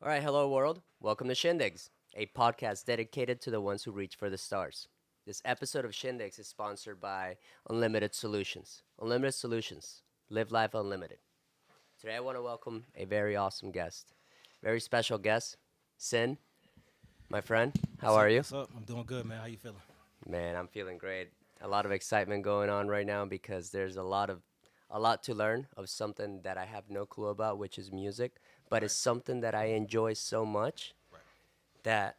All right, hello world. Welcome to Shindigs, a podcast dedicated to the ones who reach for the stars. This episode of Shindigs is sponsored by Unlimited Solutions. Unlimited Solutions. Live life unlimited. Today I want to welcome a very awesome guest. Very special guest, Sin, my friend. How What's are up? you? What's up? I'm doing good, man. How you feeling? Man, I'm feeling great. A lot of excitement going on right now because there's a lot to learn of something that I have no clue about, which is music, but it's Right, something that I enjoy so much right. that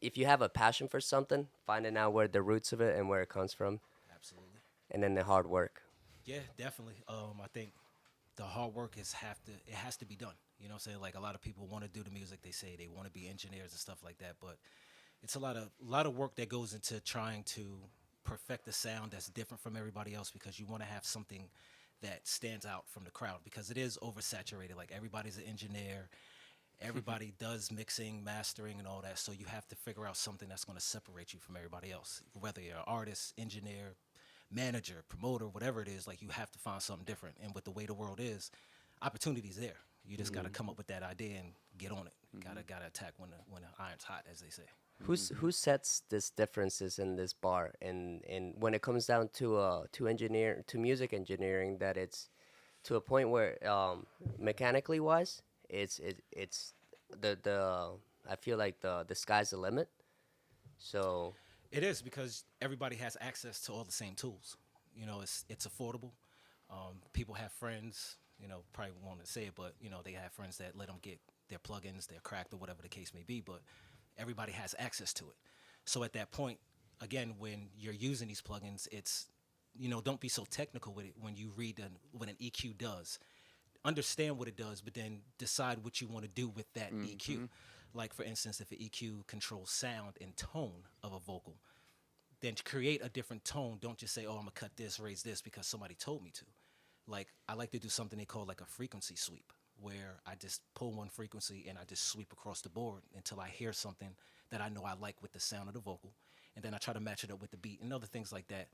if you have a passion for something, finding out where the roots of it and where it comes from, Absolutely. and then the hard work. Yeah, definitely. I think the hard work it has to be done. You know what I'm saying? Like a lot of people want to do the music, they say they want to be engineers and stuff like that, but it's a lot of work that goes into trying to perfect the sound that's different from everybody else because you want to have something that stands out from the crowd because it is oversaturated. Like everybody's an engineer, everybody does mixing, mastering, and all that. So you have to figure out something that's going to separate you from everybody else. Whether you're an artist, engineer, manager, promoter, whatever it is, like you have to find something different. And with the way the world is, opportunity's there. You just got to come up with that idea and get on it. Gotta attack when the iron's hot, as they say. Who sets these differences in this bar and when it comes down to music engineering that it's to a point where mechanically wise it's the I feel like the sky's the limit. So It is because everybody has access to all the same tools. It's affordable. People have friends. Probably won't say it, but they have friends that let them get their plugins, their cracked or whatever the case may be. But everybody has access to it. So at that point, again, when you're using these plugins, it's don't be so technical with it when you read what an EQ does. Understand what it does, but then decide what you want to do with that EQ. Like for instance, if an EQ controls sound and tone of a vocal, then to create a different tone. Don't just say, "Oh, I'm gonna cut this, raise this," because somebody told me to. Like I like to do something they call like a frequency sweep, where I just pull one frequency and I just sweep across the board until I hear something that I know I like with the sound of the vocal, and then I try to match it up with the beat and other things like that.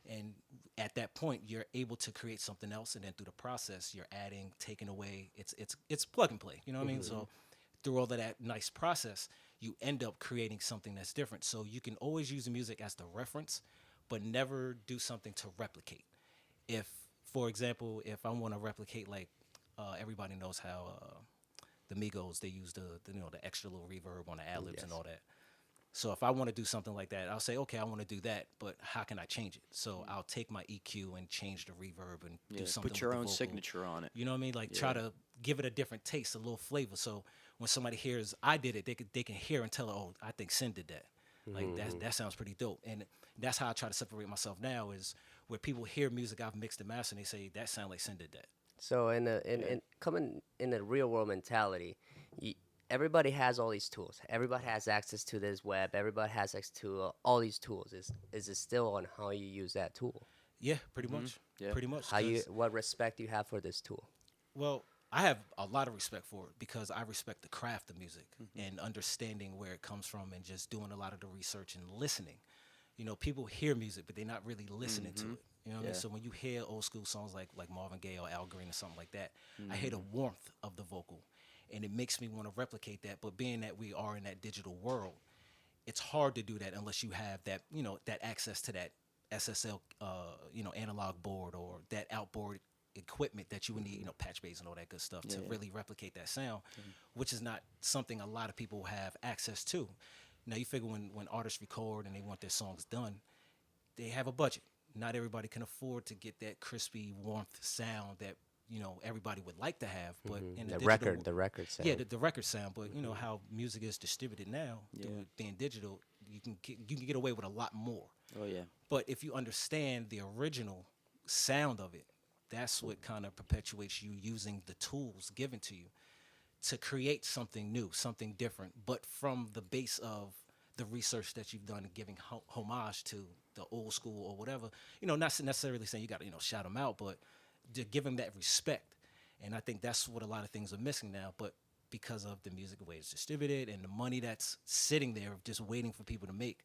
And at that point, you're able to create something else, and then through the process, you're adding, taking away. It's plug and play. You know what I mean? So through all of that nice process, you end up creating something that's different. So you can always use the music as the reference, but never do something to replicate. If, for example, if I want to replicate like everybody knows how the Migos they use the extra little reverb on the ad libs and yes. all that. So if I want to do something like that, I'll say, okay, I want to do that, but how can I change it? So I'll take my EQ and change the reverb and do Yeah, something put with your the own vocal. signature on it. You know what I mean? Like try Yeah. to give it a different taste, a little flavor. So when somebody hears I did it, they can hear and tell, oh, I think Sin did that. Like that sounds pretty dope. And that's how I try to separate myself now is where people hear music I've mixed and mastered and they say that sound like Sin did that. So Yeah. in coming in a real world mentality, y everybody has all these tools. Everybody has access to this web. Everybody has access to all these tools. Is it still on how you use that tool? Yeah, pretty much, Yeah. pretty much. How you Because what respect you have for this tool? well, I have a lot of respect for it because I respect the craft of music and understanding where it comes from and just doing a lot of the research and listening. People hear music, but they're not really listening to it. You know what I mean? Yeah. So when you hear old school songs like Marvin Gaye or Al Green or something like that, I hear the warmth of the vocal, and it makes me want to replicate that. But being that we are in that digital world, it's hard to do that unless you have that access to that SSL analog board or that outboard equipment that you would need, patch bass and all that good stuff Yeah. to Yeah. really replicate that sound, which is not something a lot of people have access to. Now you figure when artists record and they want their songs done, they have a budget. Not everybody can afford to get that crispy warmth sound that everybody would like to have, but in the digital, The record yeah, sound. the record sound. But you know how music is distributed now through Yeah. it being digital, you can get away with a lot more. Oh yeah. But if you understand the original sound of it, that's what kind of perpetuates you using the tools given to you to create something new, something different, but from the base of the research that you've done and giving homage to the old school or whatever. Not necessarily saying you got to shout them out, but to give them that respect. And I think that's what a lot of things are missing now. But because of the music the way it's distributed and the money that's sitting there just waiting for people to make,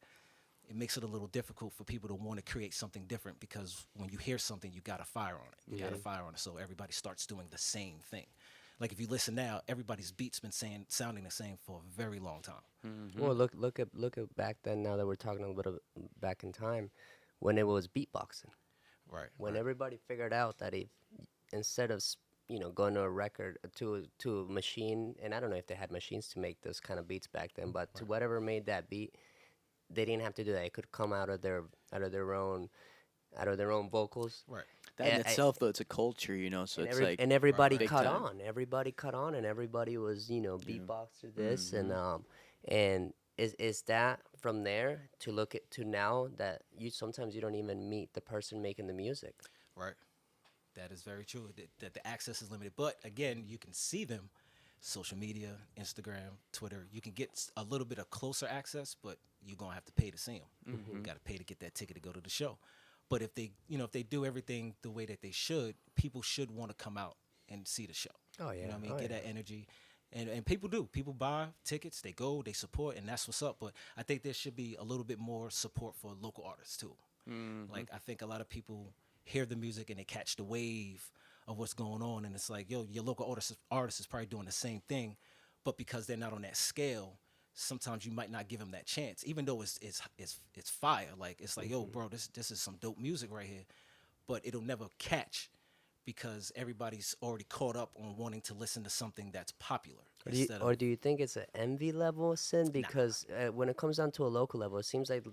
it makes it a little difficult for people to want to create something different because when you hear something, you got a fire on it. You got a fire on it. So everybody starts doing the same thing. Like if you listen now, everybody's beats been sounding the same for a very long time. Well, look at back then. Now that we're talking a little bit back in time, when it was beatboxing, Right, when right. everybody figured out that if instead of going to a record to a machine, and I don't know if they had machines to make those kind of beats back then, but to whatever made that beat, they didn't have to do that. It could come out of their own out of their own vocals. Right. That in And, itself, though, it's a culture, so it's like and everybody right. big cut time. on. Everybody cut on, and everybody was Yeah. beatbox to this, and is that from there to look at to now that you sometimes you don't even meet the person making the music. Right. That is very true. That the access is limited, but again, you can see them. Social media, Instagram, Twitter. You can get a little bit of closer access, but you're gonna have to pay to see them. You got to pay to get that ticket to go to the show. But if they, if they do everything the way that they should, people should want to come out and see the show. Oh, You yeah. know what I mean? Oh, Get yeah. that energy. And people do. People buy tickets, they go, they support, and that's what's up. But I think there should be a little bit more support for local artists too. Like I think a lot of people hear the music and they catch the wave of what's going on, and it's like, yo, your local artist is probably doing the same thing, but because they're not on that scale, sometimes you might not give them that chance, even though it's fire. Like it's like, yo, bro, this is some dope music right here, but it'll never catch because everybody's already caught up on wanting to listen to something that's popular. instead Or of, do you think it's an envy level sin? Because when it comes down to a local level, it seems like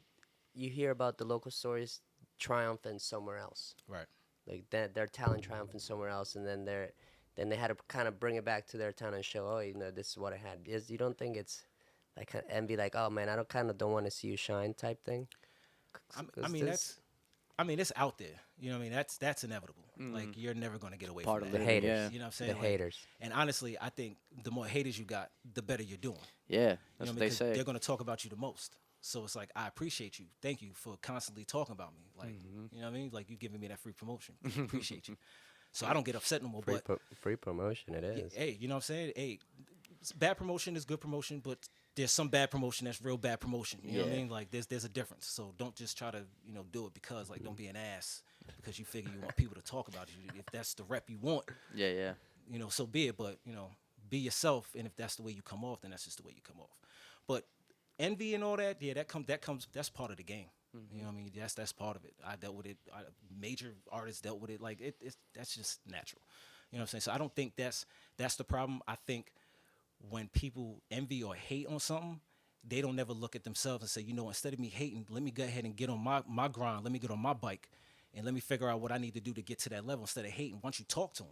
you hear about the local stories triumphing somewhere else. right. Like that, their talent triumphing somewhere else, and then they had to kind of bring it back to their town and show, oh, this is what I had. You don't think it's like kind of envy, like, oh man, I don't want to see you shine type thing? I mean it's out there. You know what I mean? That's inevitable. Like you're never gonna get away Part from of that. the living, haters. yeah. You know what I'm The saying? Like, haters. and honestly, I think the more haters you got, the better you're doing. Yeah, You that's know what I they mean? 'Cause say. they're gonna talk about you the most. So it's like, I appreciate you. Thank you for constantly talking about me. Like, you know what I mean? Like you giving me that free promotion. Appreciate you. So I don't get upset no more. Free, But free promotion, it yeah, is. hey, you know what I'm saying? Hey, bad promotion is good promotion, but there's some bad promotion that's real bad promotion. You know what I Yeah. mean? Like there's a difference. So don't just try to do it because like don't be an ass because you figure you want people to talk about you. If that's the rep you want, Yeah, yeah. so be it. But be yourself, and if that's the way you come off, then that's just the way you come off. But envy and all that, yeah, that comes. That's part of the game. You know what I mean? That's part of it. I dealt with it. Major artists dealt with it. Like that's just natural. You know what I'm saying? So I don't think that's the problem. I think when people envy or hate on something, they don't never look at themselves and say, instead of me hating, let me go ahead and get on my grind. Let me get on my bike, and let me figure out what I need to do to get to that level. Instead of hating, why don't you talk to them?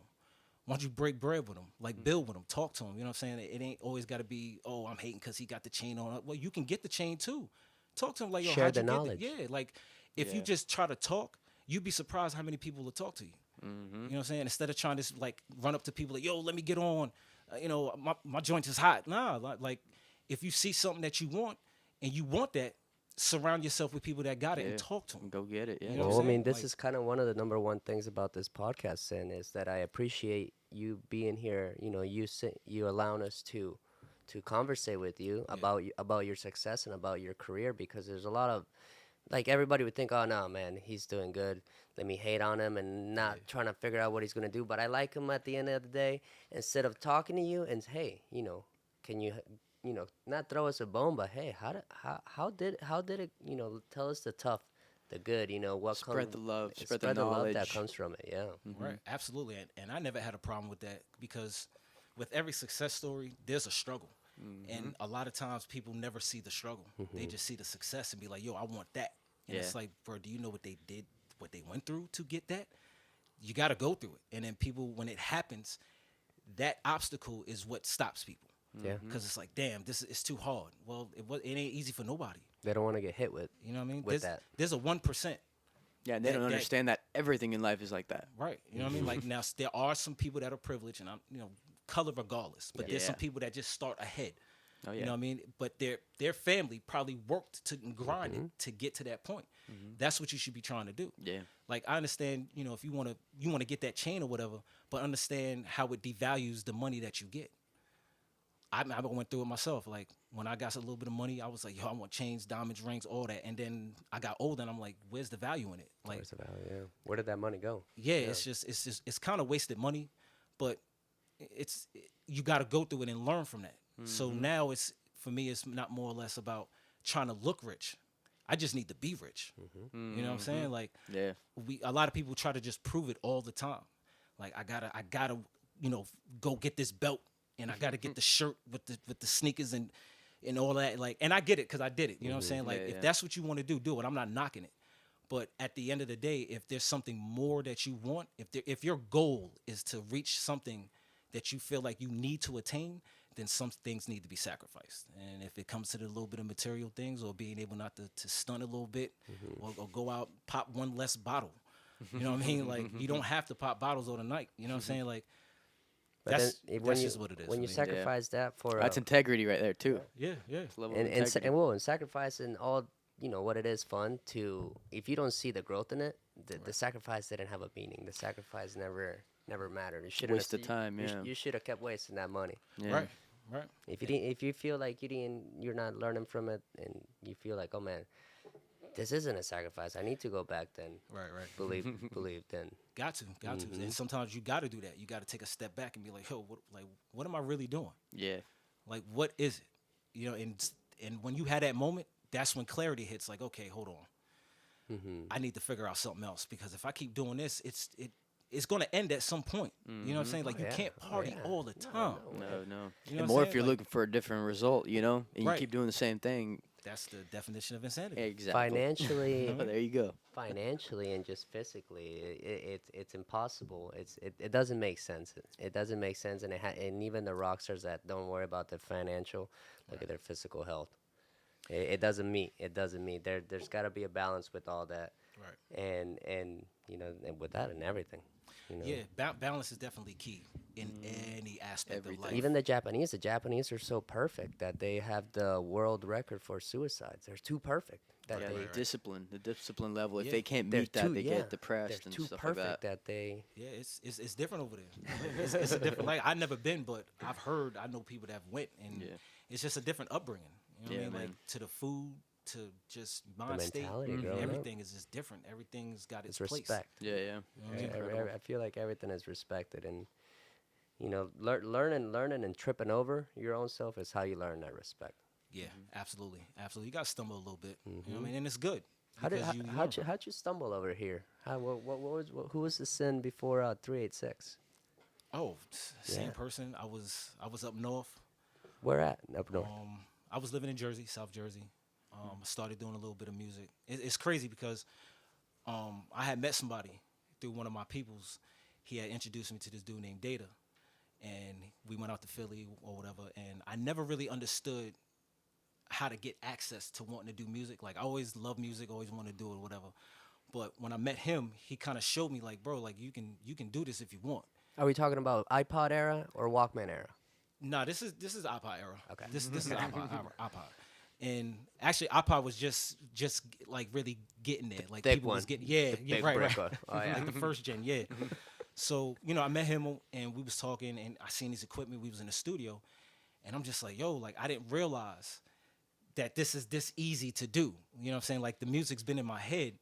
Why don't you break bread with them? Like build with them, talk to them. You know what I'm saying? It ain't always got to be, oh, I'm hating because he got the chain on. Well, you can get the chain too. Talk to him like, yo, Share how'd the you get knowledge. it? Yeah, like if you Yeah. just try to talk, you'd be surprised how many people will talk to you. You know what I'm saying? Instead of trying to like run up to people like, yo, let me get on. My joint is hot. Nah, like if you see something that you want and you want that, surround yourself with people that got it Yeah. and talk to them. Go get it. Yeah. You know what Well, I I'm mean, saying? this Like- is kind of one of the number one things about this podcast, Sin, is that I appreciate you being here. You allowing us to conversate with you about your success and about your career, because there's a lot of like everybody would think, oh no, man, he's doing good. Let me hate on him and not trying to figure out what he's gonna do. But I like him at the end of the day. Instead of talking to you and hey, can you not throw us a bone, but hey, how did it tell us the tough, the good, what Spread the love, comes, spread the the love that knowledge. comes from it. Yeah. Right, absolutely, and I never had a problem with that because with every success story, there's a struggle, and a lot of times people never see the struggle; they just see the success and be like, "Yo, I want that." And it's Yeah. like, bro, do you know what they did, what they went through to get that? You got to go through it, and then people, when it happens, that obstacle is what stops people. Yeah. Because it's like, damn, it's too hard. Well, it ain't easy for nobody. They don't want to get hit with. You know what I mean? With that. There's a 1%. Yeah, and they don't that- understand that everything in life is like that. Right. You know what I mean? Like now there are some people that are privileged and I'm, color regardless. But there's some Yeah. people that just start ahead. Oh, You yeah. know what I mean? But their family probably worked to and grinded to get to that point. That's what you should be trying to do. Yeah. Like I understand, if you wanna get that chain or whatever, but understand how it devalues the money that you get. I went through it myself. Like when I got a little bit of money, I was like, yo, I want chains, diamonds, rings, all that. And then I got older and I'm like, where's the value in it? Like, Where's the value? Yeah. Where did that money go? yeah, it's kind of wasted money, but you got to go through it and learn from that. So now for me, it's not more or less about trying to look rich. I just need to be rich. You know what I'm saying? Like, Yeah. a lot of people try to just prove it all the time. Like, I gotta, go get this belt, and I gotta get the shirt with the sneakers and all that. Like, and I get it because I did it. You know what I'm saying? Like, if that's what you want to do it. I'm not knocking it. But at the end of the day, if there's something more that you want, if your goal is to reach something that you feel like you need to attain, then some things need to be sacrificed. And if it comes to the little bit of material things, or being able not to stunt a little bit, or go out, pop one less bottle. You know what I mean? Like, you don't have to pop bottles all the night. You know what I'm saying? Like, But that's when just what it is. when you for me. sacrifice that for That's integrity right there too. Yeah. It's a level and of and, integrity. and sacrificing all what it is fun to, if you don't see the growth in it, the sacrifice didn't have a meaning. The sacrifice never mattered. You shouldn't Waste of time, yeah. You should have kept wasting that money. Yeah. Right. If you feel like you're not learning from it, and you feel like, oh man, this isn't a sacrifice, I need to go back, then Right. believe then. Got to. And sometimes you got to do that. You got to take a step back and be like, yo, what am I really doing? Yeah. Like, what is it? And when you had that moment, that's when clarity hits. Like, okay, hold on. I need to figure out something else, because if I keep doing this, it's going to end at some point. You know what I'm saying? Like, you can't party all the time. No. You know And what more I'm if you're saying? Like, looking for a different result, and you Right. keep doing the same thing. that's the definition of insanity. Exactly. Financially, Oh, there you go. financially and just physically, it's impossible. It doesn't make sense. It doesn't make sense, and and even the rock stars that don't worry about their financial, look at their physical health. It doesn't meet. It doesn't meet. There's got to be a balance with all that. Right. And and with that and everything. Yeah, balance is definitely key in any aspect of life. Even the Japanese are so perfect that they have the world record for suicides. They're too perfect. That Yeah, they, the discipline level. If Yeah. they can't they're meet that, too, they yeah, get depressed they're and too stuff perfect like that. they. Yeah, it's different over there. It's a different. Like, I've never been, but I know people that have went, and it's just a different upbringing. You know what I mean? man. Like, to the food, to just mind state, mentality growing up. everything is just different. Everything's got its It's place. respect. Yeah. You know what I mean? Incredible. I feel like everything is respected, and learning and tripping over your own self is how you learn that respect. Yeah, absolutely. You got to stumble a little bit. You know what I mean? And it's good. How'd because you learn from it. you stumble over here? Who was the sin before 386? Oh, same Yeah. person. I was up north. Where at? Up north. I was living in Jersey, South Jersey. I started doing a little bit of music. It's crazy because I had met somebody through one of my peoples. He had introduced me to this dude named Data, and we went out to Philly or whatever. And I never really understood how to get access to wanting to do music. Like, I always loved music, always wanted to do it or whatever. But when I met him, he kind of showed me, like, bro, like, you can do this if you want. Are we talking about iPod era or Walkman era? Nah, this is iPod era. Okay. This is iPod. And actually, iPod was just like really getting there. Like, thick people one. was getting Big right. brick one. Oh, yeah. Like the first gen, yeah. So, I met him and we was talking, and I seen his equipment. We was in the studio, and I'm just like, yo, like, I didn't realize that this is this easy to do. You know what I'm saying? Like, the music's been in my head,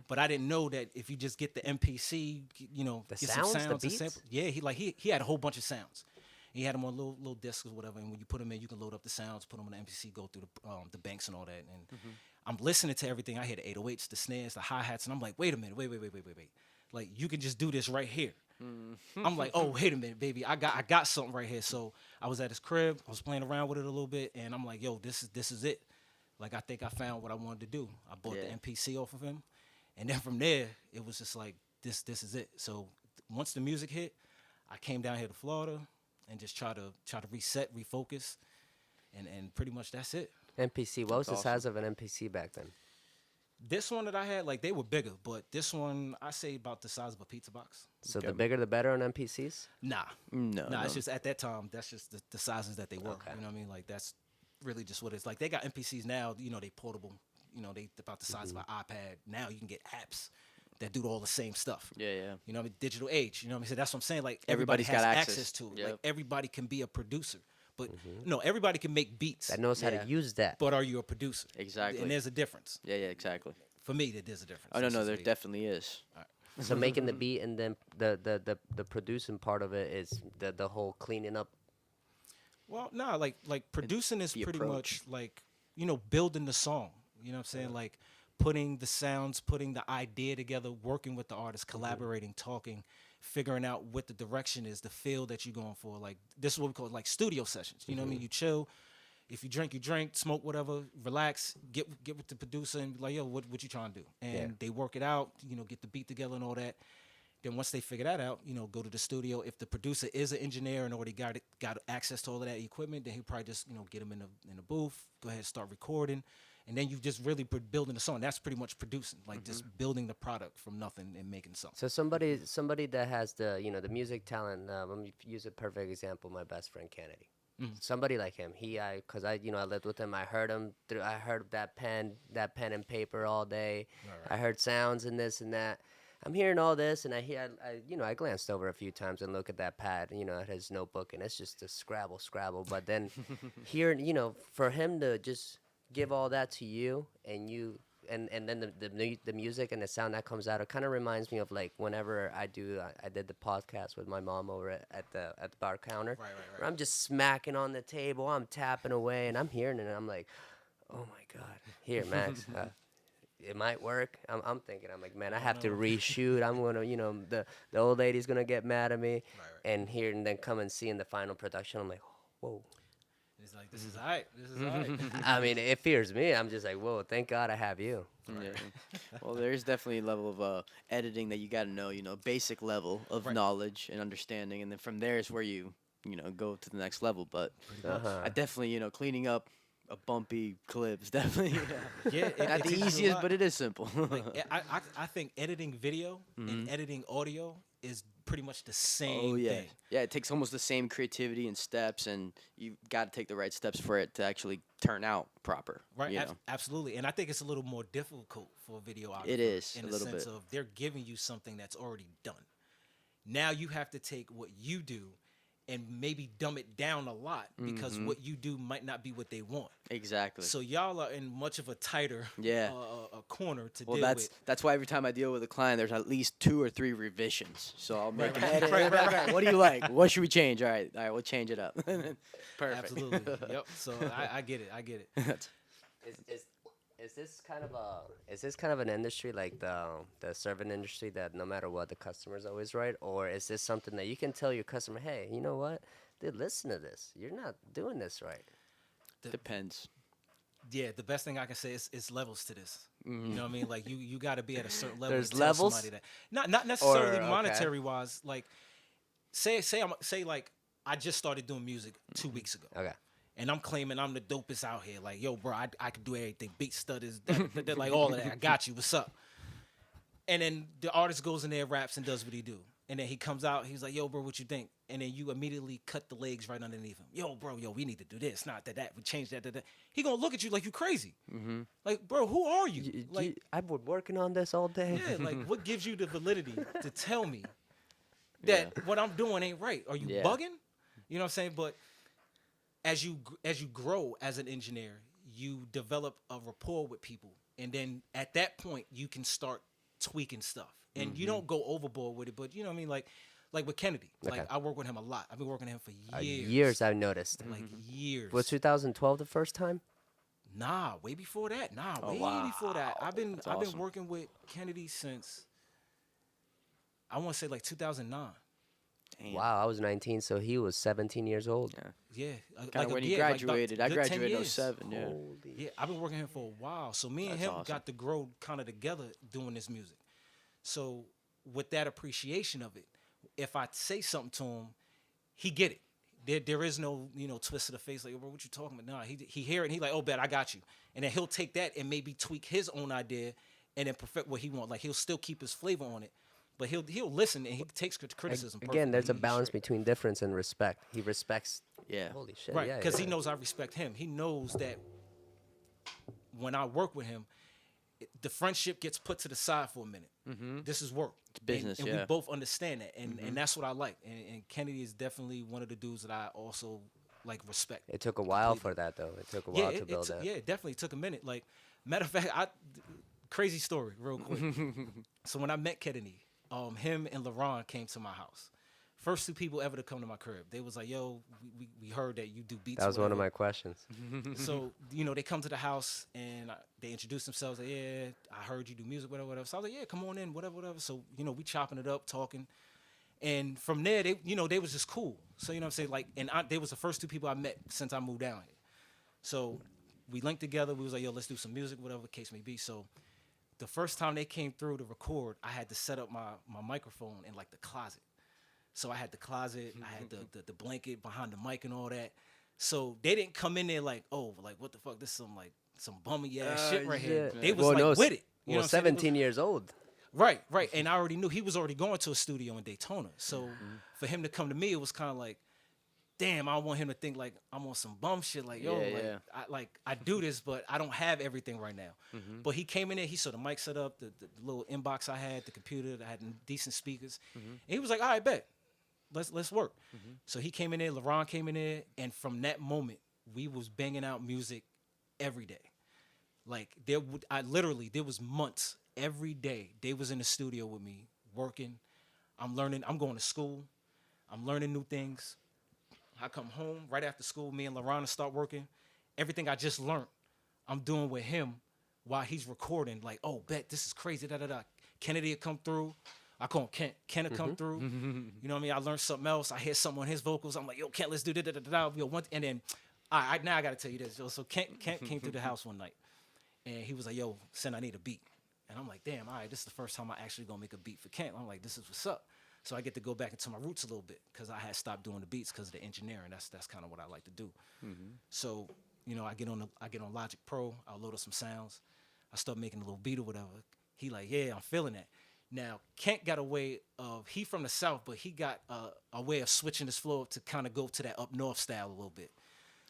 but I didn't know that if you just get the MPC, The get sounds, some the sounds and beats? samples. Yeah, he had a whole bunch of sounds. He had them on little discs or whatever, and when you put them in, you can load up the sounds, put them on the MPC, go through the banks and all that. And I'm listening to everything. I hear the 808s, the snares, the hi-hats, and I'm like, wait a minute, wait. Like, you can just do this right here. I'm like, oh, wait a minute, baby, I got something right here. So I was at his crib, I was playing around with it a little bit, and I'm like, yo, this is it. Like, I think I found what I wanted to do. I bought the MPC off of him, and then from there, it was just like, this is it. So once the music hit, I came down here to Florida and just try to reset, refocus, and pretty much that's it. MPC. What was the That's size of an MPC back then? This one that I had, like, they were bigger, but this one, I say about the size of a pizza box. So the bigger the better on MPCs? Nah. No. It's just at that time, that's just the sizes that they were. Okay. You know what I mean? Like, that's really just what it's like. They got MPCs now, they portable. They about the size of an iPad. Now you can get apps that do all the same stuff. Yeah. You know what I mean? Digital age. You know what I mean? So that's what I'm saying. Like, Everybody's everybody has got access. to it. Yep. Like, everybody can be a producer. But no, everybody can make beats. That knows how Yeah. to use that. But are you a producer? Exactly. And there's a difference. Yeah, exactly. For me, there's a difference. Oh, That's no, just there me. definitely is. So making the beat and then the producing part of it is the whole cleaning up. Well, nah, like producing is the pretty approach. much like, building the song. You know what I'm saying? Like putting the sounds, putting the idea together, working with the artist, collaborating, talking, figuring out what the direction is, the feel that you're going for. Like this is what we call like studio sessions. You know what I mean? You chill. If you drink, you drink, smoke whatever, relax, get with the producer and be like, yo, what you trying to do? And Yeah. they work it out, get the beat together and all that. Then once they figure that out, go to the studio. If the producer is an engineer and already got access to all of that equipment, then he'll probably just get him in the booth, go ahead and start recording, and then you just really building the song. That's pretty much producing, like just building the product from nothing and making something. So somebody that has the music talent. Let me use a perfect example. My best friend Kennedy. Somebody like him. Cause I lived with him. I heard him through. I heard that pen and paper all day. Right. I heard sounds and this and that. I'm hearing all this, and I glanced over a few times and look at that pad, at his notebook, and it's just a scrabble. But then hearing, for him to just give all that to you, and you, and then the music and the sound that comes out, it kind of reminds me of like whenever I did the podcast with my mom over at the bar counter, Right. where I'm just smacking on the table, I'm tapping away, and I'm hearing it, and I'm like, oh my god, here, Max. It might work. I'm thinking. I'm like, man, I have to reshoot. I'm gonna, the old lady's gonna get mad at me, Right. and then come and see in the final production. I'm like, whoa. It's like this is alright. This is alright. I mean, it fears me. I'm just like, whoa. Thank God I have you. Yeah. Well, there's definitely a level of editing that you got to know, basic level of Right. knowledge and understanding, and then from there is where you go to the next level. But Uh-huh. I definitely, cleaning up a bumpy clips, definitely Yeah, it not the takes a easiest, lot. but it is simple. Like I think editing video and editing audio is pretty much the same Oh yeah, thing. yeah. It takes almost the same creativity and steps, and you got to take the right steps for it to actually turn out proper. Right, You know? absolutely. And I think it's a little more difficult for a videographer. It is, in a the little sense bit. of they're giving you something that's already done. Now you have to take what you do and maybe dumb it down a lot because what you do might not be what they want. Exactly. So y'all are in much of a tighter Yeah. a corner to Well, deal that's with. that's why every time I deal with a client, there's at least 2 or 3 revisions. So I'll make an right. edit. Right, right, Okay, what do you like? What should we change? All right, we'll change it up. Perfect. Absolutely. Yep. So I get it. I get it. That's- Is this kind of an industry like the serving industry that no matter what the customer's always right, or is this something that you can tell your customer, hey, you know what, dude, listen to this, you're not doing this right. Depends. Yeah, the best thing I can say is levels to this. You know what I mean? Like you got to be at a certain level. There's to tell levels? Somebody that, not necessarily Or, okay. monetary wise. Like say like I just started doing music 2 weeks ago. Okay. And I'm claiming I'm the dopest out here. Like, yo, bro, I can do everything. Beat stutters, like all of that. I got you. What's up? And then the artist goes in there, raps, and does what he do. And then he comes out. He's like, yo, bro, what you think? And then you immediately cut the legs right underneath him. Yo, bro, we need to do this. Not that. We change that. He gonna look at you like you crazy. Like, bro, who are you? Like, I've been working on this all day. yeah, like what gives you the validity to tell me that what I'm doing ain't right? Are you Yeah. bugging? You know what I'm saying? But as you grow as an engineer, you develop a rapport with people, and then at that point you can start tweaking stuff. And you don't go overboard with it, but you know what I mean, like with Kennedy. Okay. Like I work with him a lot. I've been working with him for years. Years I've noticed. Like years. Was 2012 the first time? Nah, way before that. Way wow. before that. I've been awesome. working with Kennedy since I want to say like 2009. Damn. Wow, I was 19, so he was 17 years old. Yeah, Kind of when he yeah, like graduated. about I good 10 graduated in years. 07. Yeah. Holy Yeah, I've been working with him for a while. So me and That's him awesome. got to grow kind of together doing this music. So with that appreciation of it, if I say something to him, he get it. There is no, twist of the face like, bro, what you talking about? Nah, he hear it and he like, oh, bet, I got you. And then he'll take that and maybe tweak his own idea and then perfect what he want. Like he'll still keep his flavor on it, but he'll listen and he takes criticism. Again, there's a perfectly. balance between difference and respect. He respects. Yeah. Holy shit. Right, yeah, because he yeah. knows I respect him. He knows that when I work with him, the friendship gets put to the side for a minute. This is work. It's business, and yeah. we both understand that, and that's what I like. And Kennedy is definitely one of the dudes that I also like respect. It took a while for that, though. It took a while to build that. Yeah, it definitely took a minute. Like, matter of fact, crazy story, real quick. So when I met Kennedy, him and LaRon came to my house. First two people ever to come to my crib. They was like, yo, we heard that you do beats. That was or one of whatever. my questions. So, they come to the house and they introduce themselves. Like, yeah, I heard you do music, whatever, whatever. So I was like, yeah, come on in, whatever, whatever. So, we chopping it up, talking. And from there, they was just cool. So, you know what I'm saying? Like, and they was the first two people I met since I moved down here. So we linked together. We was like, yo, let's do some music, whatever the case may be. So the first time they came through to record, I had to set up my microphone in, like, the closet. So I had the closet, I had the blanket behind the mic and all that. So they didn't come in there like, oh, like, what the fuck? This is some bummy ass shit right here. They was with it. You know what I'm saying? 17 years old. Right. And I already knew he was already going to a studio in Daytona. So for him to come to me, it was kind of like, damn, I don't want him to think like I'm on some bum shit. Like, yo, I do this, but I don't have everything right now. But he came in there, he saw the mic set up, the little inbox I had, the computer, I had decent speakers. And he was like, all right, bet. Let's work. So he came in there, LaRon came in there, and from that moment, we was banging out music every day. Like, there was months, every day, they was in the studio with me, working. I'm learning, I'm going to school, I'm learning new things. I come home right after school, me and LaRon start working. Everything I just learned, I'm doing with him while he's recording. Like, oh, bet, this is crazy, da-da-da. Kennedy will come through. I call him Kent. Kent will come through. You know what I mean? I learned something else. I hear something on his vocals. I'm like, yo, Kent, let's do da-da-da-da. And then, now I got to tell you this. So Kent came through the house one night, and he was like, yo, Sin, I need a beat. And I'm like, damn, all right, this is the first time I actually going to make a beat for Kent. I'm like, this is what's up. So I get to go back into my roots a little bit because I had stopped doing the beats because of the engineering. That's kind of what I like to do. So, I get on Logic Pro. I'll load up some sounds. I start making a little beat or whatever. He like, yeah, I'm feeling that. Now, Kent got a way of, he from the South, but he got a way of switching his flow to kind of go to that up north style a little bit.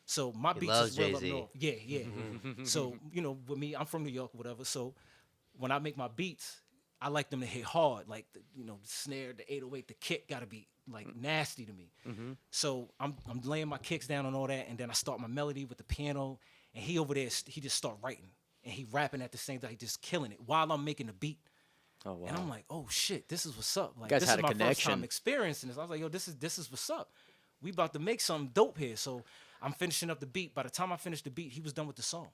So my beats is real up north. Yeah. So, with me, I'm from New York, whatever. So when I make my beats, I like them to hit hard. Like, the snare, the 808, the kick got to be, like, nasty to me. So I'm laying my kicks down and all that, and then I start my melody with the piano, and he over there, he just start writing. And he rapping at the same time, he just killing it while I'm making the beat. Oh, wow. And I'm like, oh shit, this is what's up. Like, guys this had is a my first time connection. experiencing this. I was like, yo, this is what's up. We about to make something dope here. So I'm finishing up the beat. By the time I finished the beat, he was done with the song.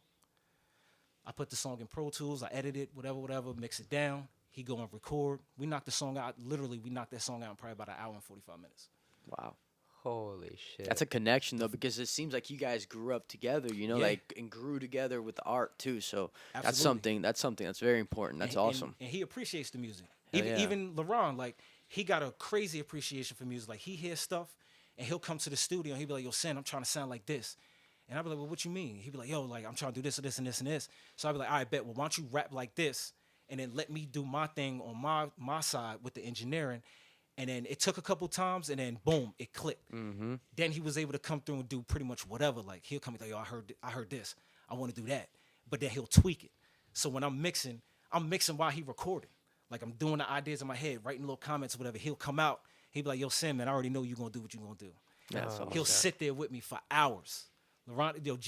I put the song in Pro Tools, I edit it, whatever, mix it down. He go and record. We knocked the song out. Literally, we knocked that song out in probably about an hour and 45 minutes. Wow. Holy shit. That's a connection, though, because it seems like you guys grew up together, Yeah. and grew together with the art, too. So Absolutely. that's something that's very important. That's awesome. And he appreciates the music. Hell yeah. Even LaRon, like, he got a crazy appreciation for music. Like, he hears stuff, and he'll come to the studio, and he'll be like, yo, Sin, I'm trying to sound like this. And I'll be like, well, what you mean? He'll be like, yo, like, I'm trying to do this or this and this and this. So I'll be like, all right, bet. Well, why don't you rap like this, and then let me do my thing on my side with the engineering. And then it took a couple times, and then boom, it clicked. Then he was able to come through and do pretty much whatever. Like, he'll come and like, yo, I heard this. I want to do that. But then he'll tweak it. So when I'm mixing while he recording. Like, I'm doing the ideas in my head, writing little comments or whatever. He'll come out. He'll be like, yo, Sam, man, I already know you're going to do what you're going to do. That's awesome. He'll sit there with me for hours. LaRon, yo,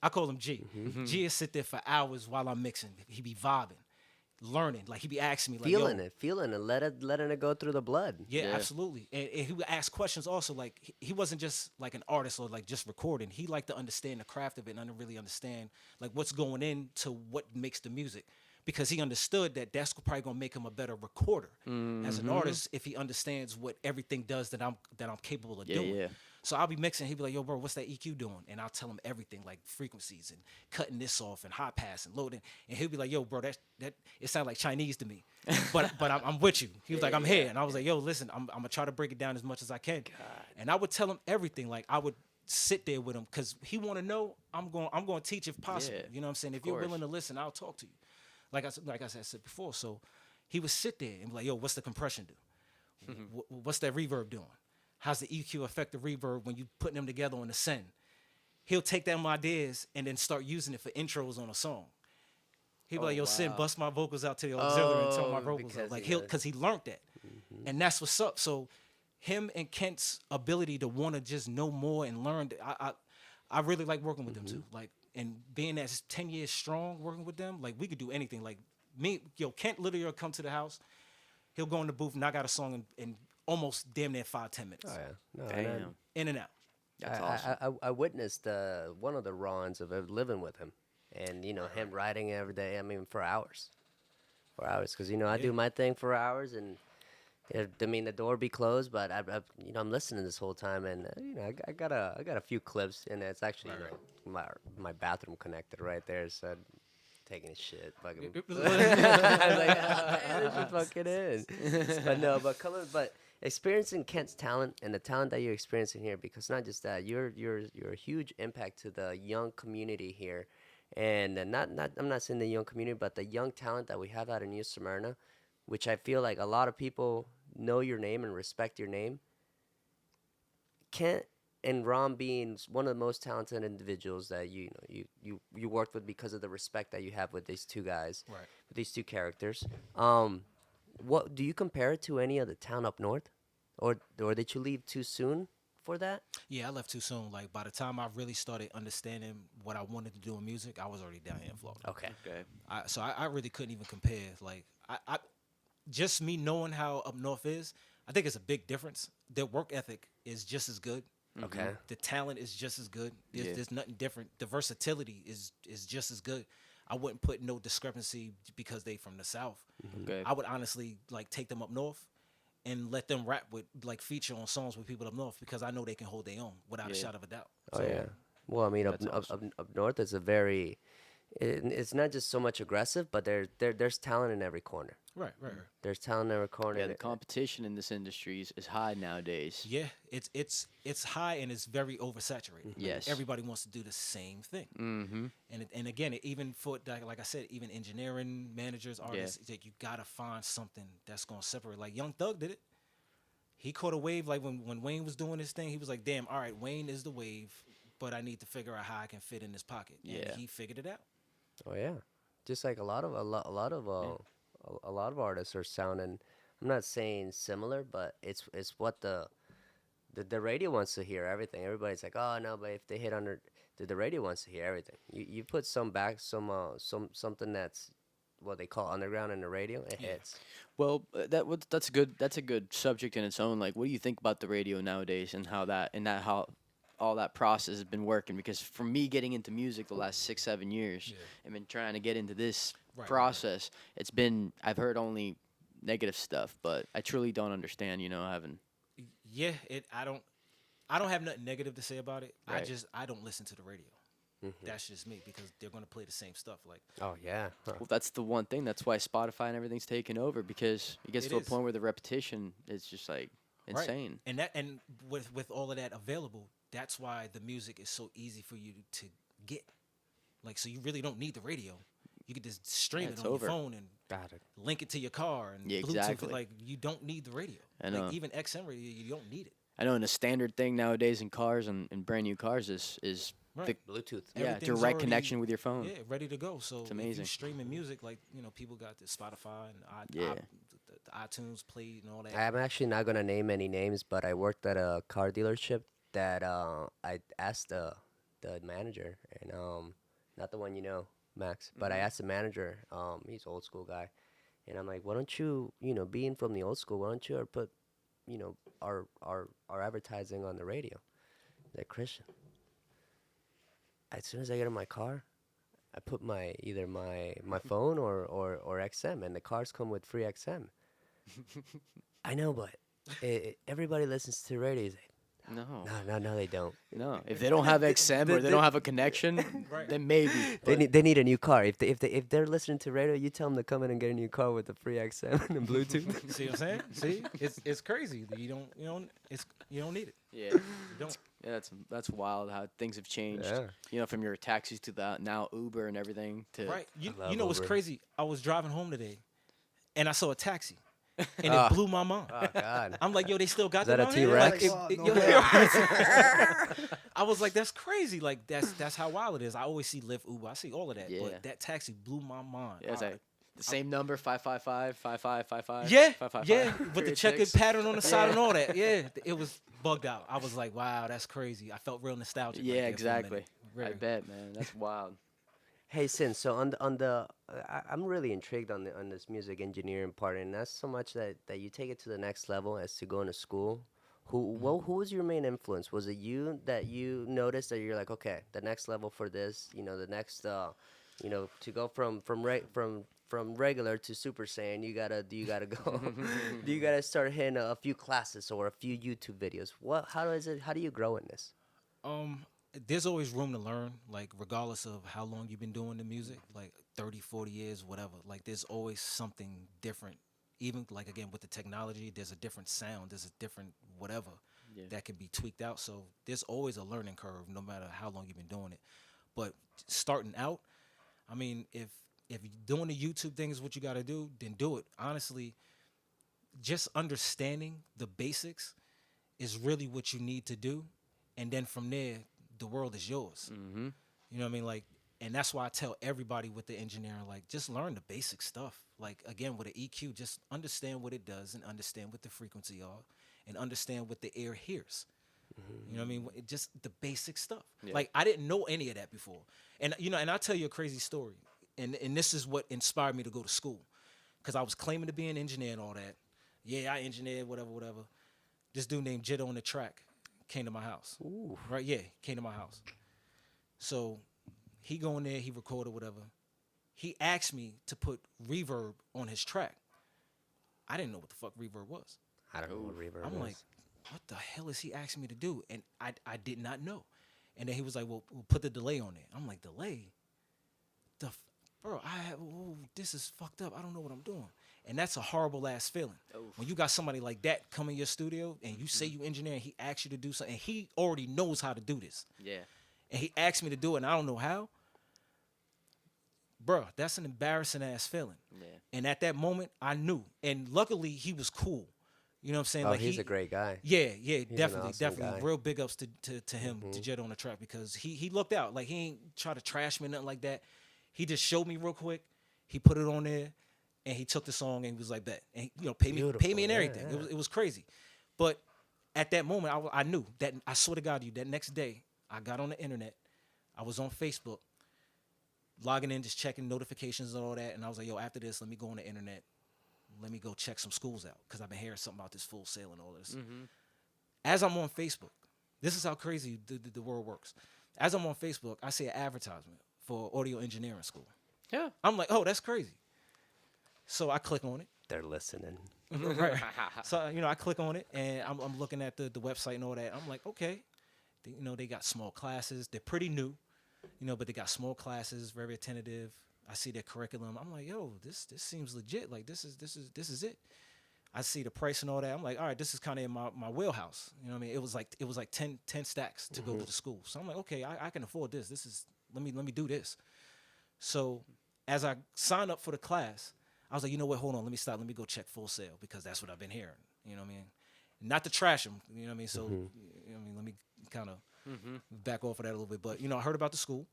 I call him G. G will sit there for hours while I'm mixing. He be vibing, learning. Like, he be asking me, like, feeling yo, it, letting it go through the blood. Yeah, absolutely. And he would ask questions also. Like, he wasn't just like an artist or like just recording. He liked to understand the craft of it and really understand like what's going into what makes the music. Because he understood that that's probably gonna make him a better recorder as an artist if he understands what everything does that I'm capable of doing. Yeah. So I'll be mixing. He'll be like, yo, bro, what's that EQ doing? And I'll tell him everything, like frequencies and cutting this off and high pass and loading. And he'll be like, yo, bro, that it sounds like Chinese to me. But I'm with you. He was like, I'm here. And I was like, yo, listen, I'm gonna try to break it down as much as I can. God. And I would tell him everything. Like, I would sit there with him because he want to know. I'm going to teach if possible. Yeah, you know what I'm saying? If you're willing to listen, I'll talk to you. Like I said before. So he would sit there and be like, yo, what's the compression do? What's that reverb doing? How's the EQ affect the reverb when you putting them together on the send? He'll take them ideas and then start using it for intros on a song. He'll be like, yo, Sin, bust my vocals out to the auxiliary and tone my vocals out. Like, because he learned that. And that's what's up. So him and Kent's ability to want to just know more and learn, I really like working with them too. Like, and being that's 10 years strong working with them, like, we could do anything. Like, me, yo, Kent literally will come to the house. He'll go in the booth, knock out a song in almost damn near 5-10 minutes. Oh yeah. No, Damn. In and out. That's awesome. I witnessed one of the runs of living with him, and him writing every day. I mean, for hours, because I do my thing for hours, and I mean the door be closed, but I'm listening this whole time, and I got a few clips, and it's actually my bathroom connected right there, so. Taking a shit, fucking. I was like, this is fucking in. But experiencing Kent's talent and the talent that you're experiencing here, because not just that, you're a huge impact to the young community here, and not I'm not saying the young community, but the young talent that we have out in New Smyrna, which I feel like a lot of people know your name and respect your name. Kent and Ron being one of the most talented individuals that you worked with because of the respect that you have with these two guys, Right. with these two characters. What do you compare it to any other town up north, or did you leave too soon for that? Yeah, I left too soon. Like by the time I really started understanding what I wanted to do in music, I was already down here in Florida. Okay. So I really couldn't even compare. Like I just me knowing how up north is, I think it's a big difference. Their work ethic is just as good. Okay. The talent is just as good. There's nothing different. The versatility is just as good. I wouldn't put no discrepancy because they from the South. Okay. I would honestly like take them up north and let them rap with like feature on songs with people up north because I know they can hold their own without a shot of a doubt. Oh yeah. Well, I mean, up north is a very. It's not just so much aggressive, but there's talent in every corner. Right. There's talent in every corner. Yeah, the competition in this industry is high nowadays. Yeah, it's high and it's very oversaturated. Yes. Everybody wants to do the same thing. Mm-hmm. And again, even for like I said, even engineering managers, artists, like you gotta find something that's gonna separate. Like Young Thug did it. He caught a wave. Like when Wayne was doing his thing, he was like, "Damn, all right, Wayne is the wave, but I need to figure out how I can fit in this pocket." Yeah. And he figured it out. Oh yeah, just like a lot of artists are sounding. I'm not saying similar, but it's what the radio wants to hear. Everything. Everybody's like, oh no, but if they hit under, the radio wants to hear everything. You put something that's what they call underground in the radio, it hits. Well, that's good. That's a good subject in its own. Like, what do you think about the radio nowadays and how all that process has been working? Because for me, getting into music the last 6-7 years, and been trying to get into this process, it's been I've heard only negative stuff, but I truly don't understand. Having I don't have nothing negative to say about it. Right. I don't listen to the radio. That's just me because they're gonna play the same stuff. Like Oh yeah. Huh. well, that's the one thing. That's why Spotify and everything's taken over, because it gets It to a is. point where the repetition is just like insane. Right. And with all of that available, that's why the music is so easy for you to get. Like so, you really don't need the radio. You can just stream it's it on over. your phone and Got it. link it to your car and Yeah, Bluetooth exactly. it. Like you don't need the radio. I know. Like even XM radio, you don't need it. I know, and a standard thing nowadays in cars and brand new cars is Right. Bluetooth. Everything's direct already- connection with your phone. Yeah, ready to go. So It's if amazing. you streaming music, like people got the Spotify and Yeah. the iTunes Play and all that. I'm actually not gonna name any names, but I worked at a car dealership that I asked the manager, and not the one Max, but I asked the manager. He's an old school guy, and I'm like, why don't you, being from the old school, why don't you put, our advertising on the radio? He's like, Christian, as soon as I get in my car, I put either my phone or XM, and the cars come with free XM. I know, but everybody listens to the radio. He's like, no, they don't. No, if they don't have XM or they don't have a connection, then maybe. They need a new car. If they're listening to radio, you tell them to come in and get a new car with the free XM and Bluetooth. See what I'm saying? See, it's crazy. You don't need it. Yeah. You don't. Yeah, that's wild how things have changed. Yeah. From your taxis to the now Uber and everything to Right. You love know what's Uber. crazy? I was driving home today, and I saw a taxi, and it blew my mind. Oh God. I'm like, yo, they still got Is that them a out here? T-Rex? Like, I was like, that's crazy. Like that's how wild it is. I always see Lyft, Uber. I see all of that. Yeah. But that taxi blew my mind. Yeah, it's like the same number 555 Yeah, 555 yeah, with the checkered 386. pattern on the side and all that. Yeah, it was bugged out. I was like, wow, that's crazy. I felt real nostalgic. right Yeah, there for a exactly. minute. I Real. bet, man. That's wild. Hey, Sin. So I'm really intrigued on the on this music engineering part, and that's so much that you take it to the next level as to going to school. Who was your main influence? Was it you that you noticed that you're like, okay, the next level for this, the next, to go from regular to Super Saiyan, you gotta go, you gotta start hitting a few classes or a few YouTube videos. How do you grow in this? Um, there's always room to learn, like regardless of how long you've been doing the music, like 30, 40 years, whatever. Like there's always something different. Even like again with the technology, there's a different sound, there's a different whatever Yeah. that can be tweaked out. So there's always a learning curve, no matter how long you've been doing it. But starting out, I mean, if doing the YouTube thing is what you got to do, then do it. Honestly, just understanding the basics is really what you need to do, and then from there, the world is yours. Mm-hmm. You know what I mean? Like, and that's why I tell everybody with the engineering, like, just learn the basic stuff. Like, again, with an EQ, just understand what it does and understand what the frequency are, and understand what the ear hears. You know what I mean? Just the basic stuff. Yeah. Like, I didn't know any of that before. And and I'll tell you a crazy story. And this is what inspired me to go to school, because I was claiming to be an engineer and all that. Yeah, I engineered whatever, whatever. This dude named Jitto on the track came to my house. Ooh. Right? Yeah, came to my house. So he go in there, he recorded whatever. He asked me to put reverb on his track. I didn't know what the fuck reverb was. I don't know what reverb I'm is. like, what the hell is he asking me to do? And I did not know. And then he was like, well, we'll put the delay on it. I'm like, delay? Bro, this is fucked up. I don't know what I'm doing. And that's a horrible ass feeling. Oof. When you got somebody like that come in your studio and you say you engineer and he asks you to do something, and he already knows how to do this. Yeah. And he asked me to do it and I don't know how. Bro, that's an embarrassing ass feeling. Yeah. And at that moment, I knew. And luckily, he was cool. You know what I'm saying? Oh, Like he's a great guy. Yeah, an definitely, awesome definitely. guy. Real big ups to him, to Jet on the track, because he looked out. Like, he ain't try to trash me, nothing like that. He just showed me real quick. He put it on there, and he took the song and was like, bet. And, pay me Beautiful, and yeah, everything. yeah. It was crazy. But at that moment, I knew that, I swear to God, that next day, I got on the internet. I was on Facebook, logging in, just checking notifications and all that. And I was like, yo, after this, let me go on the internet. Let me go check some schools out, because I've been hearing something about this Full Sail and all this. Mm-hmm. As I'm on Facebook, this is how crazy the world works. As I'm on Facebook, I see an advertisement for audio engineering school. Yeah. I'm like, oh, that's crazy. So I click on it. They're listening. Right. So, I click on it, and I'm looking at the website and all that. I'm like, okay. They got small classes. They're pretty new, but they got small classes, very attentive. I see their curriculum. I'm like, yo, this seems legit. Like, this is it. I see the price and all that. I'm like, all right, this is kind of in my wheelhouse. You know what I mean? It was like 10 stacks to go to the school. So I'm like, okay, I can afford this. Let me do this. So as I signed up for the class, I was like, you know what? Hold on, let me stop. Let me go check Full Sail, because that's what I've been hearing. You know what I mean? Not to trash them. You know what I mean? So let me kind of back off of that a little bit. But I heard about the school,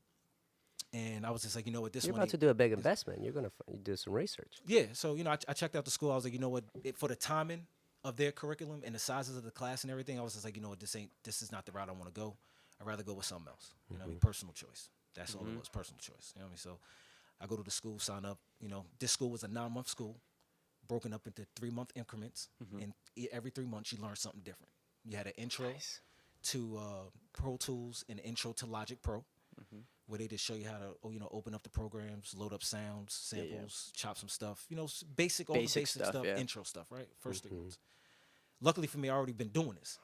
and I was just like, you know what? You're about to do a big investment. You're gonna do some research. Yeah, so I checked out the school. I was like, you know what? For the timing of their curriculum and the sizes of the class and everything, I was just like, you know what? This is not the route I want to go. I'd rather go with something else. You know what I mean? Personal choice. That's all it was. Personal choice. You know what I mean? So I go to the school, sign up. This school was a 9-month school, broken up into 3-month increments, and every 3 months you learn something different. You had an intro to Pro Tools and an intro to Logic Pro, where they just show you how to open up the programs, load up sounds, samples, chop some stuff. Basic the basic stuff, yeah. intro stuff, right? First 3 months. Luckily for me, I already been doing this,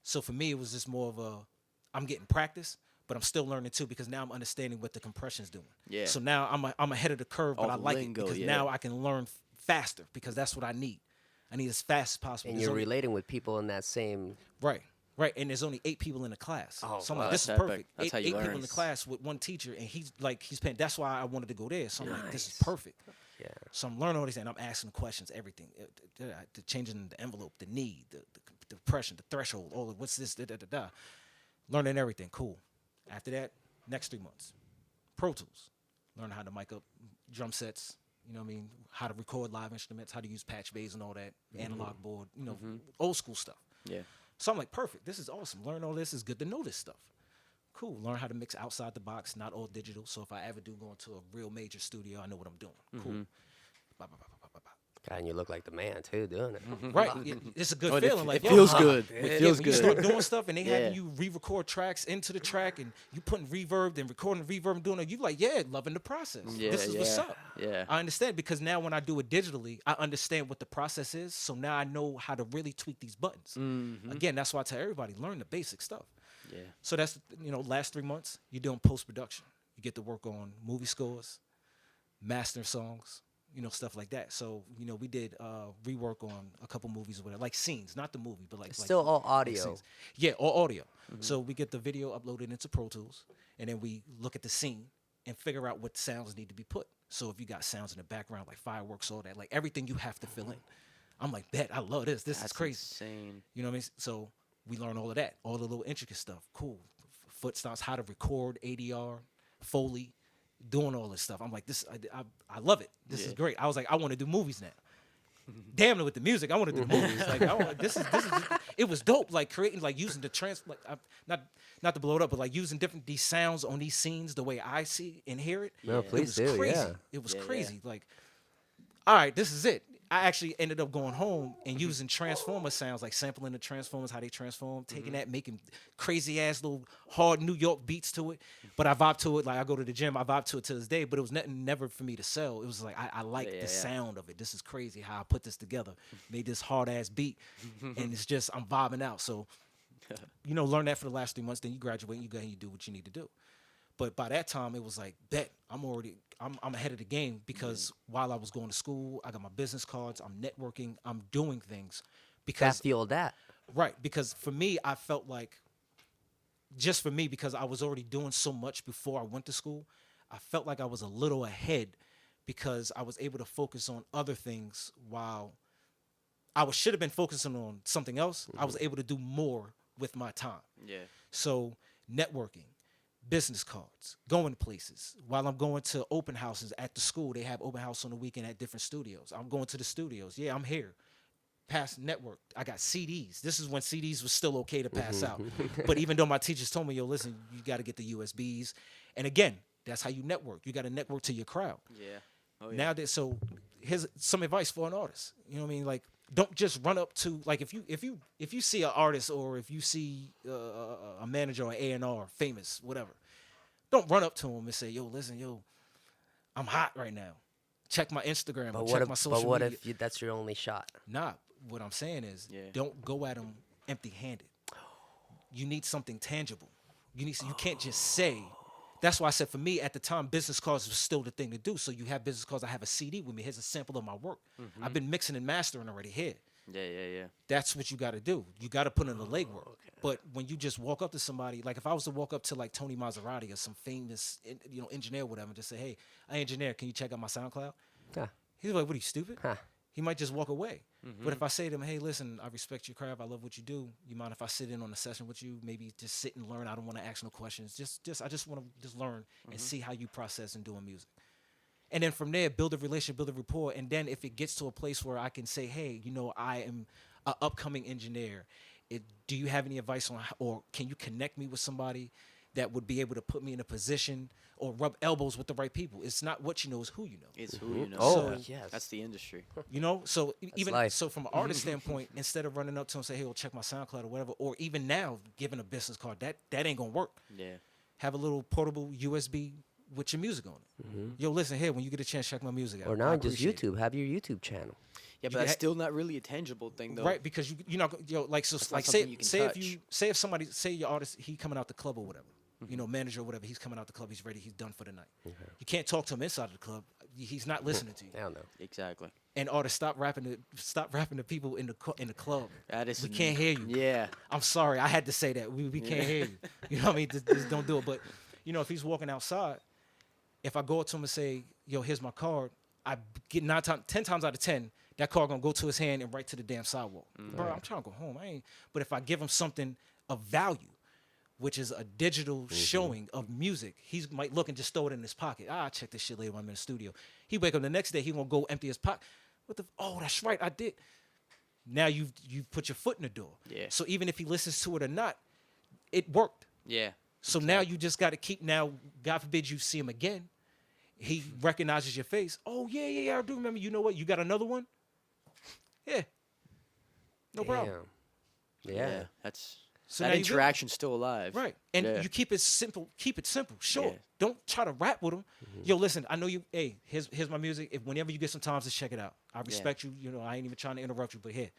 so for me it was just more of I'm getting practice, but I'm still learning too, because now I'm understanding what the compression's doing. Yeah. So now I'm ahead of the curve, but All I the like lingo, it, because yeah. now I can learn faster, because that's what I need. I need as fast as possible. And There's you're only- relating with people in that same. Right, and there's only 8 people in the class. Oh, So I'm wow, like, this is that's epic. perfect. That's eight how you eight people learn. in the class with one teacher, and he's paying. That's why I wanted to go there. So I'm like, this is Nice. perfect. Yeah. So I'm learning all these, and I'm asking questions, everything, the changing the envelope, the need, the pressure, the threshold, all of what's this, learning everything. Cool. After that, next 3 months, Pro Tools, learn how to mic up drum sets. You know what I mean? How to record live instruments, how to use patch bays and all that, analog board, old school stuff. Yeah. So I'm like, perfect. This is awesome. Learn all this. Is good to know this stuff. Cool. Learn how to mix outside the box, not all digital. So if I ever do go into a real major studio, I know what I'm doing. Cool. Ba, ba, ba, ba, ba, ba, ba. God, and you look like the man too, doing it. Right. It's a good Oh, feeling. Like, it feels yo, good. yeah, It Yeah, feels when you good. start doing stuff and they Yeah. having you re-record tracks into the track and you putting reverb and recording reverb and doing it, you like, yeah, loving the process. Yeah, This is what's yeah, up. yeah. I understand because now when I do it digitally, I understand what the process is. So now I know how to really tweak these buttons. Again, that's why I tell everybody, learn the basic stuff. Yeah. So that's, last 3 months, you're doing post-production. You get to work on movie scores, master songs, stuff like that. So, we did rework on a couple movies or whatever, like scenes, not the movie, but like It's like, still all like audio. scenes. Yeah, all audio. So we get the video uploaded into Pro Tools, and then we look at the scene and figure out what sounds need to be put. So if you got sounds in the background, like fireworks, all that, like everything you have to fill in. I'm like, bet, I love this. This is That's crazy. insane. You know what I mean? So we learn all of that, all the little intricate stuff. Cool. Foot stops, how to record, ADR, Foley, doing all this stuff. I'm like, I love it. This is Yeah. great. I was like, I want to do movies now. Damn it, with the music, I want to do movies. Like, this is it was dope. Like creating, like using the not to blow it up, but like using these sounds on these scenes the way I see and hear it. No, Yeah. please It was do. crazy. Yeah. It was Yeah, yeah. crazy. Like, all right, this is it. I actually ended up going home and using Transformer sounds, like sampling the Transformers, how they transform, taking that, making crazy ass little hard New York beats to it. But I vibe to it. Like I go to the gym, I vibe to it to this day. But it was never for me to sell. It was like I like Yeah, the yeah. sound of it. This is crazy how I put this together. Made this hard ass beat, and it's just I'm vibing out. So, learn that for the last 3 months. Then you graduate, and you go and you do what you need to do. But by that time, it was like, bet, I'm ahead of the game because while I was going to school, I got my business cards, I'm networking, I'm doing things. That Because, fueled that. right, because for me, I felt like, just for me, because I was already doing so much before I went to school, I felt like I was a little ahead because I was able to focus on other things while should have been focusing on something else. I was able to do more with my time. Yeah. So networking, business cards, going places. While I'm going to open houses at the school, they have open house on the weekend at different studios. I'm going to the studios. Yeah, I'm here. Past network. I got CDs. This is when CDs was still okay to pass out. But even though my teachers told me, yo, listen, you got to get the USBs. And again, that's how you network. You got to network to your crowd. Yeah. Oh, yeah. Nowadays, so here's some advice for an artist. You know what I mean? Like, don't just run up to, like, if you see an artist or if you see a manager or A&R, famous, whatever, don't run up to him and say, yo, listen, yo, I'm hot right now. Check my Instagram or check my social media. If that's your only shot? Nah, what I'm saying is, don't go at them empty-handed. You need something tangible. You can't just say. That's why I said for me at the time, business cards was still the thing to do. So you have business cards. I have a CD with me. Here's a sample of my work. I've been mixing and mastering already here. Yeah. That's what you got to do. You got to put in the legwork. But when you just walk up to somebody, like if I was to walk up to like Tony Maserati or some famous engineer or whatever, and just say, hey, I engineer, can you check out my SoundCloud? Huh. He's like, what are you, stupid? Huh. He might just walk away. But if I say to him, hey, listen, I respect your craft. I love what you do. You mind if I sit in on a session with you? Maybe just sit and learn. I don't want to ask no questions. I just want to just learn and see how you process and doing music. And then from there, build a relationship, build a rapport. And then if it gets to a place where I can say, hey, I am an upcoming engineer. Do you have any advice on, or can you connect me with somebody that would be able to put me in a position or rub elbows with the right people? It's not what you know, it's who you know. It's who you know. Oh, So- yes. That's the industry. So even life. so from an artist standpoint, instead of running up to him and say, hey, well, check my SoundCloud or whatever, or even now giving a business card, that ain't gonna work. Yeah. Have a little portable USB with your music on it. Yo, listen here, when you get a chance, check my music out. Or now I just appreciate it. YouTube. Have your YouTube channel. Yeah, but You that's ha- still not really a tangible thing, though. Right, because you're not like so That's like not say something you can say touch. if somebody say your artist he coming out the club or whatever, manager or whatever, he's coming out the club, he's ready, he's done for the night. You can't talk to him inside of the club. He's not listening to you. Hell no. Exactly. And artists stop rapping to people in the club. That is. We can't hear you. Yeah. I'm sorry, I had to say that. We can't hear you. You know what I mean? Just don't do it. But if he's walking outside, if I go up to him and say, yo, here's my card, I get 10 times out of 10, that card gonna go to his hand and right to the damn sidewalk. Bro, I'm trying to go home. But if I give him something of value, which is a digital showing of music, he might look and just throw it in his pocket. I'll check this shit later when I'm in the studio. He wake up the next day, he gonna go empty his pocket. Oh, that's right, I did. Now you've put your foot in the door. Yeah. So even if he listens to it or not, it worked. Yeah. So now you just got to keep. Now, God forbid you see him again, he recognizes your face. Oh yeah, I do remember. You know what? You got another one? Yeah, no problem. Damn. Yeah. That's So that now you good. interaction's still alive. Right. And Yeah. you keep it simple. Keep it simple. Sure. Yeah. Don't try to rap with them. Yo, listen, I know you. Hey, here's my music. If whenever you get some time, just check it out. I respect you. You know, I ain't even trying to interrupt you, but here,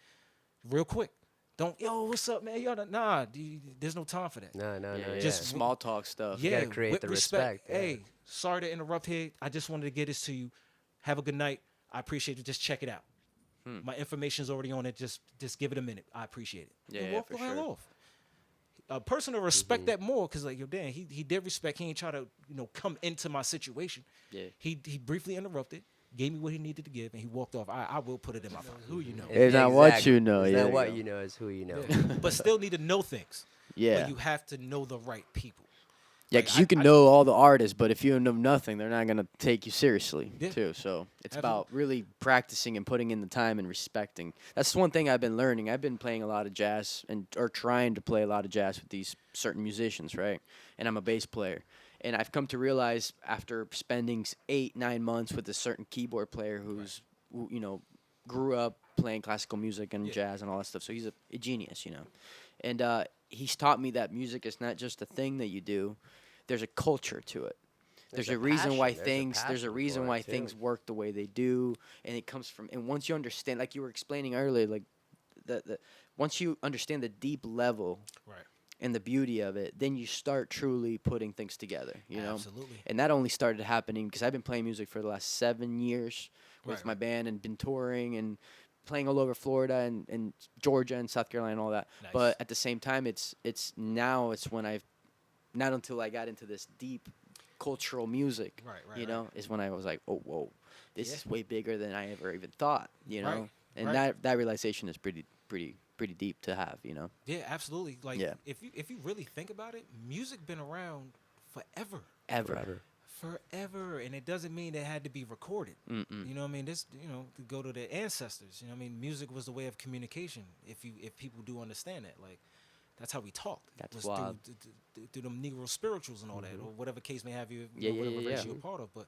real quick. Don't, yo, what's up, man? Yo, nah, there's no time for that. No. Yeah, Just small talk stuff. Yeah, gotta create with the respect. respect, yeah. Hey, sorry to interrupt here. I just wanted to get this to you. Have a good night. I appreciate it. Just check it out. My information's already on it. Just give it a minute. I appreciate it. Yeah, And walk for the hell sure. off. A person will respect that more because, like, yo, damn, he did respect. He ain't try to, come into my situation. Yeah. He briefly interrupted, gave me what he needed to give, and he walked off. I will put it in my phone. Who you know? It's not what you know. It's Yeah, not there what you go. you know, is who you know. Yeah. But still need to know things. Yeah. But you have to know the right people. Yeah, Like, because you can know all the artists, but if you know nothing, they're not gonna take you seriously Yeah. too. So it's Absolutely. about really practicing and putting in the time and respecting. That's one thing I've been learning. I've been playing a lot of jazz or trying to play a lot of jazz with these certain musicians, right? And I'm a bass player, and I've come to realize after spending 8-9 months with a certain keyboard player who grew up playing classical music and jazz and all that stuff. So he's a genius, and he's taught me that music is not just a thing that you do. There's a culture to it. There's a reason why things work the way they do, and it comes from. And once you understand, like you were explaining earlier, like the once you understand the deep level Right. and the beauty of it, then you start truly putting things together. Absolutely. And that only started happening because I've been playing music for the last 7 years with Right, my right. band and been touring and playing all over Florida and Georgia and South Carolina and all that. Nice. But at the same time, it's when I've not until I got into this deep cultural music, Right. is when I was like, oh, whoa, this Yeah. is way bigger than I ever even thought, Right, And right. that realization is pretty deep to have, Yeah, absolutely. Like, Yeah. if you really think about it, music been around forever. Ever. Forever, and it doesn't mean it had to be recorded. Mm-mm. You know what I mean? This, to go to the ancestors. You know what I mean? Music was the way of communication. If people do understand that, like, that's how we talked. That's was wild. through them Negro spirituals and all that, or whatever case may have you, Yeah, whatever yeah, race yeah. you're a part of. But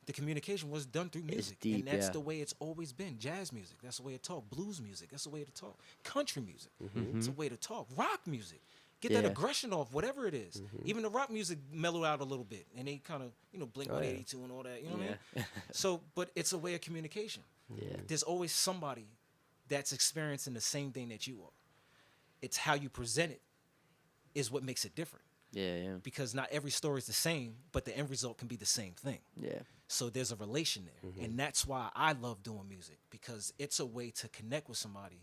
the communication was done through music, deep, and that's yeah. the way it's always been. Jazz music, that's the way to talk. Blues music, that's the way to talk. Country music, it's a way to talk. Rock music, get that Yeah. aggression off, whatever it is. Even the rock music mellowed out a little bit, and they kind of, Blink 182 and all that. You know what I mean? So, but it's a way of communication. Yeah. There's always somebody that's experiencing the same thing that you are. It's how you present it is what makes it different. Yeah. Because not every story is the same, but the end result can be the same thing. Yeah. So there's a relation there. And that's why I love doing music, because it's a way to connect with somebody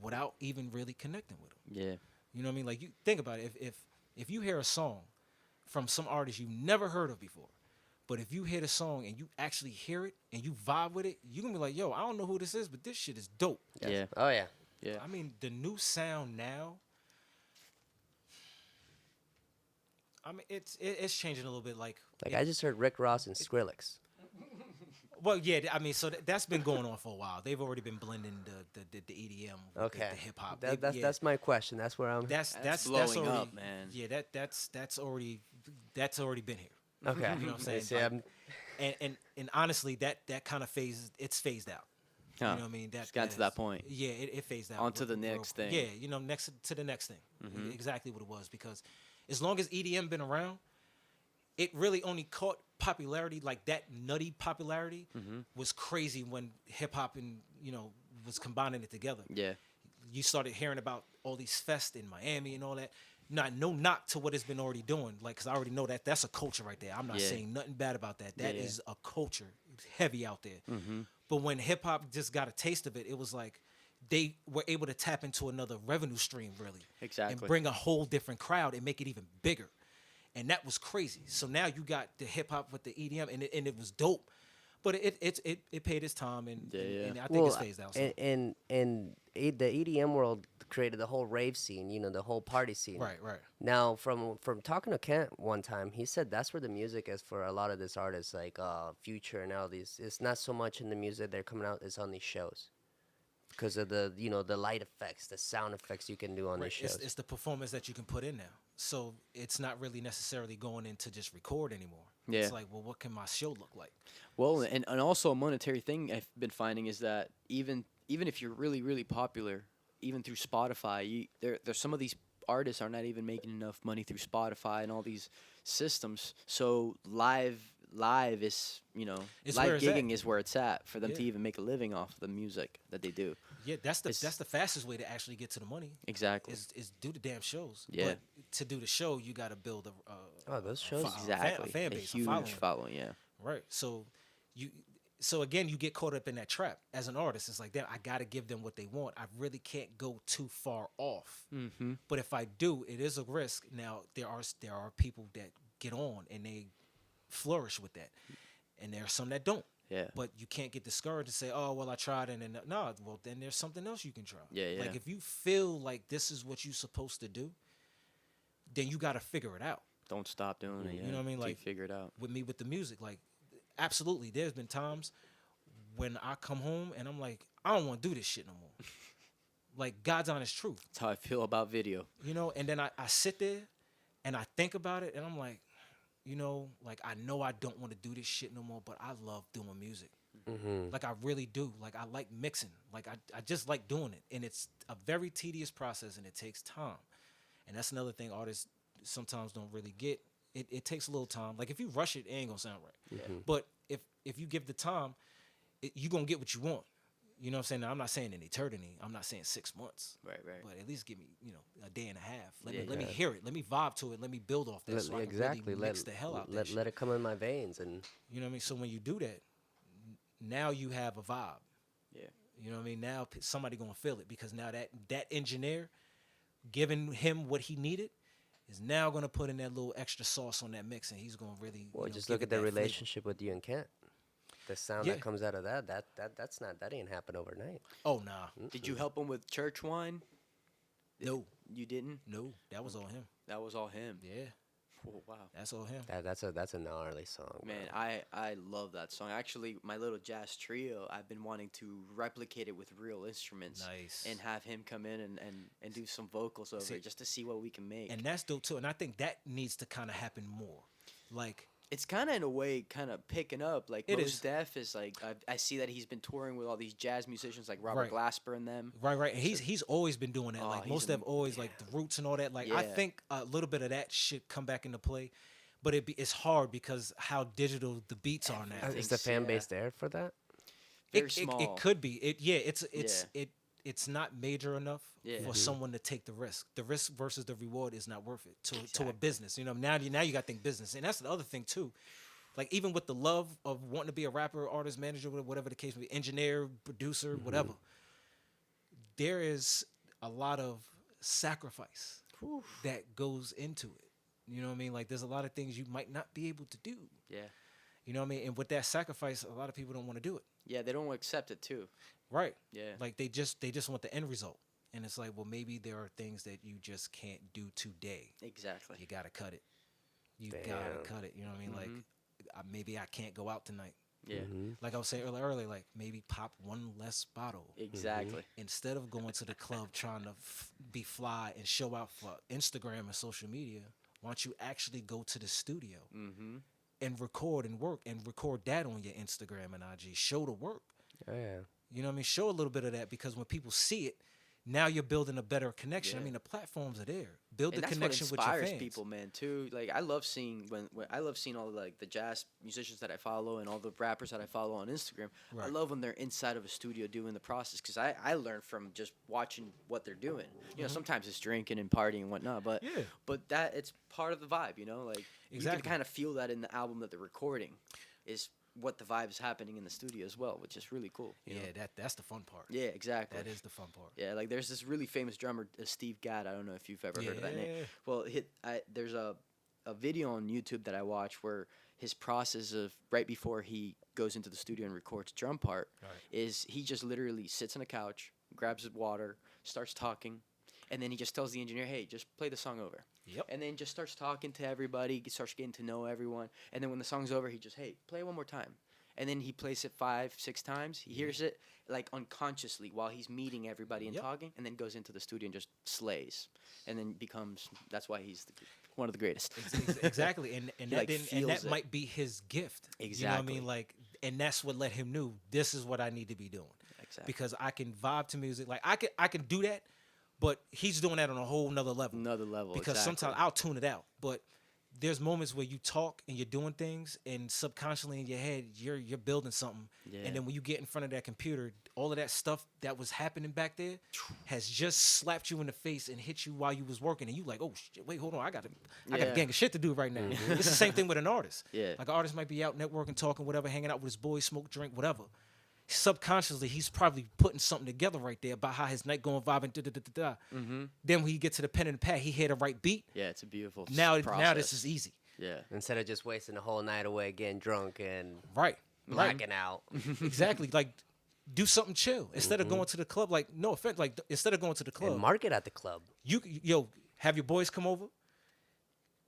without even really connecting with them. Yeah. You know what I mean? Like, you think about it. If you hear a song from some artist you've never heard of before, but if you hear the song and you actually hear it and you vibe with it, you're going to be like, yo, I don't know who this is, but this shit is dope. Yeah. Oh yeah. Yeah. I mean, the new sound now, I mean, it's changing a little bit. Like I just heard Rick Ross and Skrillex. well, yeah. I mean, so that's been going on for a while. They've already been blending the EDM with Okay. the hip hop. That's my question. That's where I'm. that's blowing already, up, man. Yeah, that's already been here. Okay. You know what I'm saying? See, I'm- And honestly, that kind of phased out. Huh. You know what I mean? It's gotten to that point. Yeah, it phased out. On to the real next quick. thing. Yeah, next to the next thing. Exactly what it was, because as long as EDM been around, it really only caught popularity, like that nutty popularity was crazy when hip hop and was combining it together. Yeah. You started hearing about all these fests in Miami and all that. No knock to what it's been already doing, like, because I already know that's a culture right there. I'm not Yeah. saying nothing bad about that. That Yeah. is a culture. It's heavy out there. But when hip hop just got a taste of it, it was like they were able to tap into another revenue stream, really. Exactly. And bring a whole different crowd and make it even bigger. And that was crazy. So now you got the hip hop with the EDM, and it was dope. But it paid its time, and I think it's phased out. So. And the EDM world created the whole rave scene, the whole party scene. Right. Now, from talking to Kent one time, he said that's where the music is for a lot of these artists, like Future and all these. It's not so much in the music they're coming out; it's on these shows, because of the the light effects, the sound effects you can do on these shows. It's the performance that you can put in now. So it's not really necessarily going in to just record anymore. Yeah. It's like, well, what can my show look like? Well, and also a monetary thing I've been finding is that even if you're really really popular, even through Spotify, there's some of these artists are not even making enough money through Spotify and all these systems. So live is It's where live it's at. gigging is where it's at for them to Yeah. even make a living off the music that they do. Yeah, that's It's- the fastest way to actually get to the money. Exactly. Is do the damn shows. Yeah. But to do the show, you got to build Oh, those shows- Exactly. a fan a base, a huge following. following. Yeah. Right. So again, you get caught up in that trap as an artist. It's like, damn, I got to give them what they want. I really can't go too far off. Mm-hmm. But if I do, it is a risk. Now there are people that get on and they flourish with that, and there are some that don't. Yeah. But you can't get discouraged and say, "Oh, well, I tried," and then no. Well, then there's something else you can try. Yeah, yeah. Like if you feel like this is what you're supposed to do, then you got to figure it out. Don't stop doing it. You Yeah. know what I mean? till you Like- figure it out. With me with the music, like absolutely, there's been times when I come home and I'm like, I don't want to do this shit no more. Like God's honest truth, That's how I feel about video. and then I sit there and I think about it and I'm like, like I know I don't want to do this shit no more, but I love doing music. Mm-hmm. Like I really do. Like I like mixing. Like I just like doing it. And it's a very tedious process and it takes time. And that's another thing artists sometimes don't really get. It takes a little time. Like if you rush it, it ain't gonna sound right. Mm-hmm. But if you give the time, you're gonna get what you want. You know what I'm saying? Now, I'm not saying an eternity. I'm not saying 6 months. Right. But at least give me, a day and a half. Let Yeah, me yeah. hear it. Let me vibe to it. Let me build off that so I can Exactly. really mix the hell out let, that let shit. it come in my veins, and You know what I mean? So when you do that, now you have a vibe. Yeah. You know what I mean? Now somebody gonna feel it because now that engineer giving him what he needed is now gonna put in that little extra sauce on that mix, and he's gonna really. well, you know, just give look it at the that flavor. relationship with you and Kent. The sound Yeah. that comes out of that ain't happen overnight. Oh nah, Did you help him with church wine? no, You didn't. that was all him. That was all him. Yeah, Oh, wow. that's all him. That's a gnarly song, bro. Man, I love that song. Actually, my little jazz trio, I've been wanting to replicate it with real instruments. Nice. And have him come in and do some vocals over See, it just to see what we can make. And that's dope too. And I think that needs to kind of happen more. Like It's kind of in a way kind of picking up. Like It Mos is. Def is like I see that he's been touring with all these jazz musicians like Robert Right. Glasper and them. right. And he's always been doing that. Oh, Like he's most of always like the roots and all that. Like I Yeah. think a little bit of that should come back into play. But it's hard because how digital the beats are now. I Is think the so, fan yeah. base there for that? Very It small. could be. It's not major enough Yeah. for someone to take the risk. The risk versus the reward is not worth it to a Exactly. business. Now you got to think business, and that's the other thing too. Like even with the love of wanting to be a rapper, artist, manager, whatever the case may be, engineer, producer, whatever. There is a lot of sacrifice that goes into it. You know what I mean? Like there's a lot of things you might not be able to do. Yeah. You know what I mean? And with that sacrifice, a lot of people don't want to do it. Yeah, they don't accept it too. Right. Yeah. Like they just want the end result. And it's like, well, maybe there are things that you just can't do today. Exactly. You gotta cut it. You Damn. gotta cut it. You know what I mean? Like maybe I can't go out tonight. Yeah. Like I was saying earlier, like maybe pop one less bottle Exactly. instead of going to the club trying to be fly and show out for Instagram and social media. Why don't you actually go to the studio and record and work and record that on your Instagram and IG? Show the work. Oh yeah. You know what I mean? Show a little bit of that because when people see it, now you're building a better connection. Yeah. I mean, the platforms are there. Build And the that's connection what with your inspires fans. people, man. Too. Like I love seeing when I love seeing all like the jazz musicians that I follow and all the rappers that I follow on Instagram. I Right. love when they're inside of a studio doing the process because I learn from just watching what they're doing. You know, sometimes it's drinking and partying and whatnot, but Yeah. but that it's part of the vibe. You know, like you Exactly. can kind of feel that in the album that they're recording, is what the vibe is happening in the studio as well, which is really cool. You know? Yeah, that's the fun part. Yeah, exactly. That is the fun part. Yeah, like there's this really famous drummer, Steve Gadd. I don't know if you've ever heard of that name. Yeah. Well, there's a video on YouTube that I watch where his process of right before he goes into the studio and records drum part Right. is he just literally sits on a couch, grabs his water, starts talking, and then he just tells the engineer, "Hey, just play the song over." Yep. And then just starts talking to everybody, starts getting to know everyone, and then when the song's over, he just, "Hey, play it one more time." and then he plays it 5-6 times. He hears it like unconsciously while he's meeting everybody and talking, and then goes into the studio and just slays, and then becomes. That's why he's one of the greatest. Exactly, and He, that like, didn't, and that feels it. might be his gift. You know what I Exactly. mean? Like, and that's what let him know this is what I need to be doing. Exactly. Because I can vibe to music. Like I can do that, but he's doing that on a whole nother level. Another level. Because exactly. sometimes I'll tune it out, but there's moments where you talk and you're doing things, and subconsciously in your head you're building something, Yeah. and then when you get in front of that computer, all of that stuff that was happening back there has just slapped you in the face and hit you while you was working, and you like, oh shit, wait, hold on, I got a Yeah. gang of shit to do right now. It's the same thing with an artist. Yeah. Like an artist might be out networking, talking, whatever, hanging out with his boys, smoke, drink, whatever. Subconsciously, he's probably putting something together right there about how his night going, vibing. Then when he get to the pen and the pad, he hear the right beat. Yeah, it's a beautiful. Now process. this is easy. Yeah. Instead of just wasting the whole night away getting drunk and Right. blacking out. Exactly. Like, do something chill instead of going to the club. Like, no offense. Like, instead of going to the club, And market at the club. you have your boys come over,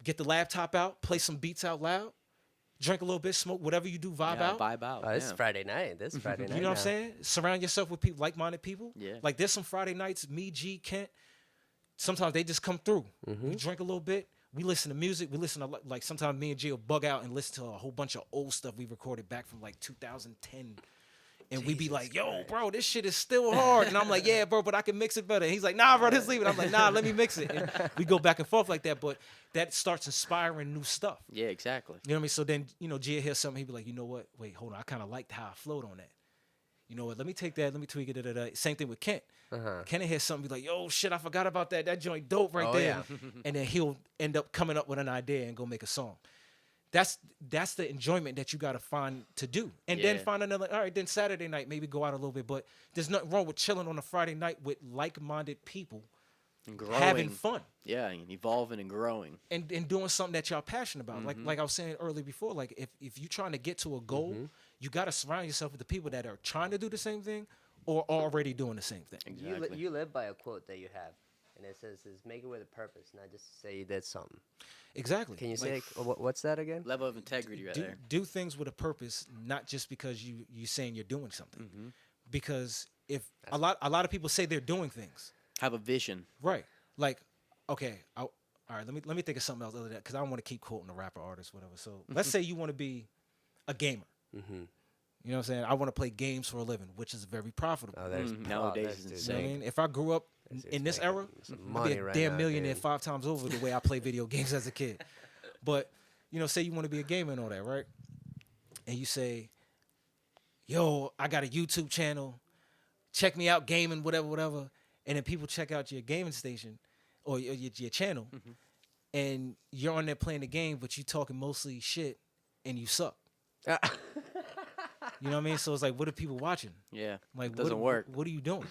get the laptop out, play some beats out loud, drink a little bit, smoke, whatever you do, vibe Yeah, out. vibe out. Oh, this is yeah. Friday night. This is Friday night. You know what now. I'm saying? Surround yourself with people, like-minded people. Yeah. Like, there's some Friday nights, me, G, Kent. Sometimes they just come through. We drink a little bit. We listen to music. We listen to, like, sometimes me and G will bug out and listen to a whole bunch of old stuff we recorded back from, like, 2010. And we be like, yo, bro, this shit is still hard. And I'm like, yeah, bro, but I can mix it better. And he's like, nah, bro, just leave it. I'm like, nah, let me mix it. And we go back and forth like that. But that starts inspiring new stuff. Yeah, exactly. You know what I mean? So then, G will hear something. He'd be like, you know what? Wait, hold on. I kind of liked how I flowed on that. You know what? Let me take that. Let me tweak it. Da. Same thing with Kent. Kent will hear something, be like, yo, shit, I forgot about that. That joint dope right there. Yeah. And then he'll end up coming up with an idea and go make a song. That's the enjoyment that you got to find to do. And then Yeah. find another, all right, then Saturday night, maybe go out a little bit. But there's nothing wrong with chilling on a Friday night with like-minded people, And growing. having fun. Yeah, and evolving and growing. And doing something that y'all passionate about. Like I was saying earlier before, like if you're trying to get to a goal, you got to surround yourself with the people that are trying to do the same thing or already doing the same thing. Exactly. You live by a quote that you have. And it says, make it with a purpose, not just say you did something. Exactly. Can you say, what's that again? Level of integrity right there. do things with a purpose, not just because you saying you're doing something. Because if a lot of people say they're doing things, Have a vision. right? Like, okay, all right. Let me think of something else other than that, because I don't want to keep quoting the rapper, artist, whatever. So let's say you want to be a gamer. You know what I'm saying? I want to play games for a living, which is very profitable. Oh, there's Nowadays that's it's dude, You know what I insane. mean? If I grew up in this era, some I'd be money a right damn now, millionaire dude. 5 times over the way I play video games as a kid. But, say you want to be a gamer and all that, right? And you say, yo, I got a YouTube channel. Check me out gaming, whatever. And then people check out your gaming station or your channel. And you're on there playing the game, but you talking mostly shit and you suck. You know what I mean? So it's like, what are people watching? Yeah. Like, Doesn't work. What are you doing?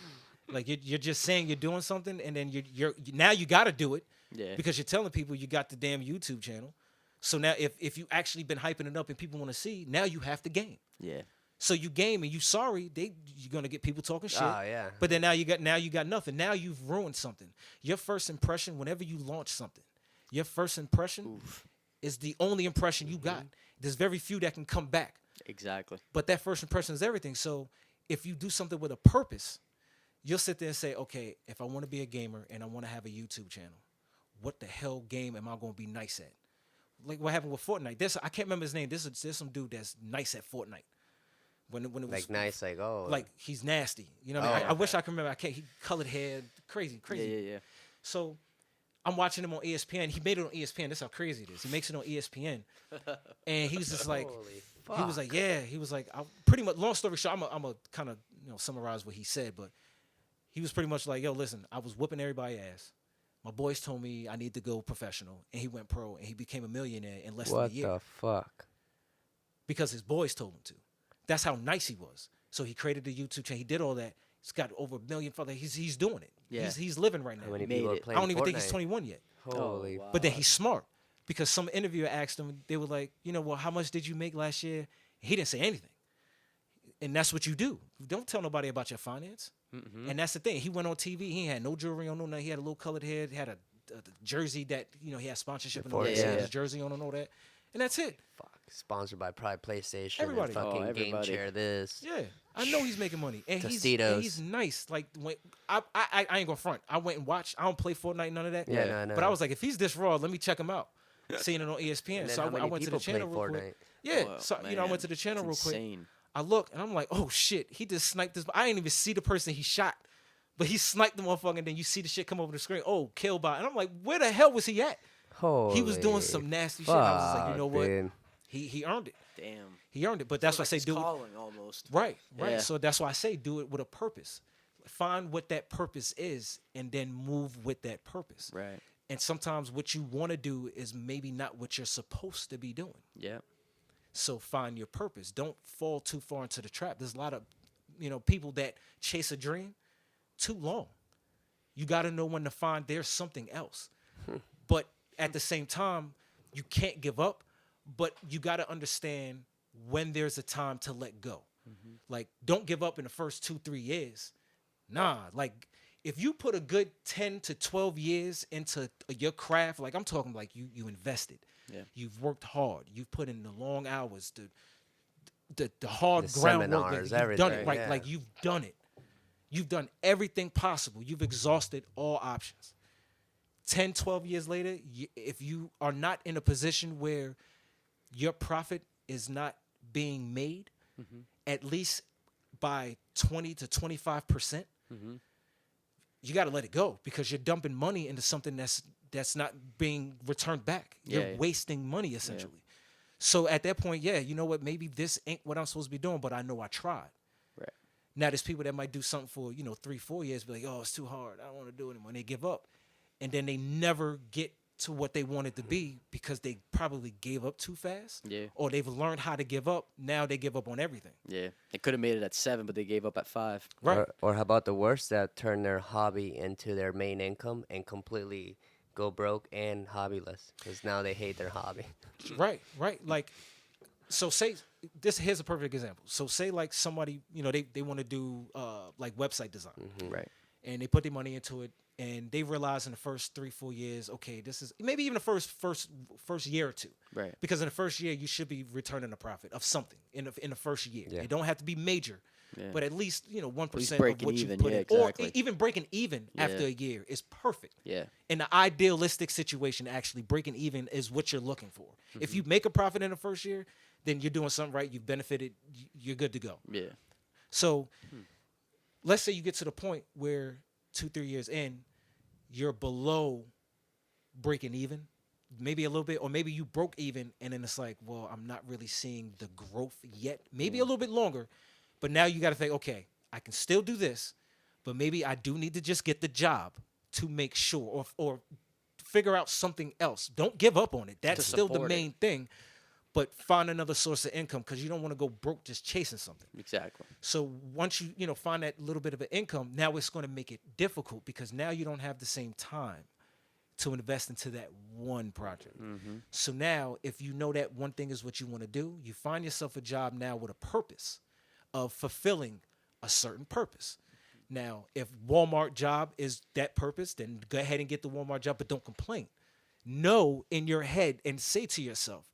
Like, you're just saying you're doing something, and then you're now you got to do it Yeah. because you're telling people you got the damn YouTube channel. So now, if you actually been hyping it up and people want to see, now you have to game. Yeah. So you game and you sorry, you're gonna get people talking shit. Oh, yeah. But then now you got nothing. Now you've ruined something. Your first impression, whenever you launch something, your first impression is the only impression you got. There's very few that can come back. Exactly. But that first impression is everything. So if you do something with a purpose, you'll sit there and say, okay, if I want to be a gamer and I want to have a YouTube channel, what the hell game am I going to be nice at? Like what happened with Fortnite. I can't remember his name. There's some dude that's nice at Fortnite. When it was Like nice, like, oh. like he's nasty. You know what I mean? Oh, I wish I could remember. I can't. He colored hair, crazy. Yeah. So I'm watching him on ESPN. He made it on ESPN. That's how crazy it is. He makes it on ESPN. And he was just like, Holy he was fuck. like, yeah. He was like, pretty much, long story short, I'm a kind of, summarize what he said, but he was pretty much like, yo, listen, I was whooping everybody's ass. My boys told me I need to go professional, and he went pro, and he became a millionaire in less than a What year the fuck? because his boys told him to. That's how nice he was. So he created the YouTube channel. He did all that. He's got over 1 million followers. He's doing it. Yeah. He's living right now. How many made people are it. playing I don't even think he's Fortnite? 21 yet. Holy wow. But then he's smart because some interviewer asked him, they were like, well, how much did you make last year? He didn't say anything. And that's what you do. Don't tell nobody about your finance. And that's the thing. He went on TV. He had no jewelry on, no nothing. He had a little colored hair. He had a jersey that, he had sponsorship and all that. Yeah. He had his jersey on and all that. And that's it. fuck. sponsored by probably PlayStation Everybody. and fucking Game everybody. Chair this. Yeah, I know he's making money, and Tostitos. he's nice. Like when I ain't gonna front. I went and watched. I don't play Fortnite, none of that. Yeah, no, no. But I was like, if he's this raw, let me check him out. Seeing it on ESPN, And then so how I many went to the people channel play real quick. Fortnite? Yeah, Oh, so I man, went to the channel real it's quick. insane. I look and I'm like, oh shit, he just sniped this. I didn't even see the person he shot, but he sniped the motherfucker. And then you see the shit come over the screen. Oh, killed by. And I'm like, where the hell was he at? He was doing some nasty shit. I was just like, you know what? Dude. He earned it. Damn. He earned it. But that's why I say It's do it. calling almost. Right. Yeah. So that's why I say do it with a purpose. Find what that purpose is and then move with that purpose. Right. And sometimes what you want to do is maybe not what you're supposed to be doing. Yeah. So find your purpose. Don't fall too far into the trap. There's a lot of, people that chase a dream too long. You got to know when to find there's something else. But at the same time, you can't give up, but you got to understand when there's a time to let go. Like, don't give up in the first 2-3 years. Nah, like, if you put a good 10 to 12 years into your craft, like I'm talking like you invested. Yeah. You've worked hard. You've put in the long hours, the hard The groundwork. seminars, You've done it, everything, right? yeah. Like you've done it. You've done everything possible. You've exhausted all options. 10, 12 years later, if you are not in a position where your profit is not being made, at least by 20 to 25%, you got to let it go because you're dumping money into something that's not being returned back. You're Yeah. wasting money essentially. So at that point, yeah, you know what? Maybe this ain't what I'm supposed to be doing, but I know I tried. Right. Now there's people that might do something for 3-4 years, be like, oh, it's too hard. I don't want to do it anymore. And they give up, and then they never get to what they wanted to be because they probably gave up too fast. Yeah. Or they've learned how to give up. Now they give up on everything. Yeah. They could have made it at 7, but they gave up at 5. Right. Or how about the worst that turn their hobby into their main income and completely go broke and hobbyless because now they hate their hobby. Right. Like, so say this. Here's a perfect example. So say like somebody, they want to do like website design, Right. and they put their money into it, and they realize in the first 3-4 years, okay, this is maybe even the first year or two, Right. because in the first year you should be returning a profit of something in the first year. Yeah. It don't have to be major, Yeah. but at least 1% of breaking what you even, put yeah, in, exactly. or even breaking even after Yeah. a year is perfect. Yeah. In the idealistic situation, actually breaking even is what you're looking for. If you make a profit in the first year, then you're doing something right. You've benefited. You're good to go. Yeah. So let's say you get to the point where 2-3 years in, you're below breaking even, maybe a little bit, or maybe you broke even, and then it's like, well, I'm not really seeing the growth yet. Maybe a little bit longer, but now you got to think, okay, I can still do this, but maybe I do need to just get the job to make sure, or figure out something else. Don't give up on it. That's To still the support it. main thing, but find another source of income because you don't want to go broke just chasing something. Exactly. So once you find that little bit of an income, now it's going to make it difficult because now you don't have the same time to invest into that one project. So now if you know that one thing is what you want to do, you find yourself a job now with a purpose of fulfilling a certain purpose. Now, if Walmart job is that purpose, then go ahead and get the Walmart job, but don't complain. Know in your head and say to yourself,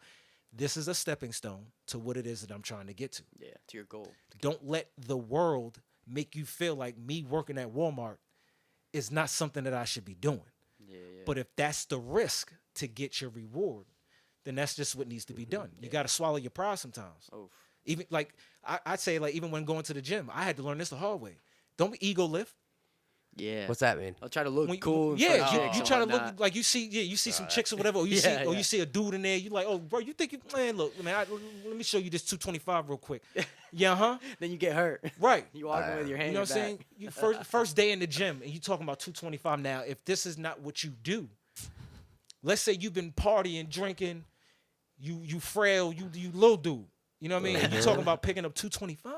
this is a stepping stone to what it is that I'm trying to get to. Yeah. To your goal. Don't let the world make you feel like me working at Walmart is not something that I should be doing. Yeah. Yeah. But if that's the risk to get your reward, then that's just what needs to be done. You got to swallow your pride sometimes. Oof. Even like I'd say, like even when going to the gym, I had to learn this the hard way. Don't be ego lift. Yeah. What's that mean? I'll try to look When- cool. In yeah, front of you, chicks you and try to whatnot. look like you see some chicks or whatever, or you see Yeah, yeah. you see a dude in there. You like, oh, bro, you think you man? Look, man, let me show you this 225 real quick. Yeah, huh? Then you get hurt. Right. You walk in with your hand. You know in what your I'm saying? back. You first day in the gym, and you talking about 225 now. If this is not what you do, let's say you've been partying, drinking, you frail, you little dude. You know what I mean? And you talking about picking up 225?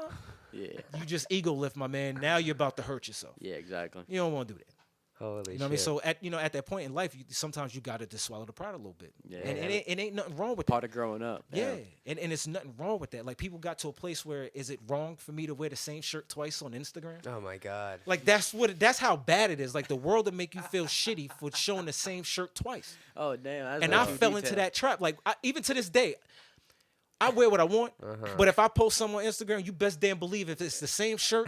Yeah. You just ego lift, my man. Now you're about to hurt yourself. Yeah. Exactly. You don't want to do that. Holy You know what I mean? shit. So at that point in life, sometimes you got to just swallow the pride a little bit. Yeah. And it ain't nothing wrong with that. Part of growing up. Yeah, and it's nothing wrong with that. Like people got to a place where is it wrong for me to wear the same shirt twice on Instagram? Oh my God. Like that's how bad it is. Like the world will make you feel shitty for showing the same shirt twice. Oh damn. That's And way I too fell into detailed. that trap. Like even to this day, I wear what I want, Uh-huh. but if I post something on Instagram, you best damn believe if it's the same shirt,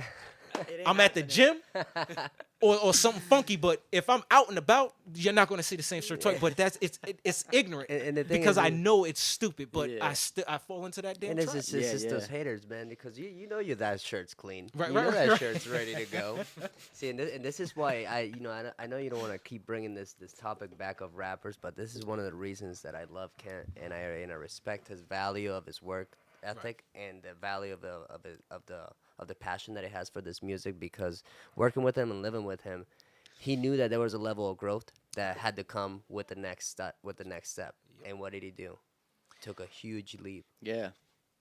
It ain't I'm at the happening. gym, or something funky. But if I'm out and about, you're not gonna see the same shirt twice. But it's ignorant And the thing because is, I know it's stupid. But Yeah. I fall into that damn and it's trap. just, Yeah, those yeah. haters, man, because you know that shirt's clean. Right, you right, know that right. shirt's ready to go. See, and this is why I know you don't want to keep bringing this topic back of rappers, but this is one of the reasons that I love Kent and I respect his value of his work ethic and the value of the passion that he has for this music because working with him and living with him, he knew that there was a level of growth that had to come with the next step. And what did he do? Took a huge leap. Yeah.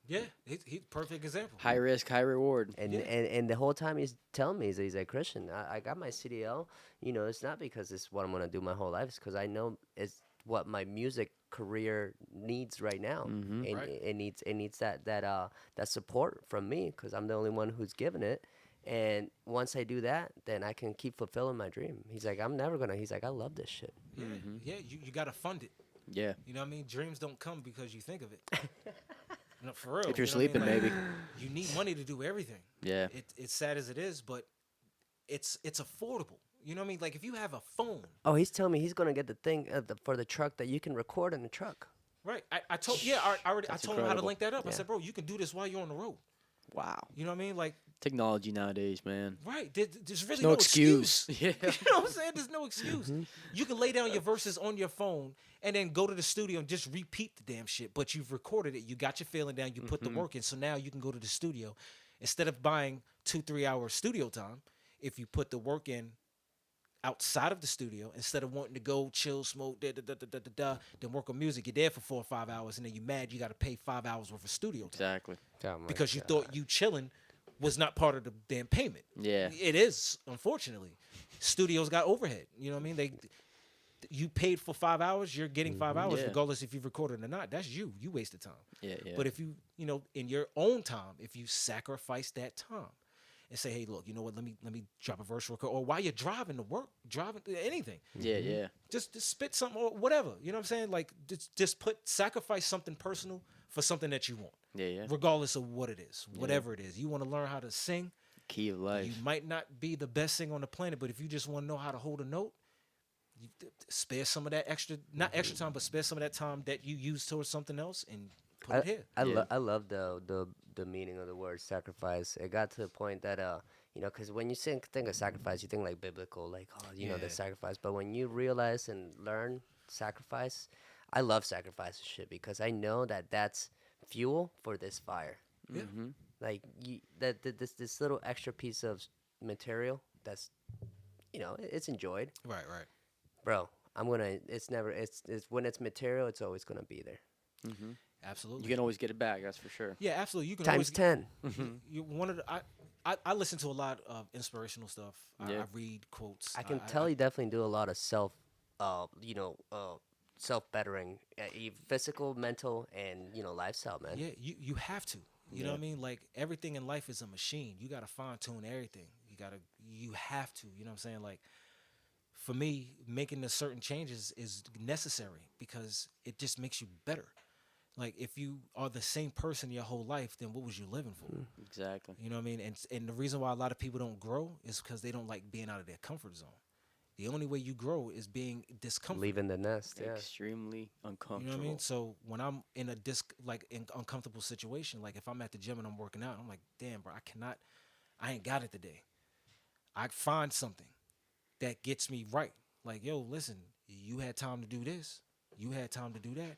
Yeah, he's perfect example. High risk, high reward. And, Yeah. and the whole time he's telling me, he's like, Christian, I got my CDL. You know, it's not because it's what I'm going to do my whole life. It's because I know it's what my music career needs right now. Mm-hmm. And Right. it needs that support from me because I'm the only one who's given it. And once I do that, then I can keep fulfilling my dream. He's like, he's like, I love this shit. Yeah, yeah. You gotta fund it. Yeah. You know what I mean? Dreams don't come because you think of it. No, for real. If you're you know what I sleeping, mean? Like, maybe. you need money to do everything. Yeah. It's sad as it is, but it's affordable. You know what I mean? Like if you have a phone, Oh, he's telling me he's going to get the thing for the truck that you can record in the truck. right? I told I That's told him how to incredible. link that up. I Yeah. said, bro, you can do this while you're on the road. Wow. You know what I mean? Like, Technology nowadays, man. right? There's really No no excuse. excuse. Yeah. You know what I'm saying? There's no excuse. You can lay down your verses on your phone and then go to the studio and just repeat the damn shit. But you've recorded it. You got your feeling down. You put the work in. So now you can go to the studio. Instead of buying 2-3 hours studio time, if you put the work in outside of the studio, instead of wanting to go chill, smoke, then work on music, you're there for 4 or 5 hours and then you're mad you got to pay 5 hours worth of studio time Exactly. Oh my because you God. thought you chilling was not part of the damn payment. Yeah. It is, unfortunately. Studios got overhead. You know what I mean? You paid for 5 hours, you're getting 5 hours, Yeah. regardless if you've recorded or not. That's you. You wasted time. Yeah, yeah. But if you, in your own time, if you sacrifice that time and say, hey, look, you know what, let me drop a verse record, or while you're driving to work, driving anything, yeah, yeah. just spit something or whatever. You know what I'm saying? Like just sacrifice something personal for something that you want. Yeah, yeah. Regardless of what it is, whatever it is. You want to learn how to sing. Key of life. You might not be the best singer on the planet, but if you just want to know how to hold a note, you spare some of that not extra time, but spare some of that time that you use towards something else and put it here. I love the meaning of the word sacrifice. It got to the point that because when you think of sacrifice, you think like biblical, like the Yeah. sacrifice. But when you realize and learn sacrifice, I love sacrifice and shit because I know that that's fuel for this fire. Yeah. Mm-hmm. Like this little extra piece of material that's it's enjoyed, Right, right. bro. It's when it's material, it's always gonna be there. Mm-hmm. Absolutely. You can always get it back. That's for sure. Yeah, absolutely. You can Times always 10. You one of the I listen to a lot of inspirational stuff. Yeah. I read quotes. I can tell you definitely do a lot of self bettering, physical, mental, and lifestyle, man. Yeah, you have to. You know what I mean? Like everything in life is a machine. You gotta fine tune everything. You have to. You know what I'm saying? Like for me, making the certain changes is necessary because it just makes you better. Like if you are the same person your whole life, then what was you living for? Exactly. You know what I mean? And the reason why a lot of people don't grow is because they don't like being out of their comfort zone. The only way you grow is being discomfort. Leaving the nest, yeah. Extremely uncomfortable. You know what I mean? So when I'm in a uncomfortable situation, like if I'm at the gym and I'm working out, I'm like, damn, bro, I ain't got it today. I find something that gets me right. Like, yo, listen, you had time to do this. You had time to do that.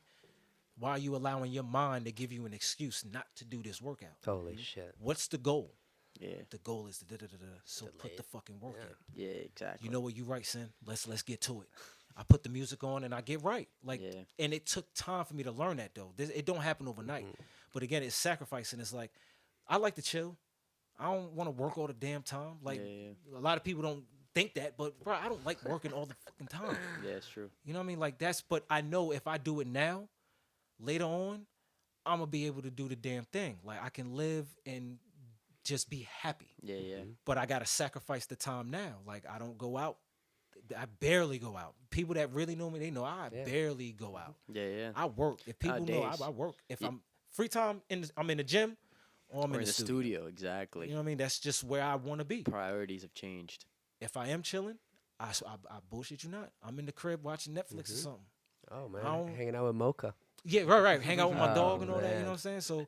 Why are you allowing your mind to give you an excuse not to do this workout? Holy shit. What's the goal? Yeah. The goal is to So put the fucking work in. Yeah, exactly. You know what? You right, Sin. Let's get to it. I put the music on and I get right. Like, Yeah. and it took time for me to learn that though. It don't happen overnight. But again, it's sacrificing. It's like I like to chill. I don't want to work all the damn time. Like a lot of people don't think that, but bro, I don't like working all the fucking time. Yeah, it's true. You know what I mean? Like but I know if I do it now, later on, I'm gonna be able to do the damn thing. Like I can live and just be happy. Yeah, yeah. But I gotta sacrifice the time now. Like I don't go out. I barely go out. People that really know me, they know I barely go out. Yeah, yeah. I work. If people know, Nowadays. I work. If Yeah. I'm Free time, I'm in the gym or I'm Or in in the the studio. studio, exactly. You know what I mean? That's just where I want to be. Priorities have changed. If I am chilling, I bullshit you not. I'm in the crib watching Netflix or something. Oh I man, don't. hanging out with Mocha. Yeah, right. Hang out with my Oh dog and all that. You know man. what I'm saying? So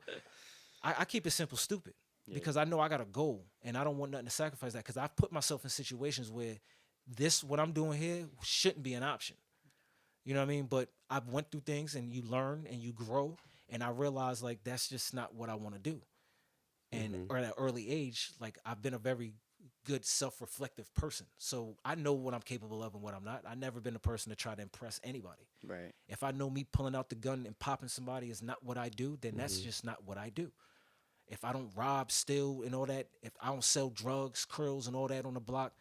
I keep it simple, stupid, Yeah. because I know I got a goal and I don't want nothing to sacrifice that. Because I've put myself in situations where what I'm doing here shouldn't be an option. You know what I mean? But I've went through things and you learn and you grow. And I realized like that's just not what I want to do. And or at an early age, like I've been a very good self-reflective person. So I know what I'm capable of and what I'm not. I've never been a person to try to impress anybody. Right. If I know me pulling out the gun and popping somebody is not what I do, then that's just not what I do. If I don't rob, steal, and all that, if I don't sell drugs, krills, and all that on the block,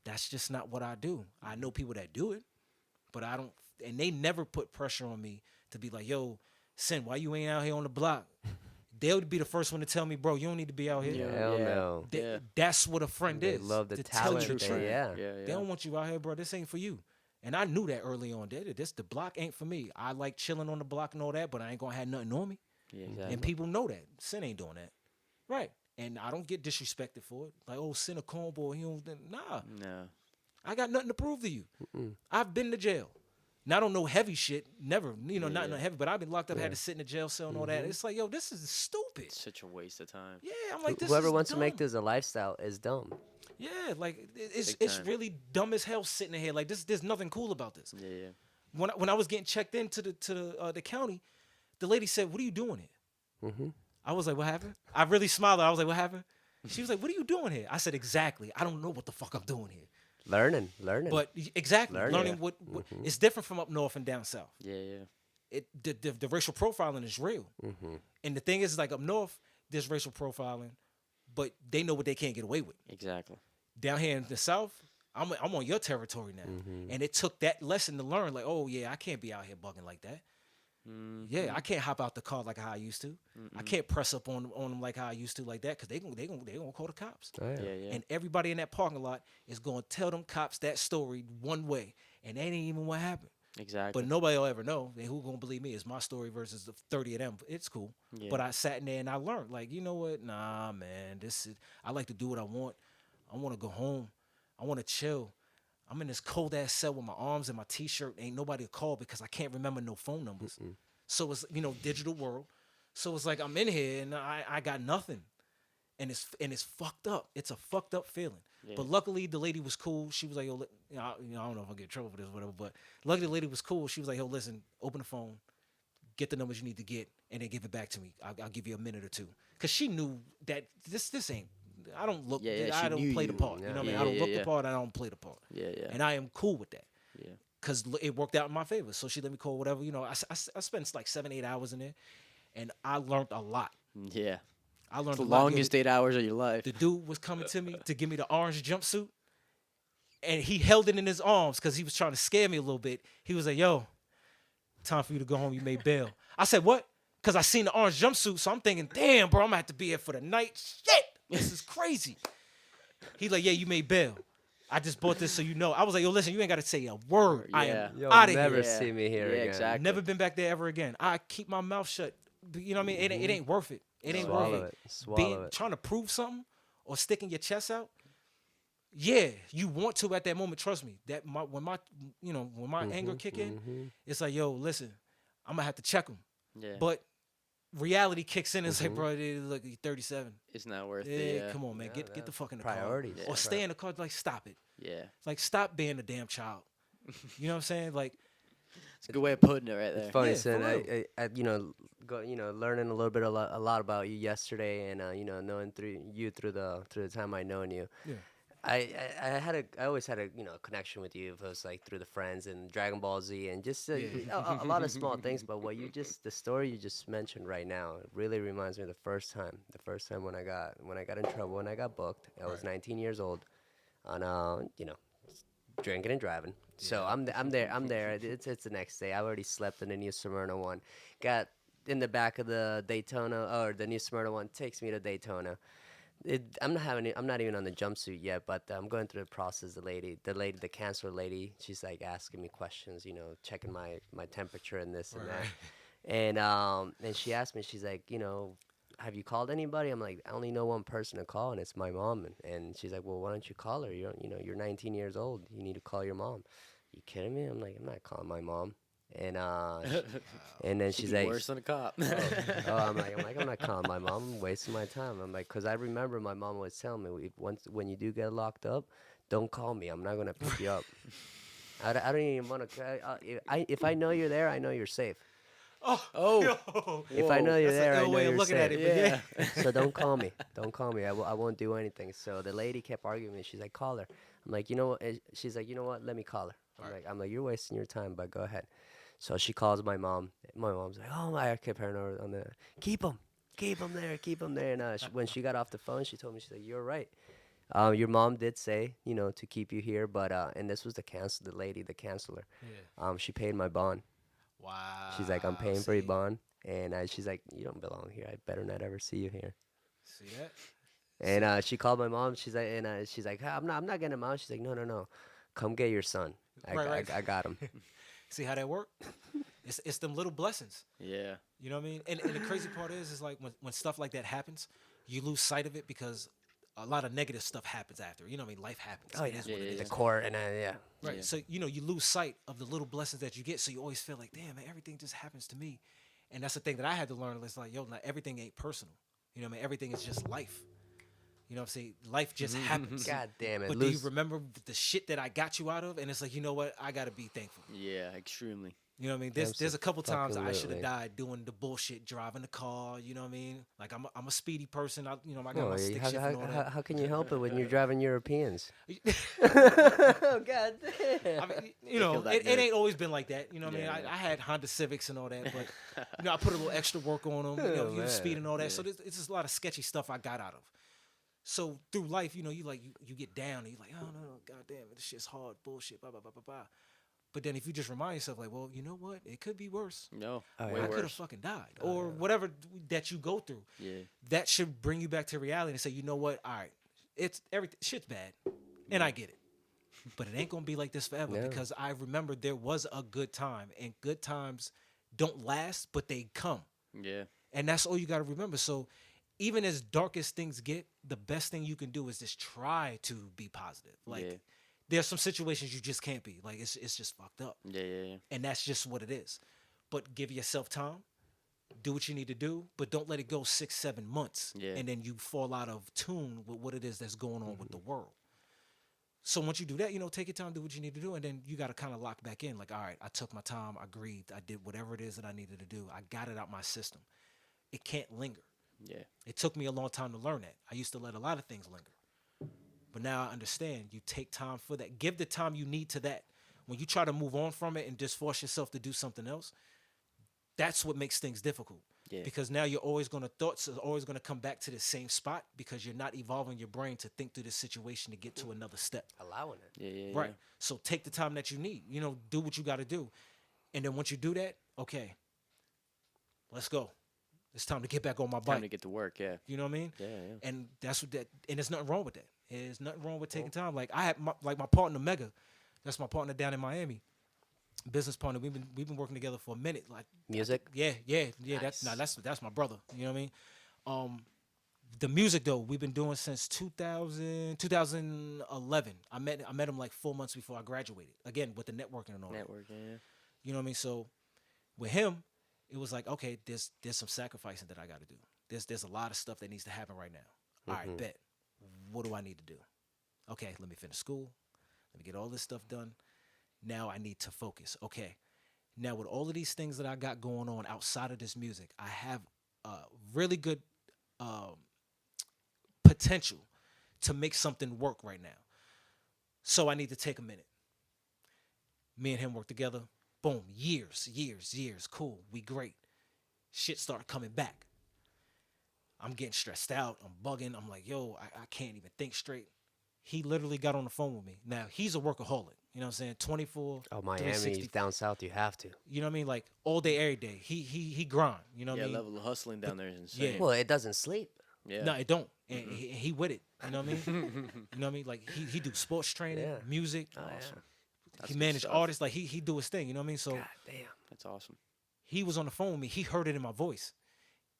that's just not what I do. I know people that do it, but I don't, and they never put pressure on me to be like, yo, Sin, why you ain't out here on the block? They'll be the first one to tell me, bro, you don't need to be out here. Yeah. Hell no. That's what a friend They is. love the to tell you talent. the truth. Yeah. They don't want you out here, bro. This ain't for you. And I knew that early on. This the block ain't for me. I like chilling on the block and all that, but I ain't gonna have nothing on me. Yeah, exactly. And people know that. Sin ain't doing that. Right. And I don't get disrespected for it. Like, oh, Sin a cornball. He don't. Nah. No. I got nothing to prove to you. I've been to jail. Not on no heavy shit. Never. Not no heavy. But I've been locked up, had to sit in a jail cell and all that. It's like, yo, this is stupid. It's such a waste of time. Yeah, I'm like, this Whoever is wants to make dumb. this a lifestyle is dumb. Yeah, like it's Big time. really dumb as hell sitting in here. Like there's nothing cool about this. Yeah, yeah. When I was getting checked into the county, the lady said, "What are you doing here?" I was like, "What happened?" I really smiled. I was like, "What happened?" She was like, "What are you doing here?" I said, "Exactly. I don't know what the fuck I'm doing here." Learning. But exactly, Learning. learning what it's different from up north and down south. Yeah, yeah. The racial profiling is real, and the thing is, like up north, there's racial profiling, but they know what they can't get away with. Exactly. Down here in the South, I'm on your territory now. And it took that lesson to learn, like, oh, yeah, I can't be out here bugging like that. Yeah, I can't hop out the car like how I used to. I can't press up on them like how I used to like that because they gonna call the cops. Oh, yeah. Yeah, yeah. And everybody in that parking lot is going to tell them cops that story one way. And that ain't even what happened. Exactly. But nobody will ever know. And who gonna believe me? It's my story versus the 30 of them. It's cool. Yeah. But I sat in there and I learned, like, you know what? Nah, man, I like to do what I want. I want to go home. I want to chill. I'm in this cold ass cell with my arms and my t-shirt. Ain't nobody to call because I can't remember no phone numbers. So it's digital world. So it's like I'm in here and I got nothing. And it's fucked up. It's a fucked up feeling. Yeah. But luckily the lady was cool. She was like, yo, I don't know if I get in trouble for this or whatever, but luckily the lady was cool. She was like, yo, listen, open the phone, get the numbers you need to get, and then give it back to me. I'll give you a minute or two. Because she knew that this ain't, I don't look, Yeah, yeah, I she don't knew play the you. part. You know what I mean? I don't Yeah, look yeah. the part, I don't play the part. Yeah, yeah. And I am cool with that. Yeah. Because it worked out in my favor. So she let me call whatever. I spent like 7-8 hours in there, and I learned a lot. Yeah. I learned The a lot. longest 8 hours of your life. The dude was coming to me to give me the orange jumpsuit, and he held it in his arms because he was trying to scare me a little bit. He was like, yo, time for you to go home. You made bail. I said, what? Because I seen the orange jumpsuit, so I'm thinking, damn, bro, I'm going to have to be here for the night. Shit, this is crazy. He's like, yeah, you made bail. I just bought this so you know. I was like, yo, listen, you ain't got to say a word. I am You'll out of never here. Yeah. see me here Yeah, again. exactly. Never been back there ever again. I keep my mouth shut. You know what I mean? It ain't worth it. It ain't Swallow worth it. Swallow it. Trying to prove something or sticking your chest out. Yeah, you want to at that moment. Trust me. When my anger kick in, it's like, yo, listen, I'm gonna have to check him. Yeah. But reality kicks in and say, bro, look, you're 37. It's not worth Yeah, it. Yeah. come on, man, Yeah, get the fuck in the priorities. car, Yeah. or stay in the car. Like, stop it. Yeah. Like, stop being a damn child. You know what I'm saying? Like, It's a good way of putting it right there. Funny, Yeah, Sin. for I learning a little bit a lot about you yesterday, and knowing through the time I known you. Yeah. I always had a connection with you. It was like through the friends and Dragon Ball Z and just a lot of small things. But the story you just mentioned right now, it really reminds me of the first time when I got in trouble, when I got booked. I was 19 years old, on drinking and driving. So I'm there. It's the next day. I already slept in the New Smyrna one. Got in the back of the Daytona, or the New Smyrna one takes me to Daytona. I'm not even on the jumpsuit yet, but I'm going through the process. The cancer lady, she's like asking me questions, checking my temperature and this and that. And she asked me, she's like, have you called anybody? I'm like, I only know one person to call, and it's my mom. And she's like, well, why don't you call her? You're 19 years old. You need to call your mom. You kidding me? I'm like, I'm not calling my mom. And and then She'd she's be like, worse than a cop. I'm not calling my mom. I'm wasting my time. I'm like, cause I remember my mom was telling me, when you do get locked up, don't call me. I'm not gonna pick you up. I don't even want to. If I know you're there, I know you're safe. Oh, yo, If I know you're that's an there, I ill know way of you're looking at safe. it, but yeah. So don't call me. Don't call me. I won't do anything. So the lady kept arguing with me. She's like, call her. I'm like, you know what? She's like, you know what? Let me call her. I'm like, you're wasting your time, but go ahead. So she calls my mom. My mom's like, oh my, I kept her on the, keep him there, keep him there. And when she got off the phone, she told me, she's like, you're right. Your mom did say, to keep you here, but and this was the lady, the counselor. yeah. She paid my bond. She's like, I'm Wow. paying for your See, bond, and she's like, you don't belong here. I better not ever see you here. see that? And See, she called my mom. She's like, "Ah, I'm not getting him out." She's like, no, no, no, come get your son. right, right. I got him. See how that work? It's them little blessings. Yeah. You know what I mean? And the crazy part is like when stuff like that happens, you lose sight of it because a lot of negative stuff happens after. You know what I mean? Life happens. Oh It yeah, is what it the is. court and yeah. Right. Yeah. So you lose sight of the little blessings that you get. So you always feel like, damn, man, everything just happens to me. And that's the thing that I had to learn. It's like, yo, not everything ain't personal. You know what I mean? Everything is just life. You know what I'm saying? Life just happens. God damn it. But do you remember the shit that I got you out of? And it's like, you know what? I gotta be thankful. Yeah, extremely. You know what I mean? There's a couple times I should have Absolutely. died doing the bullshit, driving the car. You know what I mean? Like I'm a speedy person. I got No, my stick shift and all that. how can you help it when you're driving Europeans? Oh, God damn. I mean, feel that it good. ain't always been like that. You know what I mean? Yeah. I had Honda Civics and all that, but I put a little extra work on them. Oh, You man. speed and all that. So it's just a lot of sketchy stuff I got out of. So through life, you get down and you're like, oh no, god damn it, this shit's hard, bullshit, blah blah blah blah blah. But then if you just remind yourself, like, well, you know what, it could be worse. No, Oh, way yeah. I could have worse. fucking died, or whatever that you go through. Yeah. That should bring you back to reality and say, you know what, all right, it's everything, shit's bad, and I get it, but it ain't gonna be like this forever No. because I remember there was a good time, and good times don't last, but they come. Yeah. And that's all you got to remember. So even as dark as things get, the best thing you can do is just try to be positive. Like Yeah. there's some situations you just can't be. Like it's just fucked up. Yeah. Yeah. Yeah. And that's just what it is. But give yourself time. Do what you need to do, but don't let it go 6-7 months. Yeah. And then you fall out of tune with what it is that's going on with the world. So once you do that, take your time, do what you need to do, and then you got to kind of lock back in. Like, all right, I took my time, I breathed, I did whatever it is that I needed to do. I got it out my system. It can't linger. Yeah. It took me a long time to learn that. I used to let a lot of things linger. But now I understand you take time for that. Give the time you need to that. When you try to move on from it and just force yourself to do something else, that's what makes things difficult. Yeah. Because now thoughts are always going to come back to the same spot because you're not evolving your brain to think through the situation to get to another step. Allowing it. Yeah. Yeah. Right. So take the time that you need. Do what you got to do. And then once you do that, okay, let's go. It's time to get back on my Time bike. to get to work. Yeah. You know what I mean? Yeah. Yeah. And that's what and there's nothing wrong with that. There's nothing wrong with taking time. Like I had my partner Mega, that's my partner down in Miami, business partner. We've been working together for a minute. Like Music. yeah. Nice. That's my brother. You know what I mean? The music though, we've been doing since 2011. I met him like 4 months before I graduated. Again with the networking and all that. Network. Yeah. You know what I mean? So with him, it was like, okay, there's some sacrificing that I got to do. There's a lot of stuff that needs to happen right now. All right, bet. What do I need to do? Okay, let me finish school. Let me get all this stuff done. Now I need to focus. Okay. Now with all of these things that I got going on outside of this music, I have really good potential to make something work right now. So I need to take a minute. Me and him work together. Boom, years. Cool, we great. Shit start coming back. I'm getting stressed out. I'm bugging. I'm like, yo, I can't even think straight. He literally got on the phone with me. Now, he's a workaholic. You know what I'm saying? 24, Oh, Miami, 360. down south. You have to. You know what I mean? Like, all day, every day. He grind. You know what Yeah. I mean? Level of hustling down there is insane. Yeah. Well, it doesn't sleep. Yeah. No, it don't. And he with it. You know what I mean? You know what I mean? Like, he do sports training, Yeah. music. Oh, yeah. That's He good manage stuff. artists. Like, he do his thing. You know what I mean? So God damn. That's awesome. he was on the phone with me. He heard it in my voice.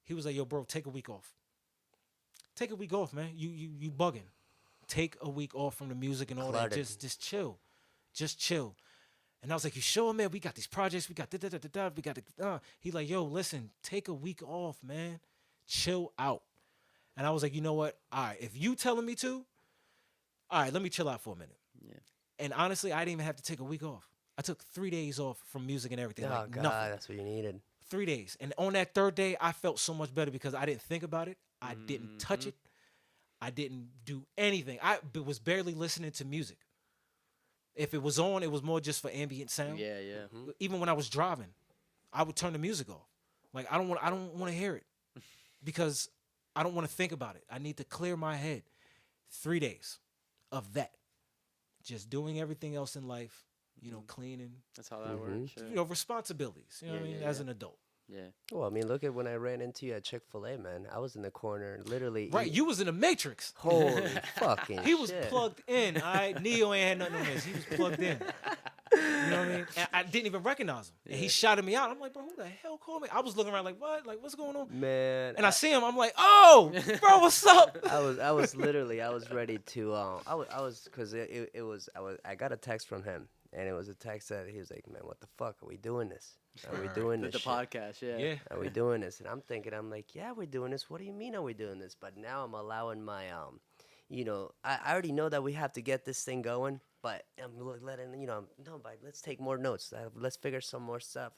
He was like, yo, bro, take a week off. Take a week off, man. You bugging. Take a week off from the music and all that. Just chill. Just chill. And I was like, you sure, man? We got these projects. We got da-da-da-da-da. We got the... He like, yo, listen, take a week off, man. Chill out. And I was like, you know what? All right, if you telling me to, all right, let me chill out for a minute. Yeah. And honestly, I didn't even have to take a week off. I took 3 days off from music and everything. Oh, like God, nothing. that's what you needed. 3 days. And on that third day, I felt so much better because I didn't think about it. I didn't touch it. I didn't do anything. I was barely listening to music. If it was on, it was more just for ambient sound. Yeah, yeah. Mm-hmm. Even when I was driving, I would turn the music off. Like I don't want to hear it because I don't want to think about it. I need to clear my head. 3 days of that. Just doing everything else in life, cleaning. That's how that works. Yeah. Responsibilities. You know what I mean? As an adult. Yeah. Well, I mean, look at when I ran into you at Chick-fil-A, man. I was in the corner, literally. Right, you was in the Matrix. Holy fucking He was shit. plugged in. Neo ain't had nothing on this. He was plugged in. You know what I mean? And I didn't even recognize him. And he shouted me out. I'm like, bro, who the hell called me? I was looking around like, what? Like, what's going on? Man. And I see him. I'm like, oh, bro, what's up? I was ready to, I got a text from him. And it was a text that he was like, man, what the fuck? Are we doing this? Are we doing this The shit? podcast, yeah. Are we doing this? And I'm like, yeah, we're doing this. What do you mean are we doing this? But now I'm allowing my, I already know that we have to get this thing going. But I'm letting, but let's take more notes. Let's figure some more stuff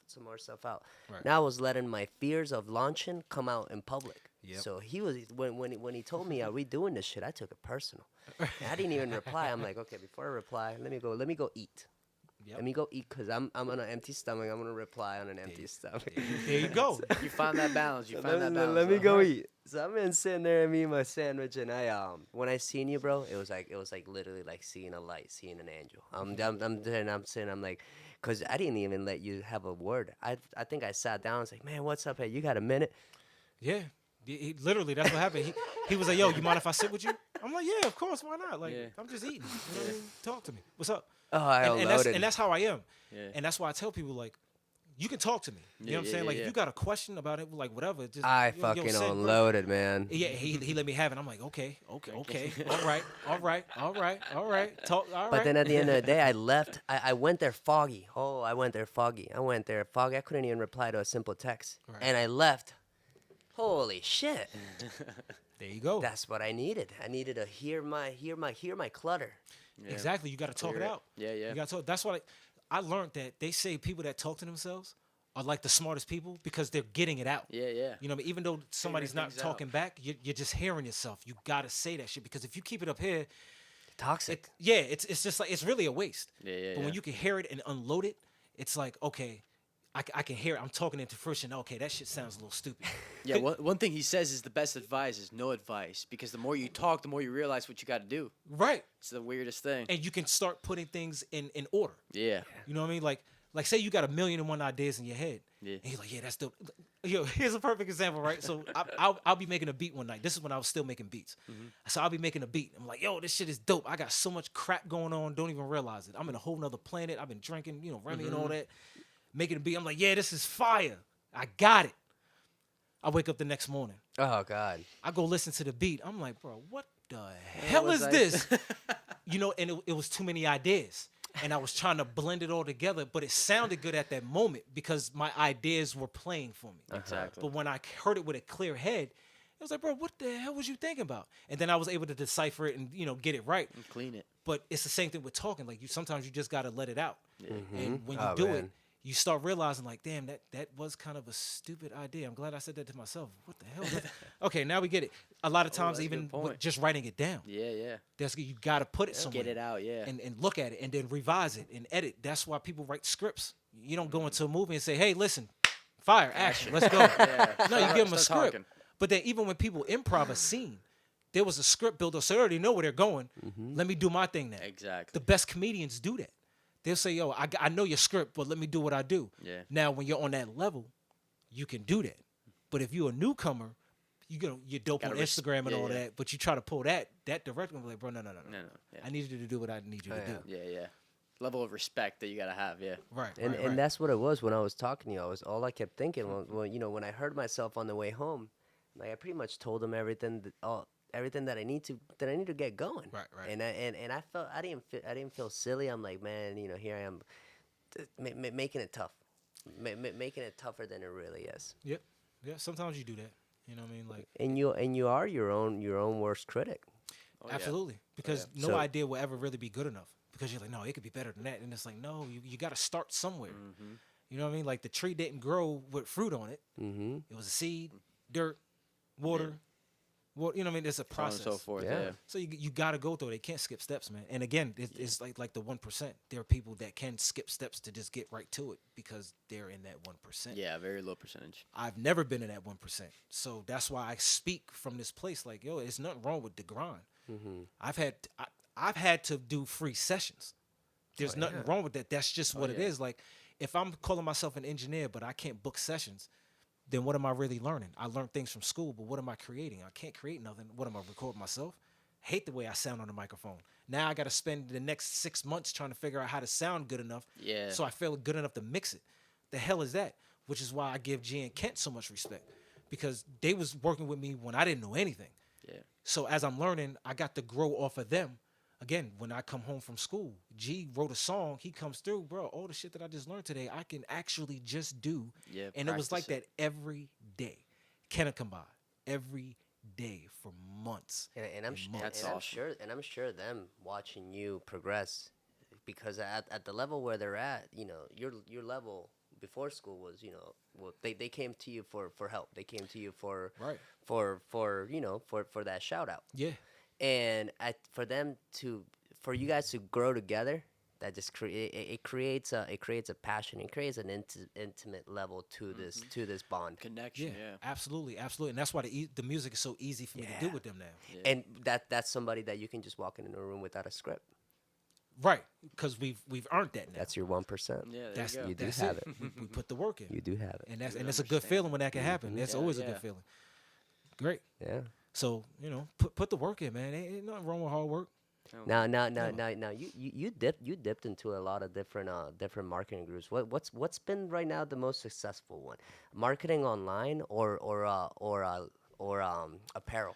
out. Right. Now I was letting my fears of launching come out in public. Yep. So he was, when he told me, are we doing this shit? I took it personal. I didn't even reply. I'm like, okay, before I reply, let me go eat. Yep. Let me go eat because I'm on an empty stomach. I'm going to reply on an empty stomach. There you go. You found that balance. Let me go eat. So I'm sitting there and eating my sandwich, and when I seen you, bro, it was like literally like seeing a light, seeing an angel. I'm sitting, I'm like, because I didn't even let you have a word. I think I sat down and was like, man, what's up? Hey, you got a minute? Yeah. Literally, that's what happened. He was like, yo, you mind if I sit with you? I'm like, yeah, of course, why not? Like, I'm just eating. You know what I mean? Talk to me. What's up? Oh, and that's how I am. Yeah. And that's why I tell people, like, you can talk to me. You know what I'm saying? Like, if you got a question about it, like, whatever. Just, I fucking unloaded, man. Yeah, he let me have it. I'm like, okay. All right. Talk, all right. But then at the end of the day, I left. I went there foggy. I went there foggy. I couldn't even reply to a simple text. Right. And I left. Holy shit. There you go. That's what I needed. I needed to hear my clutter. Yeah. Exactly. You got to talk it out. Yeah. You got to talk. That's why I learned that they say people that talk to themselves are like the smartest people because they're getting it out. Yeah. You know what I mean? Even though somebody's not talking back, you're just hearing yourself. You got to say that shit because if you keep it up here, toxic. It's just like it's really a waste. Yeah. But when you can hear it and unload it, it's like, okay, I can hear it. I'm talking into fruition. Okay, that shit sounds a little stupid. Yeah, one thing he says is the best advice is no advice because the more you talk, the more you realize what you got to do. Right. It's the weirdest thing. And you can start putting things in order. Yeah. You know what I mean? Like say you got 1,000,001 ideas in your head. Yeah. And you're like, yeah, that's dope. Yo, here's a perfect example, right? So I'll be making a beat one night. This is when I was still making beats. Mm-hmm. So I'll be making a beat. I'm like, yo, this shit is dope. I got so much crap going on. Don't even realize it. I'm in a whole nother planet. I've been drinking, Remy and all that. Making a beat. I'm like, yeah, this is fire. I got it. I wake up the next morning. Oh, God. I go listen to the beat. I'm like, bro, what the hell is this? And it was too many ideas. And I was trying to blend it all together, but it sounded good at that moment because my ideas were playing for me. Exactly. But when I heard it with a clear head, it was like, bro, what the hell was you thinking about? And then I was able to decipher it and, get it right. And clean it. But it's the same thing with talking. Like, sometimes you just got to let it out. Yeah. And when you do it, you start realizing, like, damn, that was kind of a stupid idea. I'm glad I said that to myself. What the hell? Okay, now we get it. A lot of times, even with just writing it down. Yeah. You got to put it somewhere. Get it out, yeah. And look at it and then revise it and edit. That's why people write scripts. You don't go into a movie and say, hey, listen, fire, action, let's go. No, you give them a script. Talking. But then even when people improv a scene, there was a script builder, so they already know where they're going. Mm-hmm. Let me do my thing now. Exactly. The best comedians do that. They'll say, yo, I know your script, but let me do what I do. Yeah. Now, when you're on that level, you can do that. But if you're a newcomer, you're dope on Instagram and all that, but you try to pull that directly, I'm like, bro, no. Yeah. I need you to do what I need you to do. Yeah. level of respect that you gotta have. Yeah. Right. And right. and Right. that's what it was when I was talking to you. All I kept thinking when when I heard myself on the way home, like I pretty much told him everything that I need to get going. Right. Right. And I felt I didn't feel silly. I'm like, man, here I am, making it tough, making it tougher than it really is. Yep. Yeah. Sometimes you do that. You know what I mean? Like, And you are your own worst critic. Oh, yeah. absolutely. Because no So- idea will ever really be good enough. Because you're like, no, it could be better than that. And it's like, no, you got to start somewhere. You know what I mean? Like the tree didn't grow with fruit on it. Mm-hmm. It was a seed, dirt, water. You know what I mean? There's a So on and process. so forth. Yeah. Yeah. So you got to go through it. They can't skip steps, man. And again, it's like the 1%. There are people that can skip steps to just get right to it because they're in that 1%. Yeah. Very low percentage. I've never been in that 1%. So that's why I speak from this place like, yo, there's nothing wrong with the grind. I've had to do free sessions. There's nothing wrong with that. That's just what it is. Like, if I'm calling myself an engineer, but I can't book sessions, then what am I really learning? I learned things from school, but what am I creating? I can't create nothing. What am I recording myself? Hate the way I sound on the microphone. Now I got to spend the next 6 months trying to figure out how to sound good enough. Yeah. So I feel good enough to mix it. The hell is that? Which is why I give G and Kent so much respect, because they was working with me when I didn't know anything. Yeah. So as I'm learning, I got to grow off of them. Again, when I come home from school, G wrote a song. He comes through, bro. All the shit that I just learned today, I can actually just do. Yeah, And it was like practice that every day. Can come by every day for months. And I'm months. That's and I'm awesome. sure I'm sure them watching you progress, because at the level where they're at, your level before school was, they came to you for help. They came to you for Right. for that shout out. Yeah. And for you guys to grow together, that just creates a passion. It creates an intimate level to this bond. Connection. Yeah, Yeah. absolutely, absolutely, and that's why the music is so easy for me to do Yeah. with them now. And that's somebody that you can just walk into a room without a script. Right, because we've earned that now. That's your 1%. Yeah. There That's you go. You do that's have it. it. We put the work in, You do have it. and that's You and it's a good understand. feeling when that can happen. That's Yeah, always a yeah. good feeling. Great. Yeah. So put the work in, man. Ain't nothing wrong with hard work. Now, you dipped into a lot of different marketing groups. What's been right now the most successful one? Marketing online or apparel?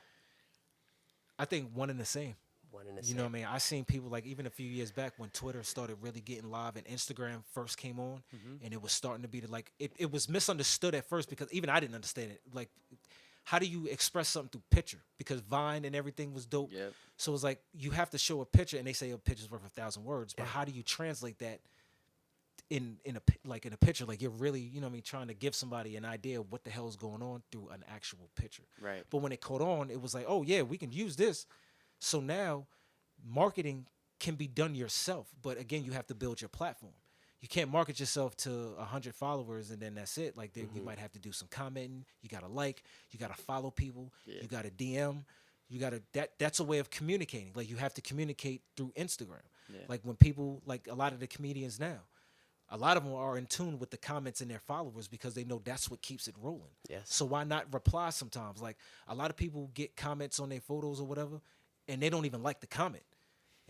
I think one and the same. One in the You same. know what I mean? I seen people like even a few years back when Twitter started really getting live and Instagram first came on, and it was starting to be it was misunderstood at first because even I didn't understand it. Like, how do you express something through picture? Because Vine and everything was dope. Yep. So it's like you have to show a picture, and they say a picture's worth 1,000 words. But how do you translate that in a picture? Like you're really, you know what I mean, trying to give somebody an idea of what the hell is going on through an actual picture. Right. But when it caught on, it was like, oh yeah, we can use this. So now marketing can be done yourself. But again, you have to build your platform. You can't market yourself to 100 followers and then that's it. Like you might have to do some commenting. You gotta you gotta follow people. Yeah. You gotta DM. You gotta that's a way of communicating. Like you have to communicate through Instagram. Yeah. Like when people, like a lot of the comedians now, a lot of them are in tune with the comments in their followers because they know that's what keeps it rolling. Yes. So why not reply sometimes? Like a lot of people get comments on their photos or whatever, and they don't even like the comment.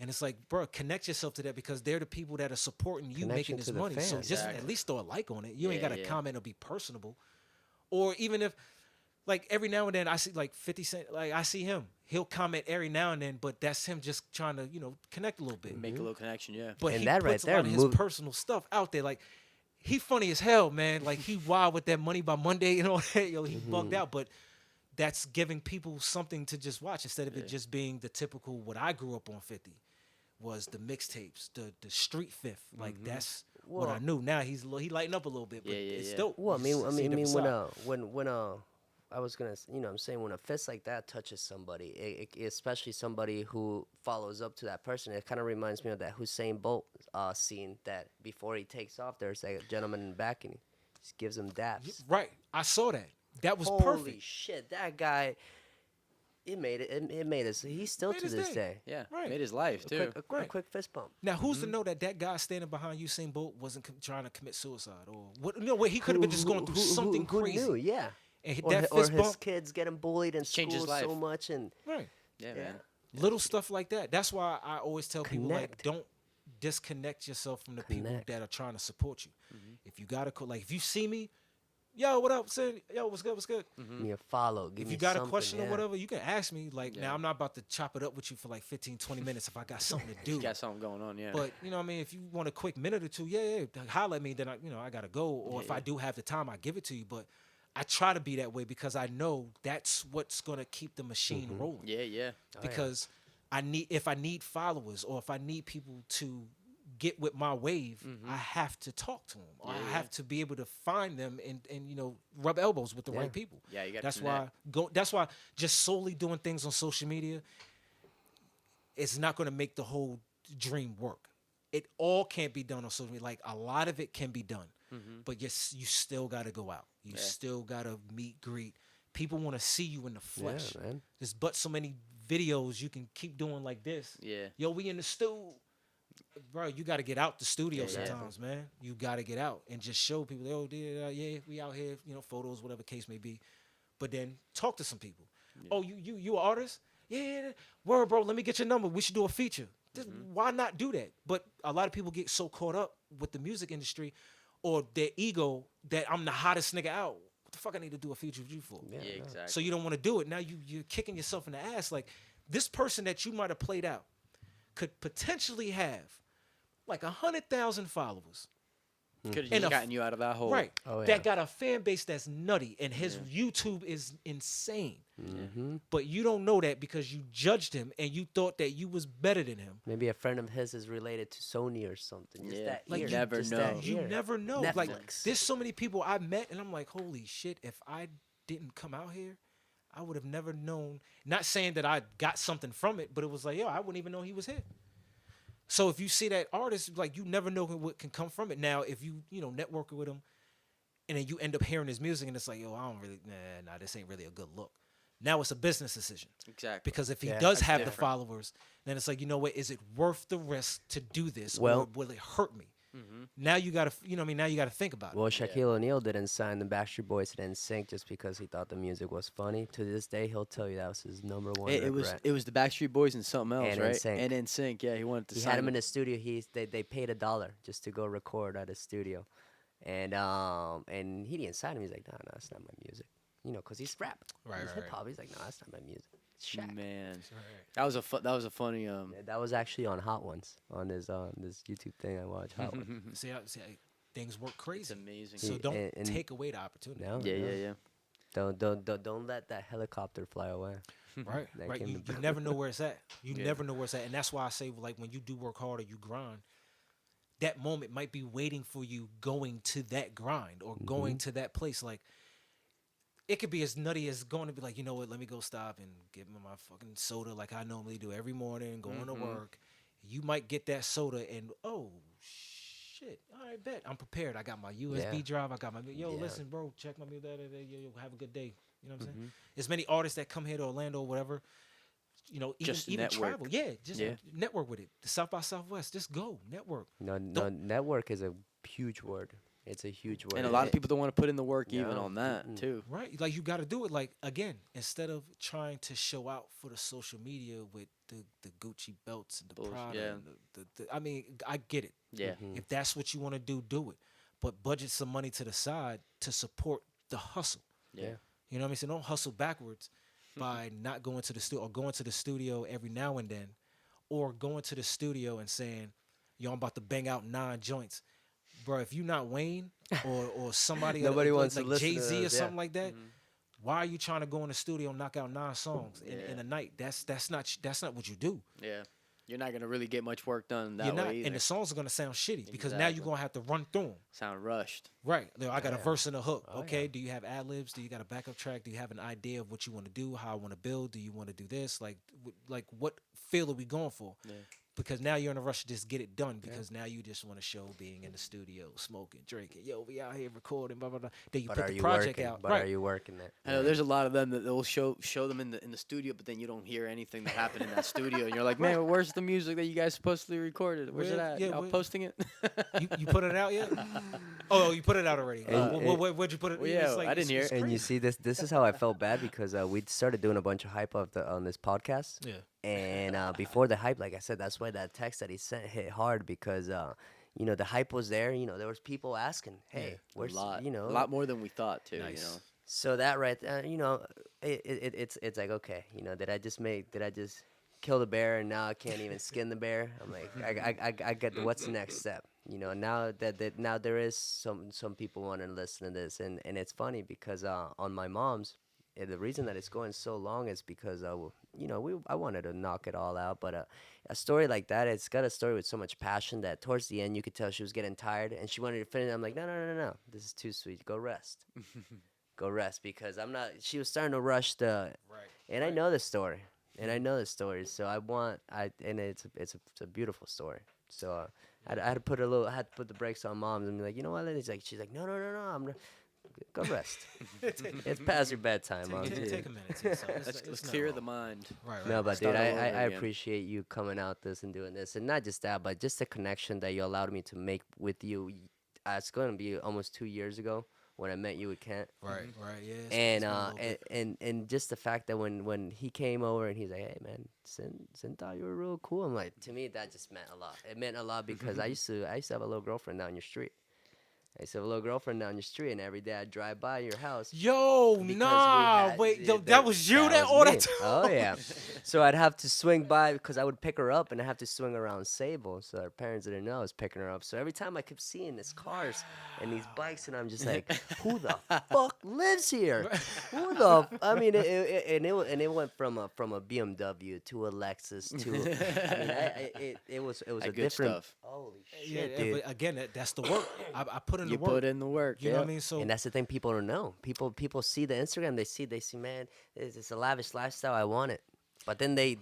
And it's like, bro, connect yourself to that because they're the people that are supporting you Connection making this to the money. So fans. just Exactly. at least throw a like on it. You ain't Yeah, got to yeah. comment or be personable. Or even if, like every now and then I see like 50 Cent, like I see him. He'll comment every now and then, but that's him just trying to, connect a little bit. Make a little connection. Yeah. But And he that right puts a there lot of his move- personal stuff out there. Like he funny as hell, man. Like he wild with that Money by Monday and all that. He bugged out. But that's giving people something to just watch instead of it just being the typical what I grew up on 50 was the mixtapes, the street fifth. Like that's what I Well- knew. Now he lighting up a little bit, but Yeah, yeah, it's yeah. dope. Well, I You mean, just see a different side. when I was gonna, I'm saying when a fist like that touches somebody, especially somebody who follows up to that person, it kind of reminds me of that Hussein Bolt scene that before he takes off, there's a gentleman in the back and he just gives him daps. Right, I saw that. That was Holy perfect. shit, that guy, it made it. It made us. He's still Made to his this day. day. Yeah. Right. Made his life A too. quick fist bump. Now, who's to know that guy standing behind Usain Bolt wasn't trying to commit suicide or what? No, wait, he could have been just going through something who crazy. knew? Yeah. And Or, that or fist his bump, kids getting bullied in Changed his school so life. much, and right? Yeah, yeah. man. Little stuff like that. That's why I always tell people like Connect. disconnect yourself from the Connect. people that are trying to support you. If you gotta like, if you see me, yo, what up, son? Yo, what's good? What's good? Give me a follow. Give If me you got a something, question or yeah. whatever, you can ask me. Like, now I'm not about to chop it up with you for like 15, 20 minutes if I got something to do. You got something going on, yeah. But you know what I mean, if you want a quick minute or two, yeah, holler at me, then I gotta go. Or if I do have the time, I give it to you. But I try to be that way because I know that's what's gonna keep the machine rolling. Yeah. Because if I need followers or if I need people to get with my wave, I have to talk to them. Or I have to be able to find them and rub elbows with the right people. Yeah, you got. That's why just solely doing things on social media, it's not going to make the whole dream work. It all can't be done on social media. Like, a lot of it can be done, but you still got to go out. You still got to meet, greet. People want to see you in the flesh. Yeah, man. There's but so many videos you can keep doing like this. Yeah. Yo, we in the stew. Bro, you got to get out the studio sometimes, man. You got to get out and just show people, oh, yeah, we out here, photos, whatever case may be. But then talk to some people. Yeah. Oh, you an artist? Yeah, word, bro, let me get your number. We should do a feature. Why not do that? But a lot of people get so caught up with the music industry or their ego that I'm the hottest nigga out. What the fuck I need to do a feature with you for? Yeah, exactly. So you don't want to do it. Now you're kicking yourself in the ass. Like, this person that you might have played out could potentially have like 100,000 followers. Could have just gotten you out of that hole. Right. Oh, yeah. That got a fan base that's nutty, and his YouTube is insane. But you don't know that because you judged him and you thought that you was better than him. Maybe a friend of his is related to Sony or something. Just that Like, ear, you never just know. that You ear. never know. Netflix. Like, there's so many people I met, and I'm like, holy shit, if I didn't come out here, I would have never known. Not saying that I got something from it, but it was like, yo, I wouldn't even know he was here. So if you see that artist, like, you never know what can come from it. Now, if you network with him, and then you end up hearing his music, and it's like, yo, I don't really, nah, this ain't really a good look. Now it's a business decision. Exactly. Because if he Yeah, does that's have the different. followers, then it's like, you know what? Is it worth the risk to do this, Well- or will it hurt me? Now you gotta, now you gotta think about it. Well, Shaquille O'Neal didn't sign the Backstreet Boys to NSYNC just because he thought the music was funny. To this day, he'll tell you that was his number one It was regret. it was the Backstreet Boys and something else, And right? NSYNC. And NSYNC, yeah, he wanted to He sign had him them. in the studio. They paid $1 just to go record at his studio, and he didn't sign him. He's like, no, that's not my music, because he's rap, Right, he's right, hip hop. He's like, no, that's not my music. It's Shaq. Man, that was a funny Yeah, that was actually on Hot Ones on his this YouTube thing I watch. Hot Ones. See, things work crazy. It's amazing. So don't And- take away the opportunity. No, Yeah, no. yeah. Don't let that helicopter fly away. Right, That right. came You to- never know where it's at. You Yeah. never know where it's at, and that's why I say, like, when you do work hard or you grind, that moment might be waiting for you going to that grind or going to that place. Like, it could be as nutty as going to be like, you know what? Let me go stop and get me my fucking soda like I normally do every morning, going to work. You might get that soda and shit. All right, bet I'm prepared. I got my USB Yeah. drive. I got my Yeah. listen, bro. Check my music. Yo, have a good day. You know what I'm saying? There's many artists that come here to Orlando or whatever. Just even network. travel. Yeah, just Yeah. network with it. The South by Southwest. Just go network. No, network is a huge word. It's a huge word. And a lot of people don't want to put in the work even No, on that too. Right, like you got to do it. Like, again, instead of trying to show out for the social media with the Gucci belts and the Bullshit, Prada, yeah. and the I mean, I get it. Yeah. If that's what you want to do it. But budget some money to the side to support the hustle. Yeah. You know what I mean? So don't hustle backwards by not going to the studio or going to the studio every now and then, or going to the studio and saying, "Yo, I'm about to bang out 9 joints." Bro, if you're not Wayne or somebody Nobody wants to like listen to Jay-Z or those, yeah. something like that, why are you trying to go in the studio and knock out 9 songs in a night? That's not what you do. Yeah. You're not gonna really get much work done that You're not, way either. and the songs are gonna sound shitty because now you're Exactly. gonna have to run through them. Sound rushed. Right. I got a verse and a hook. Oh, Okay. yeah. Do you have ad libs? Do you got a backup track? Do you have an idea of what you want to do? How I want to build? Do you want to do this? Like what feel are we going for? Yeah. Because now you're in a rush to just get it done. Because now you just want to show being in the studio, smoking, drinking. Yo, we out here recording. Blah blah blah. Then you But put are the you project working? out. But Right. are you working it? I know there's a lot of them that they'll show them in the studio, but then you don't hear anything that happened in that studio, and you're like, man, where's the music that you guys supposedly recorded? Where's it Where- at? yeah, Y'all where- posting it? You put it out yet? Oh, you put it out already. Where'd you put it? Well, It's yeah, I didn't hear it's it. And you crazy. see this is how I felt bad because we started doing a bunch of hype on this podcast. Yeah. And before the hype, like I said, that's why that text that he sent hit hard because the hype was there. There was people asking, Yeah, "Hey, A where's lot, a lot more than we thought too. nice. So that right, it's like okay, did I just kill the bear and now I can't even skin the bear? I'm like, I get what's the next step? Now now there is some people want to listen to this, and it's funny because on my mom's, the reason that it's going so long is because I wanted to knock it all out, but a story like that, it's got a story with so much passion that towards the end you could tell she was getting tired and she wanted to finish. I'm like, no, no, no, no, no, this is too sweet. Go rest because I'm not. She was starting to rush Right. and I know the story, and I know the story. So and it's a beautiful story. So I had to put I had to put the brakes on moms and be like, you know what? She's like, no, no, no, no, go rest. It's past your bedtime, mom. Take a minute to yourself. Let's clear the mind. Right, No, right. but dude, Start all over I again. appreciate you coming out this and doing this, and not just that, but just the connection that you allowed me to make with you. It's going to be almost 2 years ago when I met you with Kent. Right, right, yeah. And it's been a little bit. and just the fact that when he came over and he's like, hey man, Sin thought you were real cool. I'm like, to me that just meant a lot. It meant a lot because I used to have a little girlfriend down your street. I used to have a little girlfriend down your street, and every day I'd drive by your house. Yo, Because nah, wait, yo, that was you that was ordered. me. Oh yeah. So I'd have to swing by because I would pick her up, and I have to swing around Sable. So her parents didn't know I was picking her up. So every time I kept seeing these cars and these bikes, and I'm just like, who the fuck lives here? Who the? I mean, it went from a BMW to a Lexus to. I mean, it was a Good different. stuff. Holy Yeah, shit, dude. but again, that's the work. I put in You the work. put in the work. You know what I mean? So And that's the thing people don't know. People see the Instagram. They see, man, it's a lavish lifestyle. I want it. But then they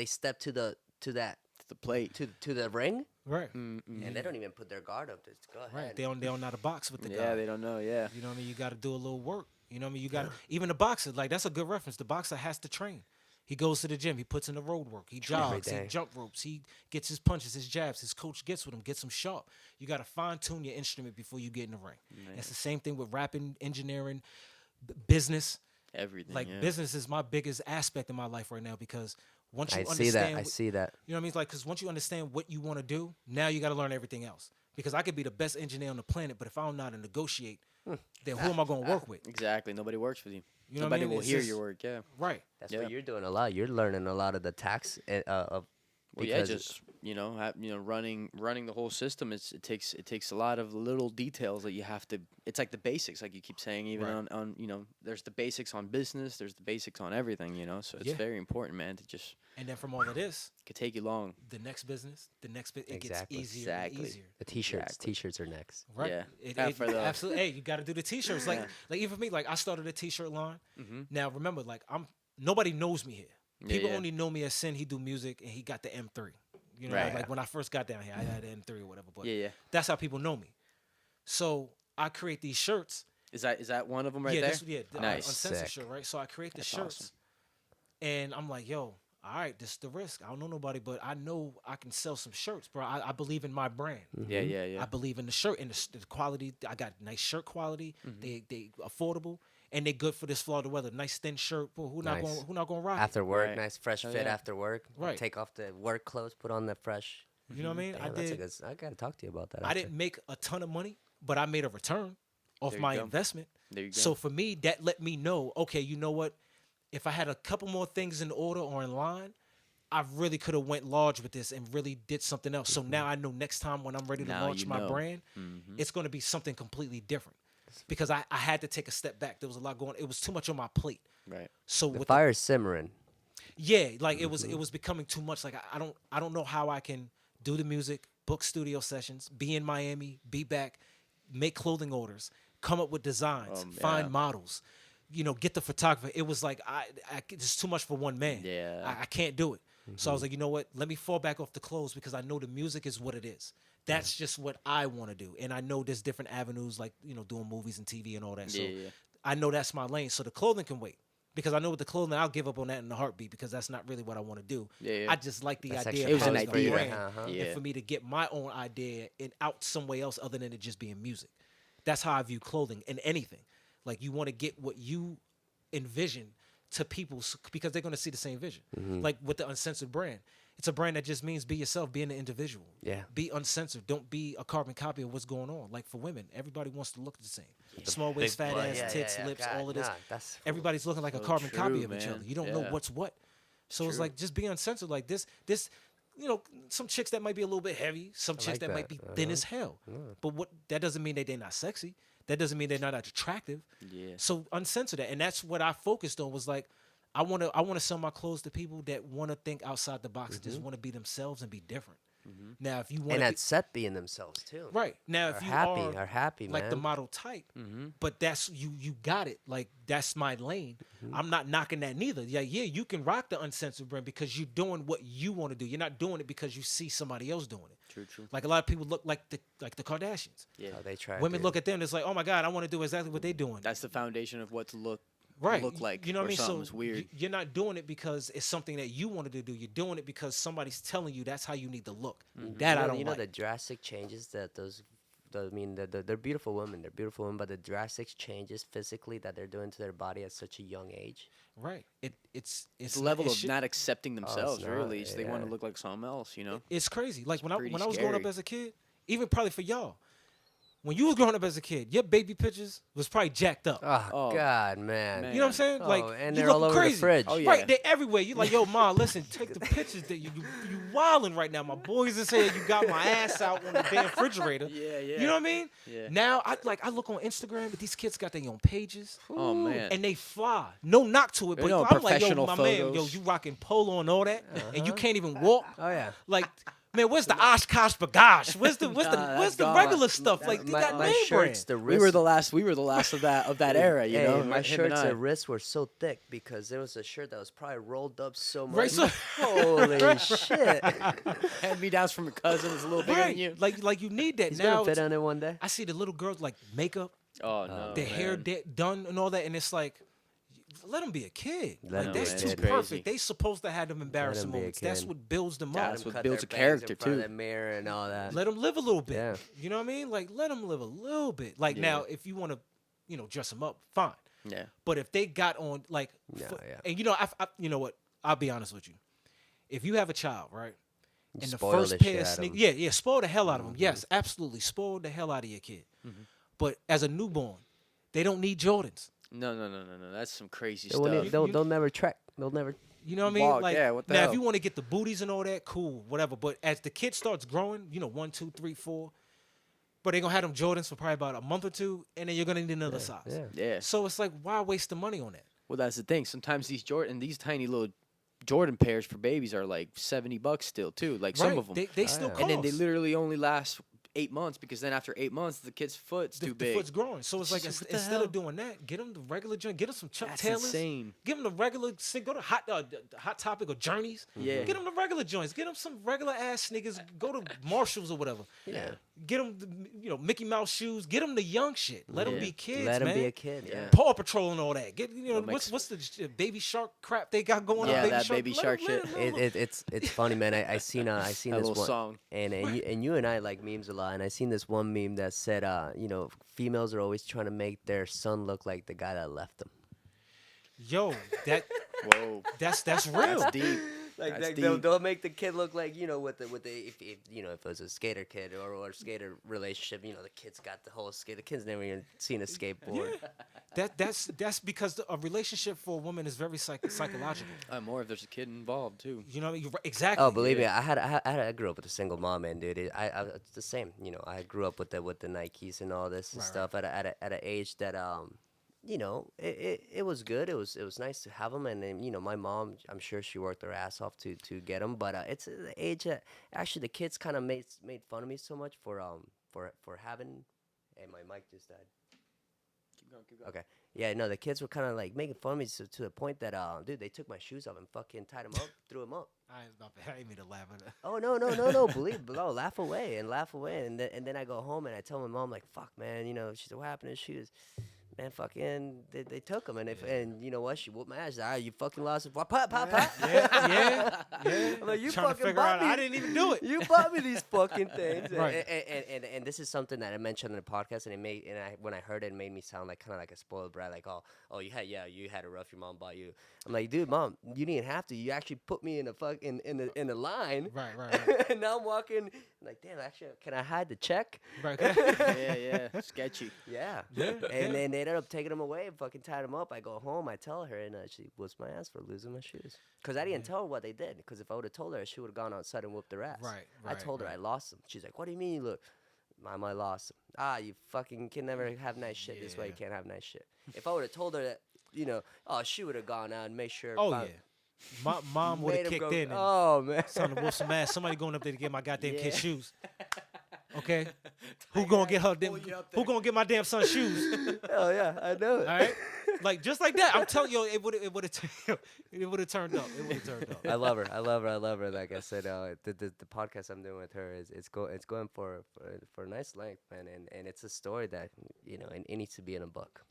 step to that The plate. to the ring, right, and they don't even put their guard up. Just go ahead. right. They don't know how to box with the Yeah, guy. they don't know. Yeah. You know what I mean? You got to do a little work. You know what I mean? You got to even the boxer. Like that's a good reference. The boxer has to train. He goes to the gym. He puts in the road work. He jogs. He day. jump ropes. He gets his punches, his jabs. His coach gets with him, gets him sharp. You got to fine tune your instrument before you get in the ring. It's the same thing with rapping, engineering, business. Everything. Like yeah. business is my biggest aspect in my life right now because once you I see understand, that. I see that. you know what I mean? It's like because once you understand what you want to do, now you got to learn everything else. Because I could be the best engineer on the planet, but if I don't know how to negotiate, then who am I going to work with? Exactly. Nobody works with you. You know what I Nobody mean? will It's hear just- your work. Yeah. Right. That's Yeah. what you're doing a lot. You're learning a lot of the tax of. Well, yeah, Because just running the whole system. It takes a lot of little details that you have to. It's like the basics, like you keep saying. Even Right. on there's the basics on business. There's the basics on everything. So it's Yeah. very important, man. To just And then from all of this, could take you long. the next business, it Exactly. gets easier Exactly. and easier. the t-shirts. Exactly. T-shirts are next. Right. Yeah. It, For the- absolutely. Hey, you got to do the t-shirts. Like Yeah. like even for me, like I started a t-shirt line. Mhm. Now remember, like nobody knows me here. People yeah. only know me as Sin. He do music and he got the M3. You know, Right. like when I first got down here, I had the M3 or whatever. But Yeah. that's how people know me. So I create these shirts. Is that one of them right yeah, there? that's the Nice. uncensored Sick. shirt, right? So I create the That's shirts, awesome. and I'm like, yo, all right, this is the risk. I don't know nobody, but I know I can sell some shirts, bro. I believe in my brand. Yeah. Yeah. I believe in the shirt and the quality. I got nice shirt quality. They affordable and they good for this Florida weather. Nice thin shirt. Bro, who not Nice. going who not going to rock it? After work, Right. nice fresh Oh, fit yeah. after work. Right. Take off the work clothes, put on the fresh. You know what I mean? Damn, I that's a did. good. I gotta talk to you about that. I after. didn't make a ton of money, but I made a return off There you my go. investment. There you go. So for me, that let me know, okay, you know what? If I had a couple more things in order or in line, I really could have went large with this and really did something else. So now I know next time when I'm ready to Now launch you my know. brand, Mhm. it's going to be something completely different. Because I had to take a step back. There was a lot going. It was too much on my plate. Right. So The with fire's simmering. yeah, like it was becoming too much. Like I don't know how I can do the music, book studio sessions, be in Miami, be back, make clothing orders, come up with designs, Yeah. find models, get the photographer. It was like it's too much for one man. Yeah. I can't do it. So I was like, you know what? Let me fall back off the clothes because I know the music is what it is. That's just what I want to do, and I know there's different avenues like doing movies and TV and all that. So Yeah. I know that's my lane. So the clothing can wait. Because I know with the clothing, I'll give up on that in a heartbeat because that's not really what I want to do. Yeah. I just like the That's idea actually of It was an having a idea. brand Uh-huh. Yeah. and for me to get my own idea and out somewhere else other than it just being music. That's how I view clothing and anything. Like you want to get what you envision to people because they're going to see the same vision. Like with the uncensored brand, it's a brand that just means be yourself, be an individual. Yeah. Be uncensored. Don't be a carbon copy of what's going on. Like for women, everybody wants to look the same. Small waist, fat Well, ass, tits, lips, God, all of this. nah, that's Everybody's looking like a So carbon true, copy of each man. other. You don't know Yeah. what's what. So it's True. like just be uncensored. Like this, you know, some chicks that might be a little bit heavy, some chicks like that might that. be thin as hell. But what that doesn't mean that they're not sexy. That doesn't mean they're not attractive. Yeah. So uncensor that, and that's what I focused on. Was like, I want to sell my clothes to people that want to think outside the box, and just want to be themselves and be different. Now, if you want and to at set being themselves too. right now, if Are you happy, happy, like man. the model type, but that's you got it. Like that's my lane. I'm not knocking that neither. Yeah, you can rock the uncensored brand because you're doing what you want to do. You're not doing it because you see somebody else doing it. True. Like a lot of people look like the Kardashians. Yeah. How they try. Women to, look at them, it's like, oh my God, I want to do exactly what they're doing. That's the foundation of what to look like. You know what I mean? So Something's weird. you're not doing it because it's something that you wanted to do. You're doing it because somebody's telling you that's how you need to look. That I don't You know like. the drastic changes that they're beautiful women. They're beautiful women, but the drastic changes physically that they're doing to their body at such a young age. Right. It's the level it of should- not accepting themselves, not, really. So they want to yeah. look like something else, you know? It's crazy. Like when pretty I was growing up scary. as a kid, even probably for y'all, when you was growing up as a kid, your baby pictures was probably jacked up. Oh, Oh, God, man. You know what I'm saying? Like, and you they're all looking over crazy. the fridge. Oh, yeah. Right, they're everywhere. You like, yo, Ma, listen, take the pictures that you wilding right now. My boys is here. You got my ass out on the damn refrigerator. Yeah. You know what I mean? Yeah. Now I look on Instagram, but these kids got their own pages. Oh, man. And they fly. No knock to it, They but know I'm like, yo, professional my man, yo, photos. you rocking polo and all that, and you can't even walk. Oh, yeah. Like, man, where's the Oshkosh Bagash? Where's the that's the gone. regular stuff? Like they got my name shirts, brands. the We wrist. were the last of that era, you Hey, know? my Him and shirts I. and wrists were so thick because there was a shirt that was probably rolled up so much. Right, so- Holy shit! Hand-me-downs from a cousin is a little bigger than you. Like you need that He's now. gonna fit on it one day. I see the little girls like makeup, Oh, no, their hair done and all that, and it's like, let them be a kid. Let 'em Like be that's a too kid. perfect. Crazy. They supposed to have them embarrassing be a moments. That's kid. what builds them That's up. what Cut builds their a character, bangs in front of too. the mirror and all that. Let them live a little bit. Yeah. You know what I mean? Like let them live a little bit. Like now, if you want to, dress them up, fine. Yeah. But if they got on like, Yeah, yeah. and you know what? I'll be honest with you. If you have a child, right, and the Spoil first the pair shit of out of sneakers, 'em. yeah, spoil the hell out of them. Yes, absolutely, spoil the hell out of your kid. But as a newborn, they don't need Jordans. No. That's some crazy They won't stuff. even- they'll never track. They'll never. You know what I mean? Walk, Like yeah, what the now, hell? if you want to get the booties and all that, cool, whatever. But as the kid starts growing, 1, 2, 3, 4, but they're gonna have them Jordans for probably about a month or two, and then you're gonna need another size. Yeah. Yeah. So it's like, why waste the money on that? Well, that's the thing. Sometimes these tiny little Jordan pairs for babies are like $70 still too. Like some Right. of them. They still yeah. cost. And then they literally only last 8 months because then after 8 months the kid's foot's too the big. foot's growing. So it's like just like, what the instead hell? of doing that, get them the regular joint. Get them some Chuck That's Taylors. insane. Give them the regular. Go to Hot Topic or Journeys. Yeah. Get them the regular joints. Get them some regular ass sneakers. Go to Marshalls or whatever. Yeah. Get them, Mickey Mouse shoes. Get them the young shit. Let them Yeah. be kids, Let him man. be a kid. Yeah. Paw Patrol and all that. Get That makes- what's the Baby Shark crap they got going Yeah, on? that Baby Shark shit. It's funny, man. I seen That this little one song. and you and I like memes a lot, and I seen this one meme that said, females are always trying to make their son look like the guy that left them. Yo, Whoa. that's real. That's deep. Like That's they'll deep. make the kid look like with the if it was a skater kid or skater relationship, the kid's got the whole skate. The kid's never even seen a skateboard. That's because a relationship for a woman is very psychological. More if there's a kid involved too. You know what I mean? Exactly. Oh, believe me, I grew up with a single mom, man, dude. It's the same. I grew up with the Nikes and all this and stuff at an age that it was good. It was nice to have them, and then my mom, I'm sure she worked her ass off to get them. But it's the age that actually the kids kind of made fun of me so much for having. Hey, my mic just died. Keep going. Okay. Yeah, no, the kids were kind of like making fun of me to the point that dude, they took my shoes off and fucking tied them up, threw them up. I didn't mean to laugh at that. Oh no! Laugh away, and then I go home and I tell my mom like, "Fuck, man," she said, "What happened?" And she was, man, fucking, they took him, and and you know what? She whooped my ass. You fucking lost it. Pop, pop, pop. Yeah. I'm like, you Trying to fucking figure bought out. me. I didn't even do it. You bought me these fucking things. Right. And this is something that I mentioned in the podcast, and when I heard it, it made me sound like kind of like a spoiled brat, like, oh, you had it rough. Your mom bought you. I'm like, dude, mom, you didn't have to. You actually put me in the line. Right. And now I'm walking. I'm like, damn, actually, can I hide the check? Right. Yeah, sketchy. Yeah. Yeah, And then they ended up taking him away and fucking tied him up. I go home, I tell her, and she whoops my ass for losing my shoes. Because I didn't tell her what they did. Because if I would have told her, she would have gone outside and whooped their ass. Right, I told her I lost them. She's like, what do you mean you look? Mom, I lost them. You fucking can never have nice shit. This way you can't have nice shit. If I would have told her that, she would have gone out and made sure. Oh, yeah. My mom would have made him kicked go, in and oh, man. son to whoop some ass. Somebody going up there to get my goddamn kid's shoes. Okay? Who gonna get her damn, who gonna get my damn son's shoes? Hell yeah, I know it. All right? Like just like that. I'm telling you, it would have turned up. It would have turned up. I love her. Like I said, the podcast I'm doing with her it's going for a nice length, man, and it's a story that it needs to be in a book.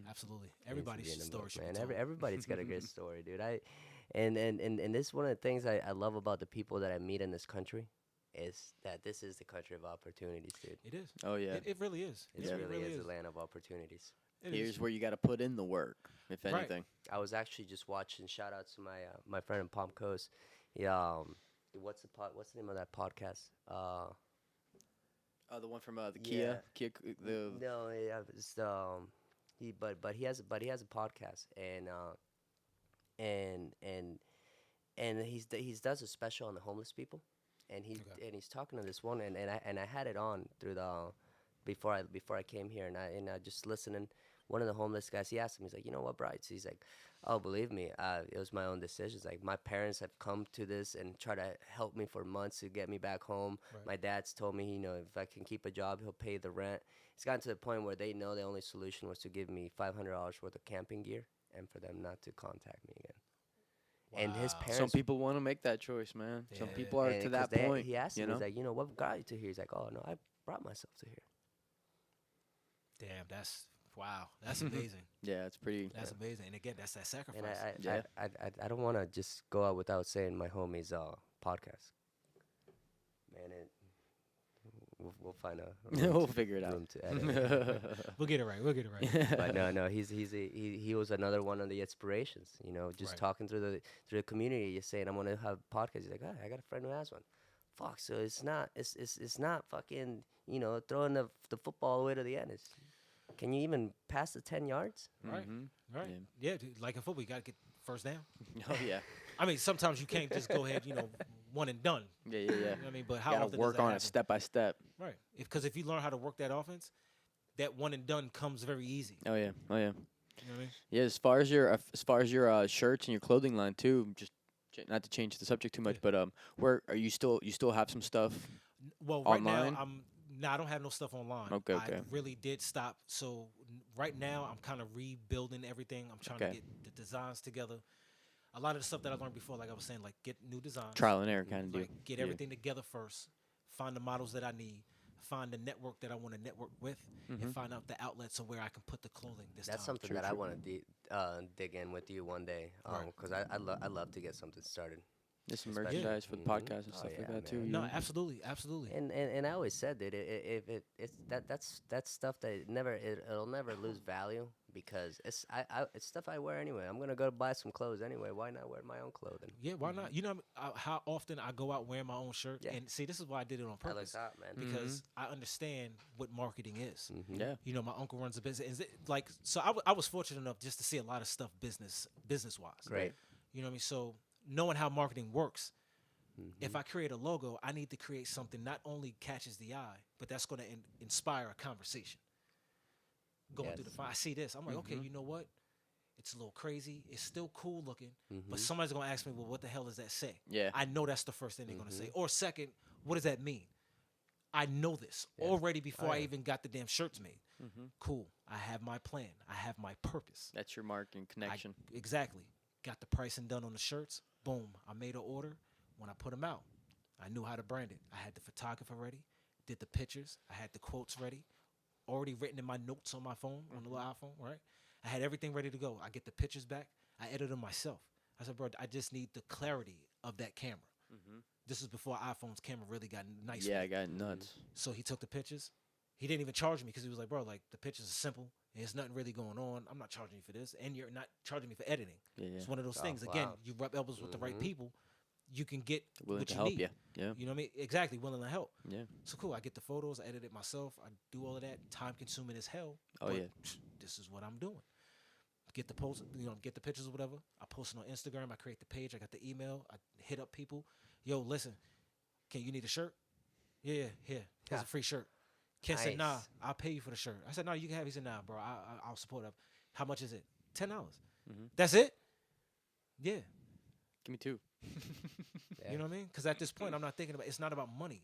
Absolutely. Everybody's story should be man. told. Everybody's got a great story, dude. And this is one of the things I love about the people that I meet in this country, is that this is the country of opportunities, dude. It is. Oh yeah. It really is. It really is a land of opportunities. Here's where you got to put in the work, if anything. I was actually just watching. Shout out to my friend in Palm Coast. Yeah. What's the name of that podcast? The one from the Kia. No, yeah, it's he has a podcast, and he's does a special on the homeless people, and he's talking to this one, and I had it on through the before I came here, and I just listening. One of the homeless guys, he asked him, he's like, you know what, Bright? He's like, oh, believe me, it was my own decisions. Like, my parents have come to this and try to help me for months to get me back home. Right. My dad's told me, if I can keep a job, he'll pay the rent. It's gotten to the point where they know the only solution was to give me $500 worth of camping gear and for them not to contact me again. Wow. And his parents. Some people want to make that choice, man. Some Yeah. people are to that point. He asked me, you know? he's like, what got you to here? He's like, oh, no, I brought myself to here. Damn, wow. That's amazing. Yeah, it's pretty. That's amazing. And again, that's that sacrifice. And I don't want to just go out without saying my homie's podcast. Man, we'll find a We'll figure it out. room to edit. We'll get it right. But no, he was another one of the inspirations. Just Right. talking through the community, just saying I'm gonna have a podcast. He's like, I got a friend who has one. Fuck, so it's not fucking throwing the football all the way to the end. Can you even pass the 10 yards? Right. Right. Yeah. Yeah, dude, like in football, you got to get first down. Oh yeah. I mean, sometimes you can't just go ahead, one and done. Yeah. You know what I mean? But how Got often to does work that on happen? it step by step. Right. Because if you learn how to work that offense, that one and done comes very easy. Oh yeah. You know what I mean? Yeah. As far as your shirts and your clothing line too, just not to change the subject too much, but where are you still have some stuff? Well, right online? now I don't have no stuff online. Okay. I really did stop. So right now I'm kind of rebuilding everything. I'm trying to get the designs together. A lot of the stuff that I learned before, like I was saying, like get new designs. Trial and error kind of deal. Like get everything together first. Find the models that I need. Find the network that I want to network with, and find out the outlets of where I can put the clothing. That's Something that I want to dig in with you one day, because I love to get something started. There's some merchandise for the podcast and stuff like that too. No, absolutely. And I always said that that's stuff that it'll never lose value, because it's stuff I wear anyway. I'm gonna go buy some clothes anyway. Why not wear my own clothing? Yeah, why not? You know how often I go out wearing my own shirt, and see, this is why I did it on I like purpose. that, man. Because I understand what marketing is. Yeah. My uncle runs a business. So I was fortunate enough just to see a lot of stuff business wise. Great. You know what I mean? So knowing how marketing works, if I create a logo, I need to create something not only catches the eye, but that's going to inspire a conversation. Going through I see this. I'm like, okay, you know what? It's a little crazy. It's still cool looking, but somebody's going to ask me, well, what the hell does that say? Yeah. I know that's the first thing they're going to say. Or second, what does that mean? I know this already before I even got the damn shirts made. Cool. I have my plan. I have my purpose. That's your marketing connection. Exactly. Got the pricing done on the shirts. Boom. I made an order. When I put them out, I knew how to brand it. I had the photographer ready, did the pictures. I had the quotes ready. already written in my notes on my phone, on the little iPhone, right? I had everything ready to go. I get the pictures back. I edit them myself. I said, bro, I just need the clarity of that camera. This is before iPhone's camera really got nice. Yeah, I got nuts. So he took the pictures. He didn't even charge me because he was like, bro, like the pictures are simple. There's nothing really going on. I'm not charging you for this, and you're not charging me for editing. Yeah, It's one of those things. wow. Again, you rub elbows with the right people, you can get Willing what to you help need. you. Yeah. You know what I mean? Exactly, willing to help. Yeah. So cool. I get the photos, I edit it myself. I do all of that. Time consuming as hell. Oh, but yeah. This is what I'm doing. Get the post, get the pictures or whatever. I post it on Instagram. I create the page. I got the email. I hit up people. Yo, listen, you need a shirt? Yeah, here. Here's a free shirt. Ken said, nah, Nice. I'll pay you for the shirt. I said, no, you can have it. He said, nah, bro, I'll support it. How much is it? $10. That's it? Yeah. Give me 2. Yeah. You know what I mean? Because at this point, I'm not thinking about it's not about money.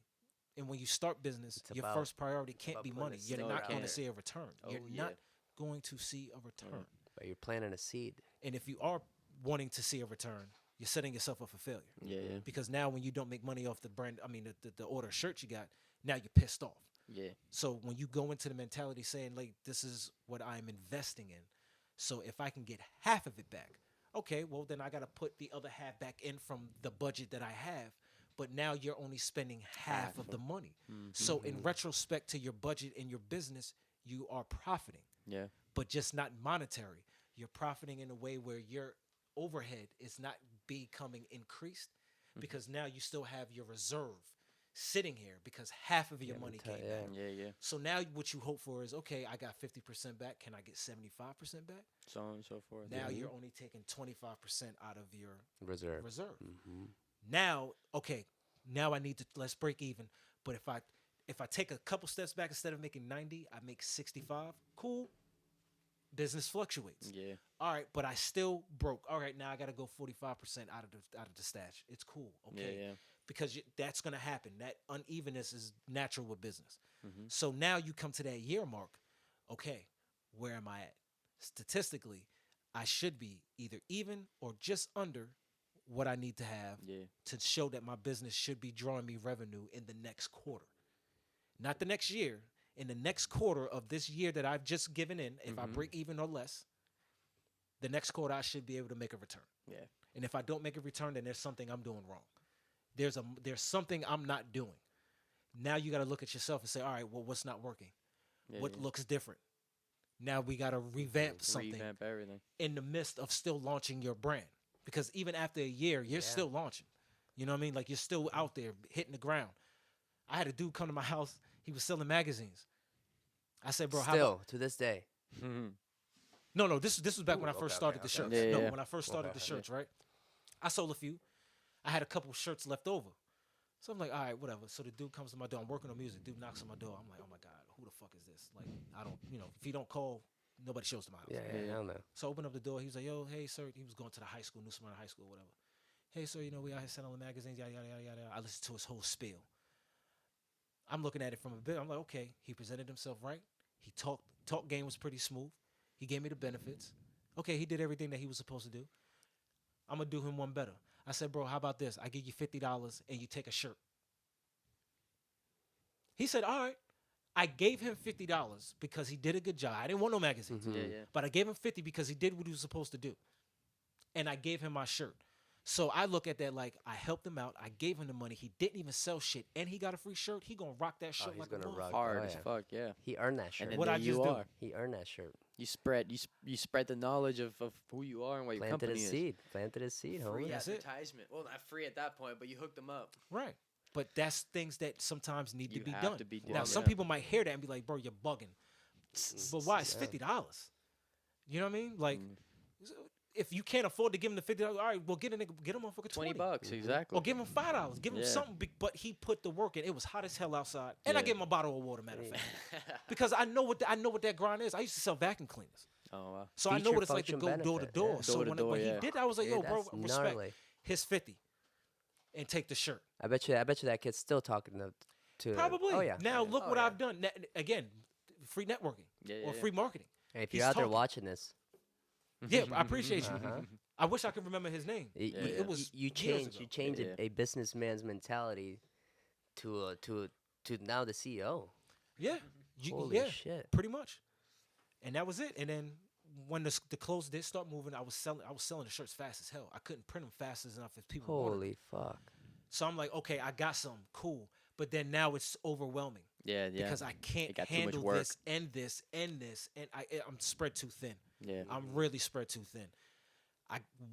And when you start business, It's your about- first priority can't about be putting money. a You're seed not out going to there. see a return. You're Oh, yeah. not going to see a return. But you're planting a seed. And if you are wanting to see a return, you're setting yourself up for failure. Yeah, yeah. Because now when you don't make money off the brand, the order of shirts you got, now you're pissed off. Yeah. So when you go into the mentality saying, like, this is what I'm investing in, so if I can get half of it back, okay, well, then I got to put the other half back in from the budget that I have. But now you're only spending half of the money. So in retrospect to your budget and your business, you are profiting, Yeah. but just not monetary. You're profiting in a way where your overhead is not becoming increased because now you still have your reserve sitting here because half of your money came back. Yeah, yeah. So now what you hope for is, okay, I got 50% back. Can I get 75% back? So on and so forth. Now yeah. you're only taking 25% out of your Reserve. reserve. Now, okay, now I need to let's break even. But if I take a couple steps back, instead of making 90, I make 65. Cool. Business fluctuates. Yeah. All right, but I still broke. All right, now I got to go 45% out of the stash. It's cool. Okay. Yeah, yeah. Because that's going to happen. That unevenness is natural with business. So now you come to that year mark. Okay, where am I at? Statistically, I should be either even or just under what I need to have Yeah. to show that my business should be drawing me revenue in the next quarter. Not the next year. In the next quarter of this year that I've just given in, if I break even or less, the next quarter I should be able to make a return. Yeah. And if I don't make a return, then there's something I'm doing wrong. There's something I'm not doing. Now you got to look at yourself and say, all right, well, what's not working? Yeah, What yeah. looks different? Now we got to revamp something Revamp everything. in the midst of still launching your brand. Because even after a year, you're still launching. You know what I mean? Like you're still out there hitting the ground. I had a dude come to my house. He was selling magazines. I said, bro, how about Still, to this day. No, this was back when I Ooh, first okay, started okay, the okay. shirts. Yeah, No, yeah. when I first started Okay. the shirts, right? I sold a few. I had a couple shirts left over. So I'm like, all right, whatever. So the dude comes to my door. I'm working on music. Dude knocks on my door. I'm like, oh my God, who the fuck is this? Like, I don't, if you don't call, nobody shows to my house. Yeah, I don't know. So I opened up the door. He was like, yo, hey, sir. He was going to the high school, New Smyrna High School, whatever. Hey, sir, we out here selling magazines, yada, yada, yada, yada. I listened to his whole spiel. I'm looking at it from a bit. I'm like, okay, he presented himself right. He talk game was pretty smooth. He gave me the benefits. Okay, he did everything that he was supposed to do. I'm going to do him one better. I said, bro, how about this? I give you $50 and you take a shirt. He said, all right. I gave him $50 because he did a good job. I didn't want no magazines. Yeah, yeah. But I gave him 50 because he did what he was supposed to do. And I gave him my shirt. So I look at that like I helped him out. I gave him the money. He didn't even sell shit. And he got a free shirt. He going to rock that shirt he's like a gonna motherfucker. rock Hard Oh, as yeah. fuck. Yeah. He earned that shirt. And then What there I you just do. are. He earned that shirt. You spread the knowledge of who you are and what your Planted company his is. seed. Planted his seed, Free homie. That's it. advertisement. Well, not free at that point, but you hooked them up. Right. But that's things that sometimes need You to be have done. to be Now, done, some yeah. people might hear that and be like, bro, you're bugging. But why? It's $50. You know what I mean? Like, if you can't afford to give him the $50, all right, well, get him for $20. $20, exactly. Or give him $5. Give him Yeah. something. But he put the work in. It was hot as hell outside. And I Yeah. gave him a bottle of water, matter of fact. Because I know what that grind is. I used to sell vacuum cleaners. Oh wow. So I know Feature what it's like to function go door to benefit, door. yeah. So Door to when door, he yeah. did that, I was like, Dude, yo, bro, that's respect. gnarly. His 50 and take the shirt. I bet you that kid's still talking to Probably. Oh yeah. Now look Oh, what yeah. I've done. Again, free networking Yeah, or yeah. free marketing. Hey, if He's you're out there talking. watching this, Yeah, I appreciate you. Uh-huh. I wish I could remember his name. y- Yeah, y- yeah. It was you years change ago. a, a businessman's mentality to now the CEO. Yeah, Holy yeah, shit. pretty much. And that was it. And then when the clothes did start moving, I was selling the shirts fast as hell. I couldn't print them fast enough as people wanted. Holy fuck. So I'm like, okay, I got some, cool. But then now it's overwhelming. Yeah, yeah. Because I can't It got too much handle work. this and this and this, and I'm spread too thin. Yeah. I'm really spread too thin.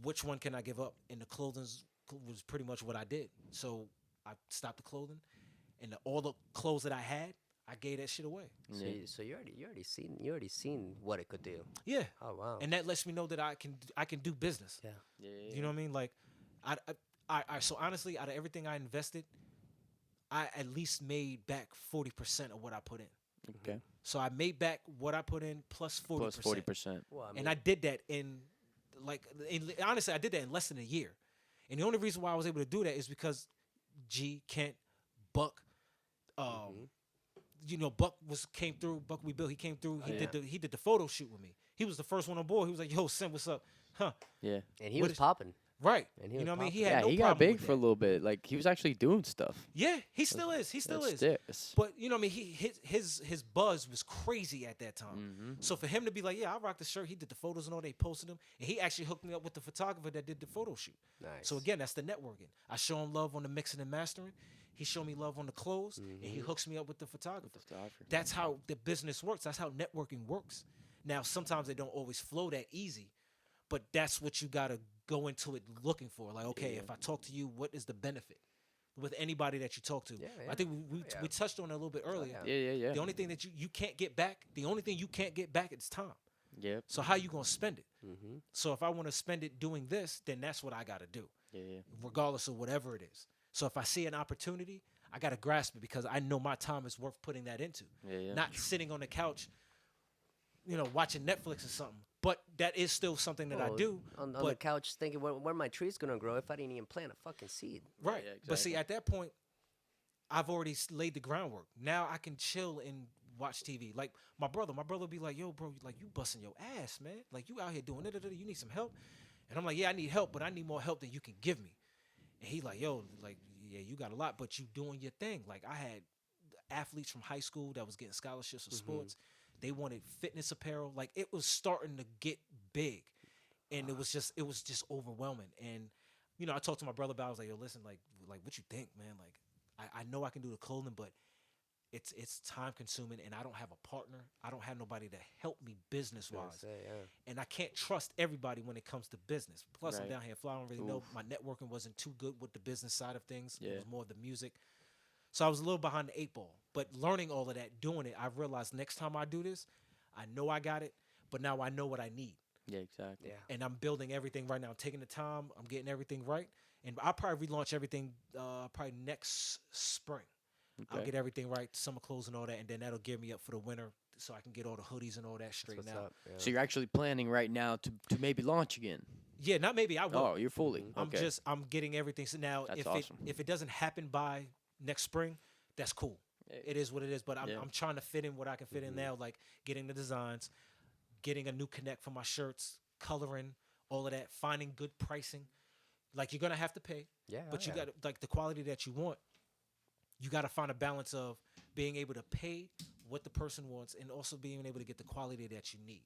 Which one can I give up? And the clothing was pretty much what I did. So I stopped the clothing, and all the clothes that I had, I gave that shit away. So, so you already seen what it could do. Yeah. Oh wow. And that lets me know that I can do business. Yeah. Yeah. You know what I mean? Like, I so honestly, out of everything I invested, I at least made back 40% of what I put in. Okay. So I made back what I put in plus 40%. Plus 40%. Well, I mean, And I did that honestly, I did that in less than a year. And the only reason why I was able to do that is because G, Kent, Buck, Buck came through. Buck We Built. He came through. He did the photo shoot with me. He was the first one on board. He was like, "Yo, Sim, what's up?" Huh? Yeah. and he what was is- popping. Right. And he You know was what I mean? He popping. had Yeah, no he got problem big with for a that. little bit. Like he was actually doing stuff. Yeah, he still is. He still is. That's But you know what I mean? His buzz was crazy at that time. So for him to be like, yeah, I rocked the shirt. He did the photos and all. They posted them, and he actually hooked me up with the photographer that did the photo shoot. Nice. So again, that's the networking. I show him love on the mixing and mastering. He showed me love on the clothes, and he hooks me up with the photographer. That's how the business works. That's how networking works. Now, sometimes it don't always flow that easy, but that's what you gotta go into it looking for. Like, okay, if I talk to you, what is the benefit with anybody that you talk to? Yeah, I think we touched on it a little bit earlier. Yeah. The only thing that you can't get back, is time. Yep. So how you gonna spend it? So if I want to spend it doing this, then that's what I gotta do, Yeah. regardless of whatever it is. So if I see an opportunity, I gotta grasp it because I know my time is worth putting that into. Yeah. Not sitting on the couch, watching Netflix or something. But that is still something that I do. On the but couch thinking, where my tree's gonna grow if I didn't even plant a fucking seed. right. Yeah, But see, exactly. at that point, I've already laid the groundwork. Now I can chill and watch TV. Like my brother be like, "Yo, bro, like you busting your ass, man. Like you out here doing it. You need some help." And I'm like, "Yeah, I need help, but I need more help than you can give me." And he like, "Yo, like, yeah, you got a lot, but you doing your thing." Like I had athletes from high school that was getting scholarships for sports. They wanted fitness apparel. Like it was starting to get big, and it was just overwhelming. And I talked to my brother about it. I was like, "Yo, listen, like what you think, man? Like I know I can do the clothing, but it's time consuming, and I don't have a partner. I don't have nobody to help me business wise, and I can't trust everybody when it comes to business. Plus, I'm Right. down here in Florida. I don't really know. My networking wasn't too good with the business side of things. It Yeah. was more of the music. So I was a little behind the eight ball. But learning all of that, doing it, I realized next time I do this, I know I got it, but now I know what I need. Yeah, exactly. Yeah. And I'm building everything right now. I'm taking the time. I'm getting everything right. And I'll probably relaunch everything probably next spring. I'll Okay. get everything right, summer clothes and all that, and then that'll gear me up for the winter so I can get all the hoodies and all that straightened What's out. up? Yeah. So you're actually planning right now to maybe launch again. Yeah, not maybe, I will. Oh, you're fully. Okay. I'm getting everything. So now That's if awesome. if it doesn't happen by next spring, that's cool. It is what it is. But I'm trying to fit in what I can fit in now, like getting the designs, getting a new connect for my shirts, coloring, all of that, finding good pricing. Like you're gonna have to pay. Yeah, But you yeah. got like the quality that you want. You got to find a balance of being able to pay what the person wants and also being able to get the quality that you need.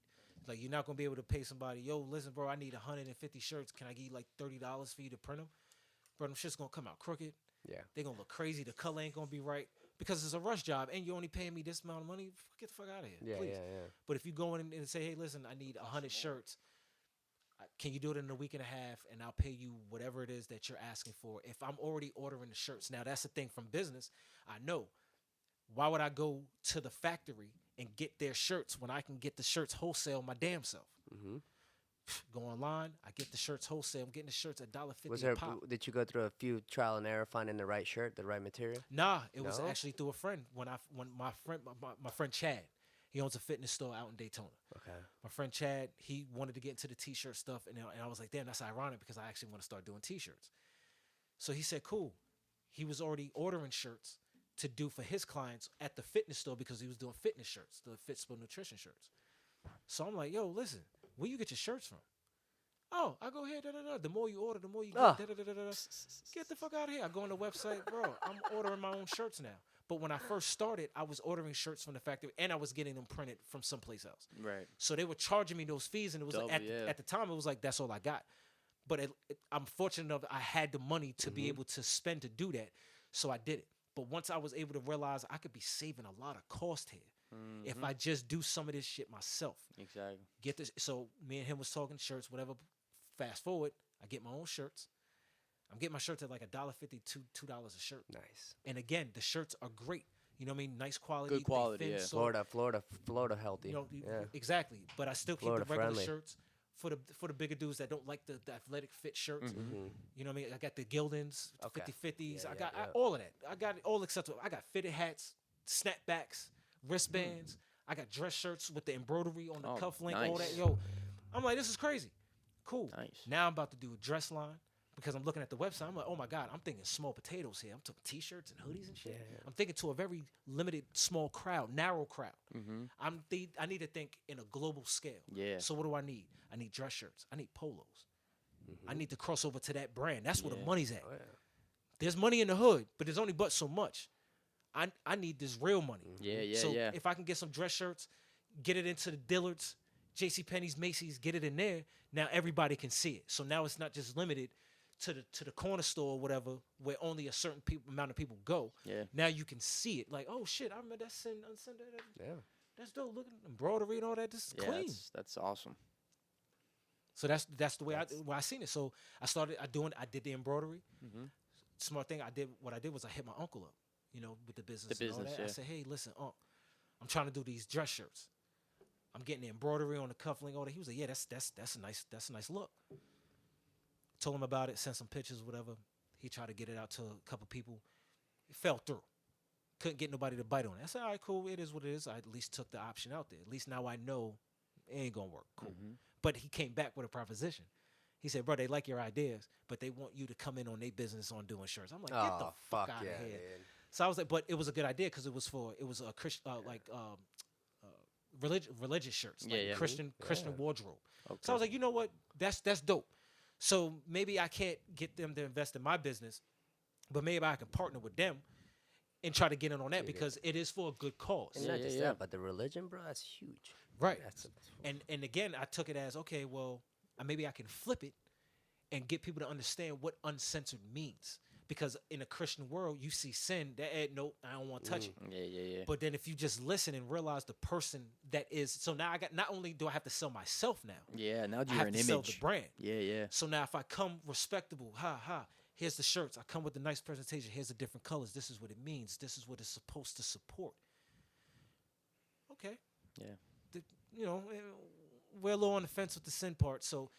Like you're not gonna be able to pay somebody, yo, listen, bro, I need 150 shirts. Can I give you like $30 for you to print them? Bro, them shit's gonna come out crooked. Yeah. They're gonna look crazy. The color ain't gonna be right because it's a rush job and you're only paying me this amount of money. Get the fuck out of here, Yeah, please. yeah. But if you go in and say, hey, listen, I need 100 shirts. Can you do it in a week and a half, and I'll pay you whatever it is that you're asking for? If I'm already ordering the shirts, now that's the thing from business. I know. Why would I go to the factory and get their shirts when I can get the shirts wholesale my damn self? Go online, I get the shirts wholesale. I'm getting the shirts $1.50 Was a there? pop. Did you go through a few trial and error finding the right shirt, the right material? Nah, it was No? actually through a friend. When my friend Chad, he owns a fitness store out in Daytona. Okay. My friend Chad, he wanted to get into the t-shirt stuff, and I was like, damn, that's ironic because I actually want to start doing t-shirts. So he said, cool. He was already ordering shirts to do for his clients at the fitness store because he was doing fitness shirts, the Fitspel nutrition shirts. So I'm like, yo, listen, where you get your shirts from? Oh, I go here, da-da-da. The more you order, the more you get, Oh. da-da-da-da-da. Get the fuck out of here. I go on the website, bro. I'm ordering my own shirts now. But when I first started, I was ordering shirts from the factory and I was getting them printed from someplace else. Right. So they were charging me those fees, and it was Double, like, yeah. at the time it was like that's all I got. But I'm fortunate enough I had the money to be able to spend to do that, so I did it. But once I was able to realize I could be saving a lot of cost here if I just do some of this shit myself. Exactly. Get this. So me and him was talking shirts, whatever. Fast forward, I get my own shirts. I'm getting my shirts at like $1.50, $2 a shirt. Nice. And again, the shirts are great. You know what I mean? Nice quality. Good quality, they fit, yeah. so, Florida healthy. You know, yeah. exactly. But I still keep Florida the regular friendly. shirts for the bigger dudes that don't like the athletic fit shirts. You know what I mean? I got the Gildans, Okay. 50/50s. Yeah, I got yeah. all of that. I got it all acceptable. I got fitted hats, snapbacks, wristbands. I got dress shirts with the embroidery on the Oh, cufflink, all that. nice. Yo, I'm like, this is crazy. Cool. Nice. Now I'm about to do a dress line because I'm looking at the website. I'm like, oh my God, I'm thinking small potatoes here. I'm talking t-shirts and hoodies and shit. Yeah. I'm thinking to a very limited, small crowd, narrow crowd. I need to think in a global scale. Yeah. So what do I need? I need dress shirts. I need polos. I need to cross over to that brand. That's where the Yeah. money's at. Oh, yeah. There's money in the hood, but there's only but so much. I need this real money. Yeah, yeah, So yeah. if I can get some dress shirts, get it into the Dillards, JCPenney's, Macy's, get it in there, now everybody can see it. So now it's not just limited to the corner store or whatever, where only a certain amount of people go. Yeah. Now you can see it. Like, oh shit, I remember that Yeah. that's dope. Look at the embroidery and all that. This is Yeah, clean. that's awesome. So that's the way I seen it. So I did the embroidery. Smart thing what I did was I hit my uncle up, you know, with the business. The and all business, that. yeah. I said, hey, listen, I'm trying to do these dress shirts. I'm getting the embroidery on the cufflink, all that. He was like, yeah, that's a nice look. Told him about it, sent some pictures, whatever. He tried to get it out to a couple people. It fell through. Couldn't get nobody to bite on it. I said, all right, cool. It is what it is. I at least took the option out there. At least now I know it ain't gonna work. Cool. But he came back with a proposition. He said, bro, they like your ideas, but they want you to come in on their business on doing shirts. I'm like, get the Oh, fuck fuck out yeah, of here. man. So I was like, but it was a good idea because it was a Christian, religious shirts, like Yeah, yeah. Christian wardrobe. Okay. So I was like, you know what? That's dope. So maybe I can't get them to invest in my business, but maybe I can partner with them and try to get in on that because it is for a good cause. And Yeah, not yeah, just yeah. that, but the religion, bro, that's huge. Right. That's And again, I took it as, okay, well, maybe I can flip it and get people to understand what uncensored means. Because in a Christian world, you see sin, nope, I don't want to touch it. Yeah. But then if you just listen and realize the person that is, so now not only do I have to sell myself now, Yeah, now I you're have an to image. sell the brand. Yeah. So now if I come respectable, here's the shirts. I come with a nice presentation. Here's the different colors. This is what it means. This is what it's supposed to support. Okay. Yeah. You know, we're a little on the fence with the sin part, so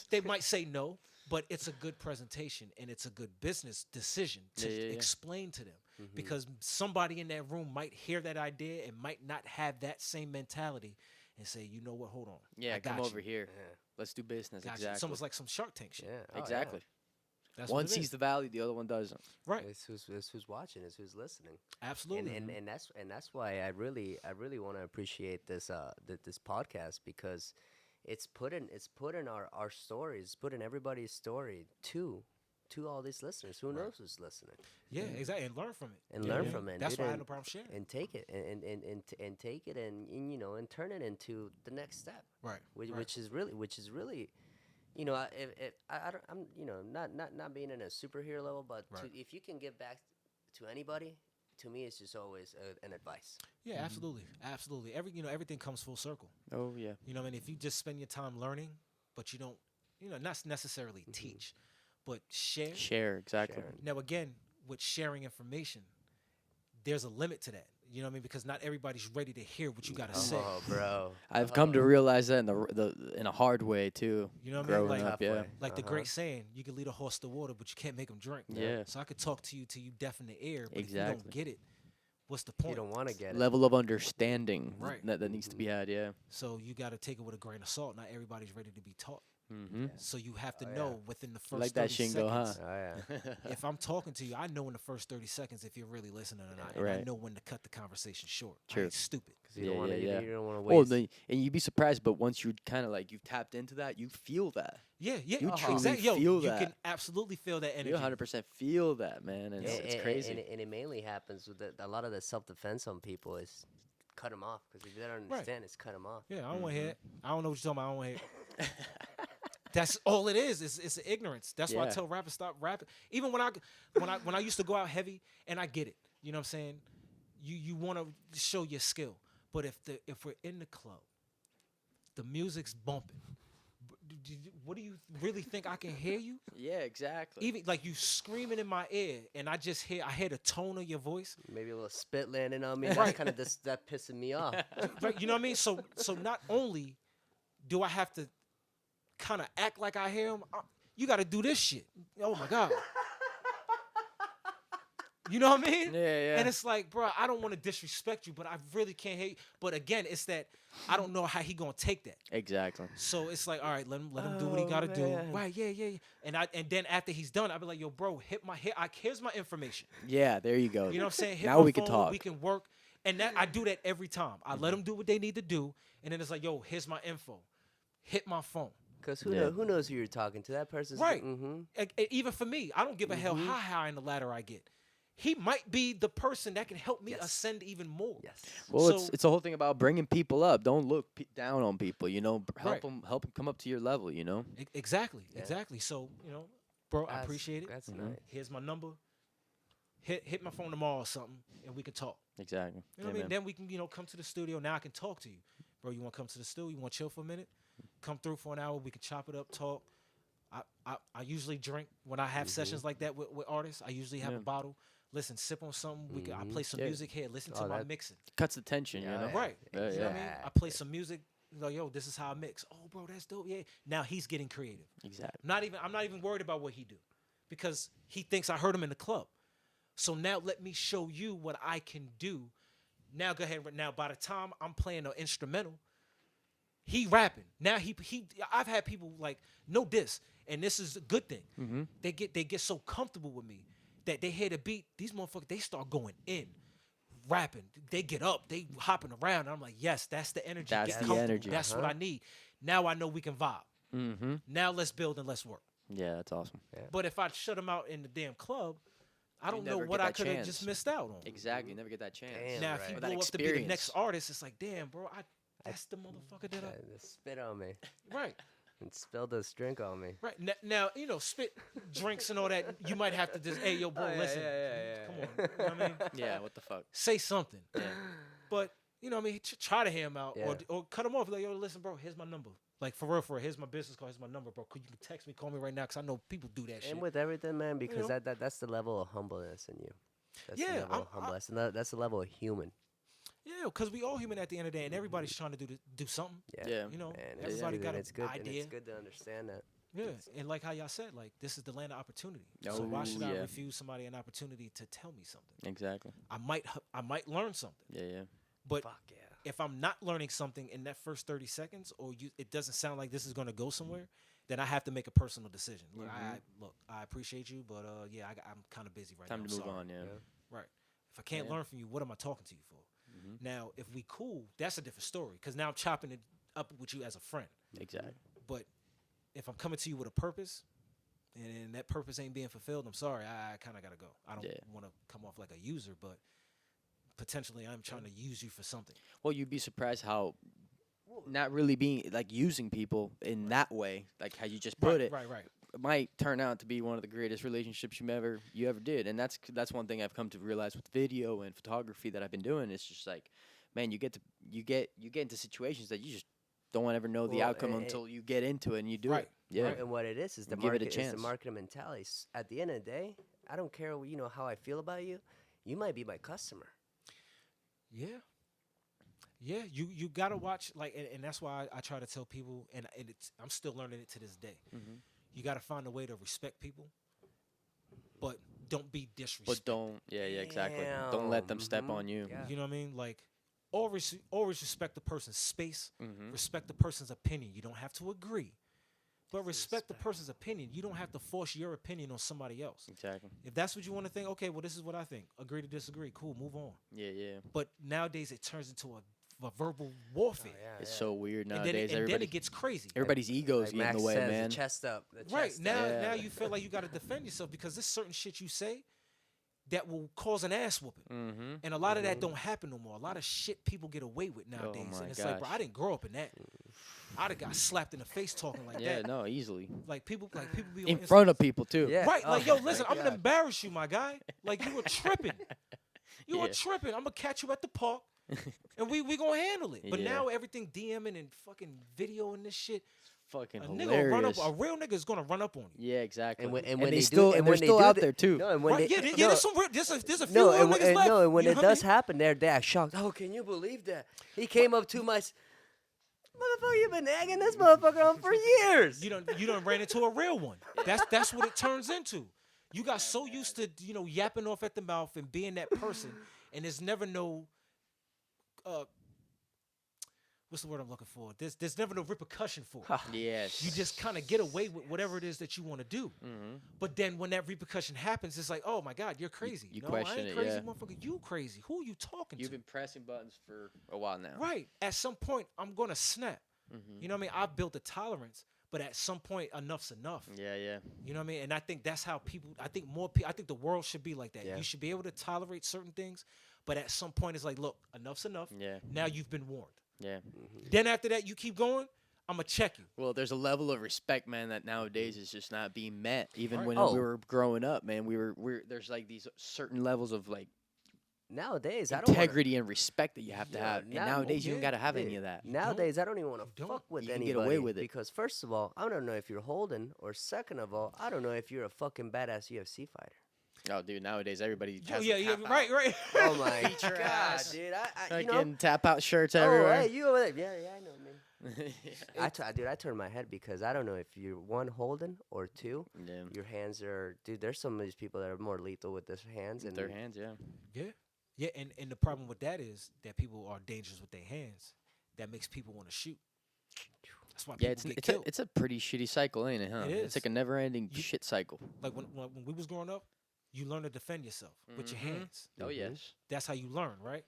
they might say no, but it's a good presentation and it's a good business decision to Yeah. explain to them because somebody in that room might hear that idea and might not have that same mentality and say, you know what, hold on. Yeah, I got come you. over here. Let's do business. Got you. Exactly. It's almost like some Shark Tank shit. yeah. Oh, Exactly. That's One what it sees is. the value, the other one doesn't. Right. Yeah. It's who's watching. It's who's listening. Absolutely. And that's why I really want to appreciate this this podcast because it's putting our stories, putting everybody's story to all these listeners. Who knows who's listening? Yeah, exactly. And learn from it. And Yeah, learn yeah. from it. That's dude, why I had and- no problem sharing. and take it and take it and you know and turn it into the next step. Right. Which is really you know, I don't, I'm, you know, not being in a superhero level, but Right. if you can give back to anybody, to me, it's just always an advice. Yeah, absolutely. Everything comes full circle. Oh yeah. You know, what I mean, if you just spend your time learning, but you don't, not necessarily teach, but share. Share exactly. Sharing. Now, again, with sharing information, there's a limit to that. You know what I mean? Because not everybody's ready to hear what you got to say. Oh, bro. I've come to realize that in a hard way too. You know what I mean? Growing Like, up, yeah. like the great saying, you can lead a horse to water, but you can't make him drink. Yeah. So I could talk to you till you deaf in the ear, but if you Exactly. don't get it, what's the You point? don't want to get it. Level of understanding Right. that needs to be had. Yeah. So you got to take it with a grain of salt. Not everybody's ready to be taught. Mm-hmm. So you have to Oh, know yeah. within the You first like that 30 Shingo, huh? seconds. Oh yeah. If I'm talking to you, I know in the first 30 seconds if you're really listening or not, and I Right. know when to cut the conversation short. I True. ain't stupid. Because you don't want to. Yeah. You don't want to Well, waste. and you'd be surprised, but once you kind of like you've tapped into that, you feel that. Yeah, You truly exactly. Yo, feel you that. can absolutely feel that energy. You 100% feel that, man, and Yeah, it's crazy. and it mainly happens with a lot of the self defense on people is cut them off because if you don't understand, it's cut them off. Yeah, I don't want to hear it. I don't know what you're talking about. I don't want to hear it. That's all it is. It's ignorance. That's why I Yeah. tell rappers stop rapping. Even when I used to go out heavy, and I get it. You know what I'm saying? You want to show your skill, but if we're in the club, the music's bumping. What do you really think I can hear you? Yeah, exactly. Even like you screaming in my ear, and I hear the tone of your voice. Maybe a little spit landing on me. That's kind of that pissing me off. Right, you know what I mean? So not only do I have to kind of act like I hear him, you got to do this shit. Oh my god. You know what I mean? Yeah. And it's like, bro, I don't want to disrespect you, but I really can't hate you. But again, it's that I don't know how he gonna take that. Exactly. So it's like, all right, let him do what he Oh, gotta do. man. Right, yeah. And then after he's done, I'll be like, yo, bro, here's my information. Yeah, there you go. You know what I'm saying? Hit Now my we can phone, talk. We can work. And that I do that every time. I let them do what they need to do, and then it's like, yo, here's my info. Hit my phone. Because Yeah. who knows who you're talking to? That person's Right. Mm-hmm. Even for me, I don't give a hell how high in the ladder I get. He might be the person that can help me Yes. ascend even more. Yes. Well, So- it's the whole thing about bringing people up. Don't look down on people. You know, Right. help them come up to your level. You know. Exactly. Yeah. Exactly. So, bro, I That's- appreciate it. That's Mhm. nice. Here's my number. Hit my phone tomorrow or something, and we can talk. Exactly. You know what I mean? Then we can, come to the studio. Now I can talk to you. Bro, you want to come to the studio? You want to chill for a minute? Come through for an hour. We can chop it up, talk. I usually drink when I have sessions like that with artists. I usually have Yeah. a bottle. Listen, sip on something. I play some Yeah. music here. Listen to Oh, my that- mixing. Cuts the tension. Yeah, you know. yeah. Right. Yeah, You know what I mean? yeah. I play some music. Like, yo, this is how I mix. Oh, bro, that's dope. Yeah. Now he's getting creative. Exactly. I'm not even worried about what he do, because he thinks I heard him in the club. So now let me show you what I can do. Now go ahead. Now by the time I'm playing an instrumental, he rapping. Now I've had people like no diss, and this is a good thing. Mm-hmm. They get so comfortable with me that they hear the beat. These motherfuckers, they start going in, rapping. They get up, they hopping around. And I'm like, yes, that's the energy. That's Get the comfortable. energy. That's what I need. Now I know we can vibe. Mm-hmm. Now let's build and let's work. Yeah, that's awesome. But if I shut them out in the damn club, I don't know never what get I that could have chance. just missed out on. Exactly. You never get that chance. Damn. Now, if right. he Or that blew up to be the experience. next artist, it's like, damn, bro, that's the motherfucker that I. Just spit on me Right, and spill this drink on me. right. Now, spit drinks and all that. You might have to just, hey, yo, bro, listen, come on. You know what I mean? Yeah. What the fuck? Say something. Yeah. But, try to hear him out Yeah. or cut him off. Like, yo, listen, bro, here's my number. Like, for real, here's my business card, here's my number, bro. Could you text me, call me right now? Because I know people do that shit. And with everything, man, because know? that's the level of humbleness in you. That's Yeah, the level of humbleness, and that's the level of human. Yeah, because we all human at the end of the day, and everybody's trying to do something. Yeah. Yeah. You know, And everybody got an it's good, and idea. it's good to understand that. Yeah, and like how y'all said, like this is the land of opportunity. So Oh, why should I yeah. refuse somebody an opportunity to tell me something? Exactly. I might learn something, Yeah. but Fuck yeah. if I'm not learning something in that first 30 seconds, or it doesn't sound like this is gonna go somewhere, then I have to make a personal decision. Look, I appreciate you, but I'm kind of busy right Time now. to I'm move sorry. on. Yeah. Right. If I can't Yeah. learn from you, what am I talking to you for? Mhm. Now, if we cool, that's a different story. Because now I'm chopping it up with you as a friend. Exactly. But if I'm coming to you with a purpose, and that purpose ain't being fulfilled, I'm sorry. I kind of got to go. I don't Yeah. want to come off like a user, but potentially I'm trying to use you for something. Well, you'd be surprised how not really being like using people in that way, like how you just put it, Right. might turn out to be one of the greatest relationships you ever did. And that's one thing I've come to realize with video and photography that I've been doing. It's just like, man, you get into situations that you just don't ever know the Well, outcome until you get into it and you do Right, it. Yeah. And what it is the Give it a market. It's the chance. marketing mentality. At the end of the day, I don't care. How I feel about you. You might be my customer. Yeah. Yeah, you gotta watch and that's why I try to tell people, and I'm still learning it to this day. Mhm. You gotta find a way to respect people, but don't be disrespectful. But don't. Yeah. Exactly. Don't let them step on you. Yeah. You know what I mean? Like, always respect the person's space, Mhm. respect the person's opinion. You don't have to agree, But respect the person's opinion. You don't have to force your opinion on somebody else. Exactly. If that's what you want to think, okay, well, this is what I think. Agree to disagree. Cool, move on. Yeah, yeah. But nowadays it turns into a verbal warfare. It's so weird And nowadays. then it gets crazy. Everybody's egos get in the way, says, man. The chest up. Right now, Yeah. now you feel like you got to defend yourself because there's certain shit you say that will cause an ass whooping, and a lot of that don't happen no more. A lot of shit people get away with nowadays, my and it's like, bro, I didn't grow up in that. I'd have got slapped in the face talking like Yeah, that. no, easily. Like people be In on front of people too. Yeah. right? Like, Oh yo, listen, my I'm gonna God. embarrass you, my guy. Like you were tripping. You were Yeah. tripping. I'm gonna catch you at the park, and we gonna handle it. But Yeah. now everything DMing and fucking video and this shit. Fucking A nigga will run up. hilarious. A real nigga is gonna run up on you. Yeah, exactly. And when they they do- still and and they're when they still do out the- there too. No, and when Right? they, Yeah, no, there's some real. There's a few no, real and, niggas and, left. no, and when You it know what I does mean? happen, they're shocked. Oh, can you believe that? He came up to my motherfucker. You've been egging this motherfucker on for years. You don't ran into a real one. That's what it turns into. You got so used to yapping off at the mouth and being that person, and there's never no what's the word I'm looking for? There's never no repercussion for it. Yes. You just kind of get away with whatever it is that you want to do. But then when that repercussion happens, it's like, oh my God, you're crazy. you no, I question ain't it, crazy, yeah. motherfucker. You crazy. Who are you talking You've to? been pressing buttons for a while now. Right. At some point, I'm gonna snap. You know what I mean? I've built a tolerance, but at some point, enough's enough. Yeah, yeah. You know what I mean? And I think that's how people. I think more people. I think the world should be like that. Yeah. You should be able to tolerate certain things, but at some point, it's like, look, enough's enough. Yeah. Now you've been warned. Yeah. Then after that, you keep going. I'm gonna check you. Well, there's a level of respect, man, that nowadays is just not being met. Even Right. when Oh. we were growing up, man, we're there's like these certain levels of like Nowadays, I don't wanna- integrity and respect that you have to Yeah, have. And now- nowadays, you don't yeah, gotta have Dude, any of that. Nowadays, I don't even want You to don't. fuck with You can anybody get away with it. because first of all, I don't know if you're holding, or second of all, I don't know if you're a fucking badass UFC fighter. Oh, dude, nowadays everybody Oh, has yeah, a yeah, tap right, out. right. Oh my Feature God, ass. dude! I Fucking you know. tap out shirts Oh, everywhere. hey, you over there? Yeah, I know, man. Yeah. Dude, I turn my head because I don't know if you're one holding or two. Yeah. Your hands are, dude. There's some of these people that are more lethal with their hands, and Their hands, yeah. Yeah, yeah, and the problem with that is that people are dangerous with their hands. That makes people want to shoot. That's why people Yeah, it's get it's a, killed. it's a pretty shitty cycle, ain't it, huh? It It's is. like a never-ending You- shit cycle. Like when we was growing up, you learn to defend yourself with your hands. Oh, Mhm. yes. That's how you learn, right?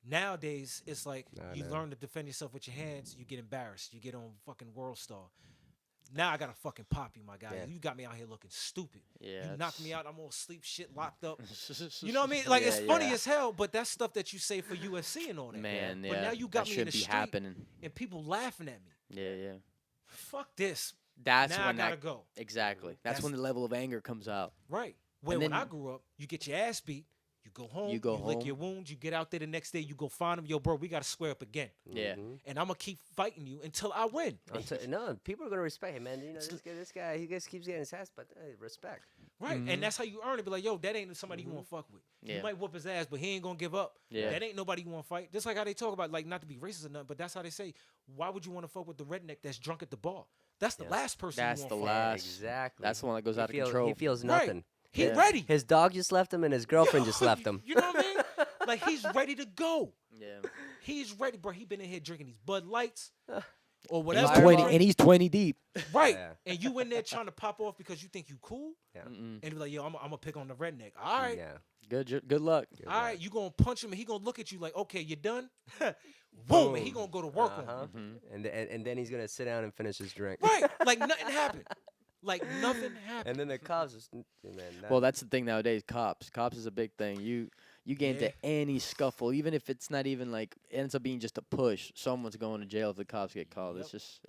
Nowadays, it's like Nah, you nah. learn to defend yourself with your hands. You get embarrassed. You get on fucking World Star. Now I gotta fucking pop you, my guy. Yeah. You got me out here looking stupid. Yeah. You knocked me out. I'm all sleep shit, locked up. You You know what I mean? Like it's Yeah, funny yeah. as hell, but that's stuff that you say for UFC and all that. Man, yeah. But now you got that me in should the be street happening. and people laughing at me. Yeah, yeah. Fuck this. That's now I when gotta that go. exactly. That's That's- when the level of anger comes out. Right. When then- I grew up, you get your ass beat. You go home. You go lick home. your wounds. You get out there the next day. You go find them. Yo, bro, we gotta square up again. Yeah. Mhm. And I'm gonna keep fighting you until I win. No, people are gonna respect him, man. You know, this guy, he just keeps getting his ass, but respect. Right. Mhm. And that's how you earn it. Be like, yo, that ain't somebody you want to fuck with. Yeah. You might whoop his ass, but he ain't gonna give up. Yeah. That ain't nobody you want to fight. Just like how they talk about, like, not to be racist or nothing, but that's how they say, why would you want to fuck with the redneck that's drunk at the bar? That's the Yes. last person That's you the want to last. Exactly. That's the one that goes out of He control. feels Right. nothing. He Yeah. ready. His dog just left him, and his girlfriend just left him. You know what I mean? Like, he's ready to go. Yeah. He's ready, bro. He been in here drinking these Bud Lights or And whatever. he's 20 Fireball. and he's 20 deep. Right. Yeah. And you in there trying to pop off because you think you cool. Yeah. Mm-mm. And be like, yo, I'm gonna pick on the redneck. All right. Yeah. Good luck. Good All luck. right, you gonna punch him and he gonna look at you like, okay, you done? Boom, and he gonna go to work on Uh-huh. you. And then he's gonna sit down and finish his drink. Right, like nothing happened. Like nothing happened. And then the cops just, man. Well, that's the thing nowadays. Cops is a big thing. You get into Yeah. any scuffle, even if it's not even like it ends up being just a push. Someone's going to jail if the cops get called. It's Yep. just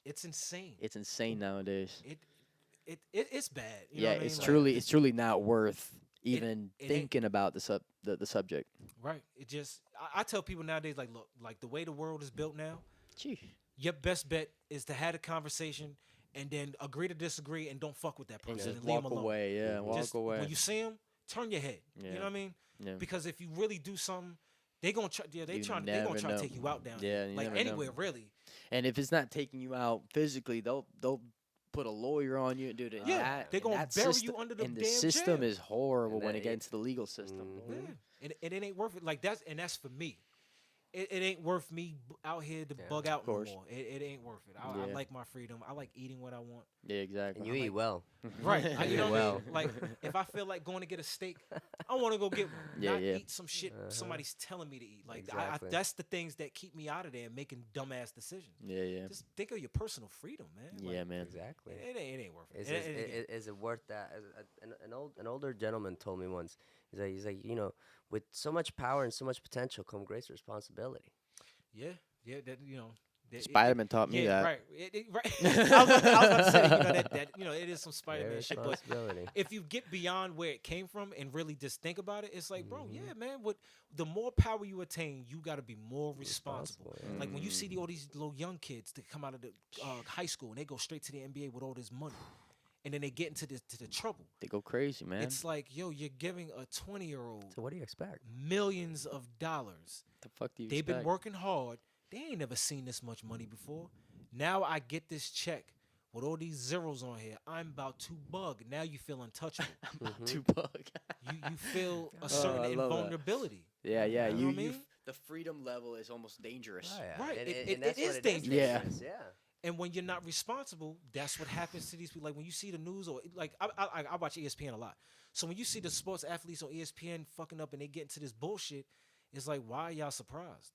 It's insane. it's insane nowadays. It's bad. You know Yeah, what I mean? it's Like, truly not worth even it ain't- thinking about the subject. right. It just I tell people nowadays, like, look, like the way the world is built now, Gee. your best bet is to have a conversation and then agree to disagree and don't fuck with that And person just and leave walk them alone. away. Yeah, walk Just away. when you see them, turn your head. You Yeah. know what I mean? Yeah. Because if you really do something, they gonna try. Yeah, they You gonna never try to know. take you out down. Yeah, here. you like never know. anywhere really. And if it's not taking you out physically, they'll put a lawyer on you, dude. And Yeah, that, they and gonna that bury you system, under the and the damn system jail. is horrible And when that it gets to the legal system. Mhm. Yeah, and it ain't worth it. Like that's for me. it ain't worth me out here to bug out no course. more. It ain't worth it. I Yeah. like my freedom. I like eating what I want. Yeah, exactly. And you eat well. Right. You know what I Well. mean? Like, if I feel like going to get a steak, I want to go get one. Yeah, not yeah. eat some shit somebody's telling me to eat. Like, Exactly. that's the things that keep me out of there and making dumbass decisions. Yeah, yeah. Just think of your personal freedom, man. Yeah, man. Exactly. It ain't worth it. Is it worth that? An older gentleman told me once. He's like, with so much power and so much potential come great responsibility. Yeah, that Spider-Man taught me that. Right, right. I was about to say that it is some Spider-Man shit. But Responsibility. if you get beyond where it came from and really just think about it, it's like, bro, Mm-hmm. yeah, man. The more power you attain, you got to be more responsible. yeah. Like when you see all these little young kids that come out of the high school and they go straight to the NBA with all this money, and then they get into the trouble. They go crazy, man. It's like, yo, you're giving a 20-year-old So what do you expect? millions of dollars. the fuck do you They've been expect? working hard. They ain't never seen this much money before. Now I get this check with all these zeros on here. I'm about to bug. Now you feel untouchable. Too bug. you feel a certain I love that. invulnerability. Yeah, yeah. You know You, what I mean? the freedom level is almost dangerous. Oh, yeah. Right. And, It- and that's it is what it dangerous. Yeah. Yeah. And when you're not responsible, that's what happens to these people. Like when you see the news, or like I watch ESPN a lot. So when you see the sports athletes on ESPN fucking up and they get into this bullshit, it's like, why are y'all surprised?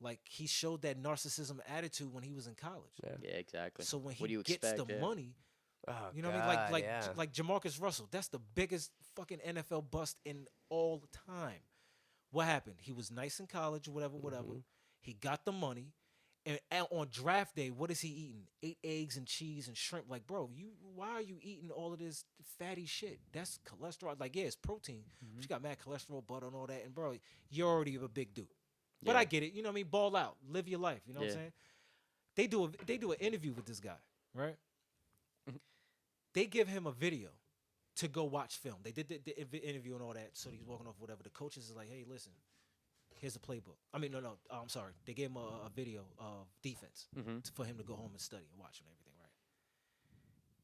Like he showed that narcissism attitude when he was in college. Yeah. Yeah, exactly. So when What do he you gets expect, the yeah. money, Oh, you know what I mean? God, yeah. Like Jamarcus Russell, that's the biggest fucking NFL bust in all time. What happened? He was nice in college or whatever. Mm-hmm. He got the money. And on draft day, what is he eating? 8 eggs and cheese and shrimp. Like, bro, why are you eating all of this fatty shit? That's cholesterol. Like, yeah, it's protein. But you got mad cholesterol, butter, and all that. And bro, you're already a big dude. But Yeah. I get it. You know what I mean? Ball out. Live your life. You know what I'm Yeah. saying? They do an interview with this guy, right? They give him a video to go watch film. They did the interview and all that. So he's walking off whatever. The coaches is like, hey, listen, here's the playbook. I mean, no, I'm sorry. They gave him a video of defense for him to go home and study and watch and everything, right?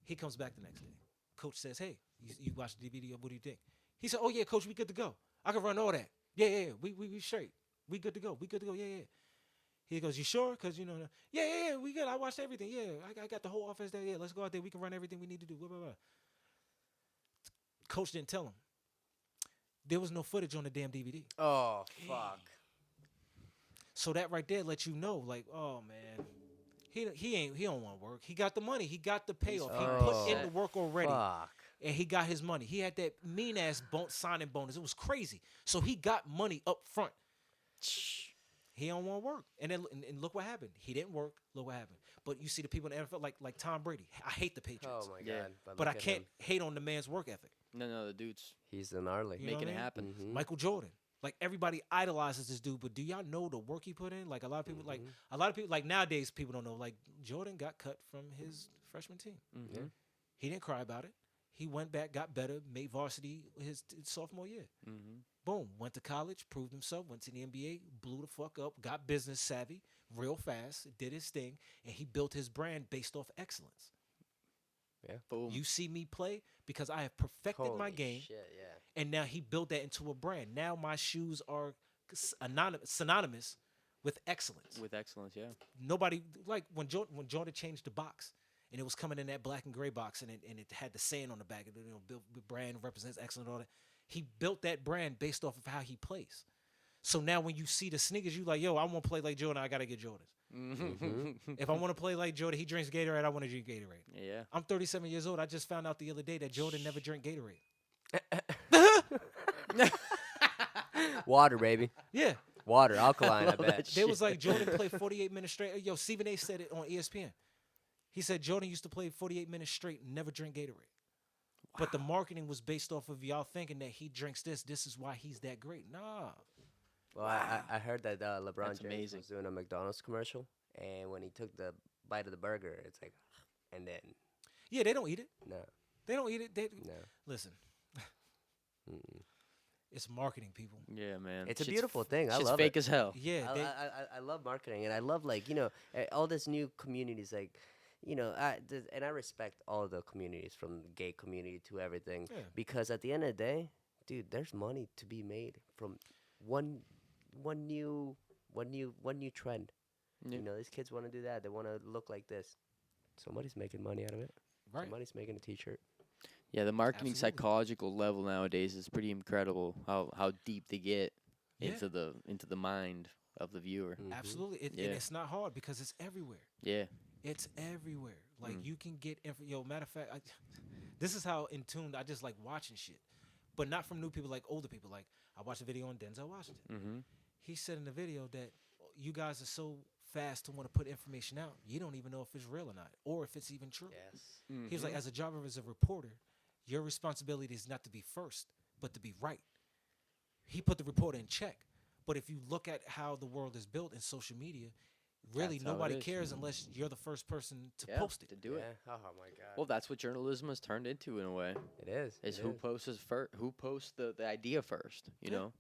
He comes back the next day. Coach says, hey, you watched the video. What do you think? He said, oh, yeah, coach, we good to go. I can run all that. Yeah, we straight. We good to go. Yeah. He goes, you sure? Because, yeah, we good. I watched everything. Yeah, I got the whole offense there. Yeah, let's go out there. We can run everything we need to do. Blah, blah, blah. Coach didn't tell him. There was no footage on the damn DVD. Oh, fuck. So that right there lets you know, like, oh, man, he don't want to work. He got the money. He got the payoff. He put in the work already. Fuck. And he got his money. He had that mean-ass signing bonus. It was crazy. So he got money up front. He don't want to work. And then and look what happened. He didn't work. Look what happened. But you see the people in the NFL, like Tom Brady. I hate the Patriots. Oh, my Yeah. God. but I look at can't him. hate on the man's work ethic. No, the dude's He's the gnarly. You know making what I it mean? happen. Mhm. Michael Jordan. Like everybody idolizes this dude, but do y'all know the work he put in? Like a lot of people, like nowadays people don't know. Like Jordan got cut from his freshman team. Mm-hmm. He didn't cry about it. He went back, got better, made varsity his sophomore year. Mm-hmm. Boom, went to college, proved himself, went to the NBA, blew the fuck up, got business savvy real fast, did his thing, and he built his brand based off excellence. Boom. You see me play because I have perfected my Holy game. Shit, yeah. And now he built that into a brand. Now my shoes are synonymous with excellence. With excellence, yeah. Nobody like when Jordan changed the box and it was coming in that black and gray box and it had the saying on the back. Built brand represents excellence. All that. He built that brand based off of how he plays. So now when you see the sneakers, you like, yo, I want to play like Jordan. I gotta get Jordans. If I want to play like Jordan, he drinks Gatorade. I want to drink Gatorade. Yeah. I'm 37 years old. I just found out the other day that Jordan never drank Gatorade. Water, baby. Yeah. Water, alkaline, I love bet. that They was like Jordan played 48 minutes straight. Yo, Stephen A. said it on ESPN. He said Jordan used to play 48 minutes straight and never drink Gatorade. But the marketing was based off of y'all thinking that he drinks this. This is why he's that great. Nah. Well, I heard that LeBron That's James amazing. was doing a McDonald's commercial, and when he took the bite of the burger, it's like, and then, Yeah, they don't eat it. no, They don't eat it. They no. listen. Mm-mm. It's marketing, people. Yeah, man. It's a Shit's beautiful thing. I Shit's love fake it. as hell. Yeah, I, they, I love marketing, and I love all this new communities, like, and I respect all the communities from the gay community to everything, Yeah. because at the end of the day, dude, there's money to be made from one new one new trend. Yeah. You know, these kids want to do that. They want to look like this. Somebody's making money out of it. Right. Somebody's making a T-shirt. Yeah, the marketing Absolutely. psychological level nowadays is pretty incredible. How deep they get Yeah. into the mind of the viewer. Mhm. Absolutely. And Yeah. it's not hard because it's everywhere. Yeah. It's everywhere. Like Mm. you can get matter of fact, this is how in tune I just like watching shit. But not from new people, like older people. Like I watched a video on Denzel Washington. Mm-hmm. He said in the video that you guys are so fast to want to put information out, you don't even know if it's real or not, or if it's even true. Yes. He was like, as a job as a reporter, your responsibility is not to be first, but to be right. He put the reporter in check. But if you look at how the world is built in social media, really That's how it nobody is. cares unless you're the first person to Yeah, post it. to do it. Yeah. Oh my God. Well, that's what journalism has turned into in a way. it is. Is it who is. posts first, who posts the idea first. You Yeah. know.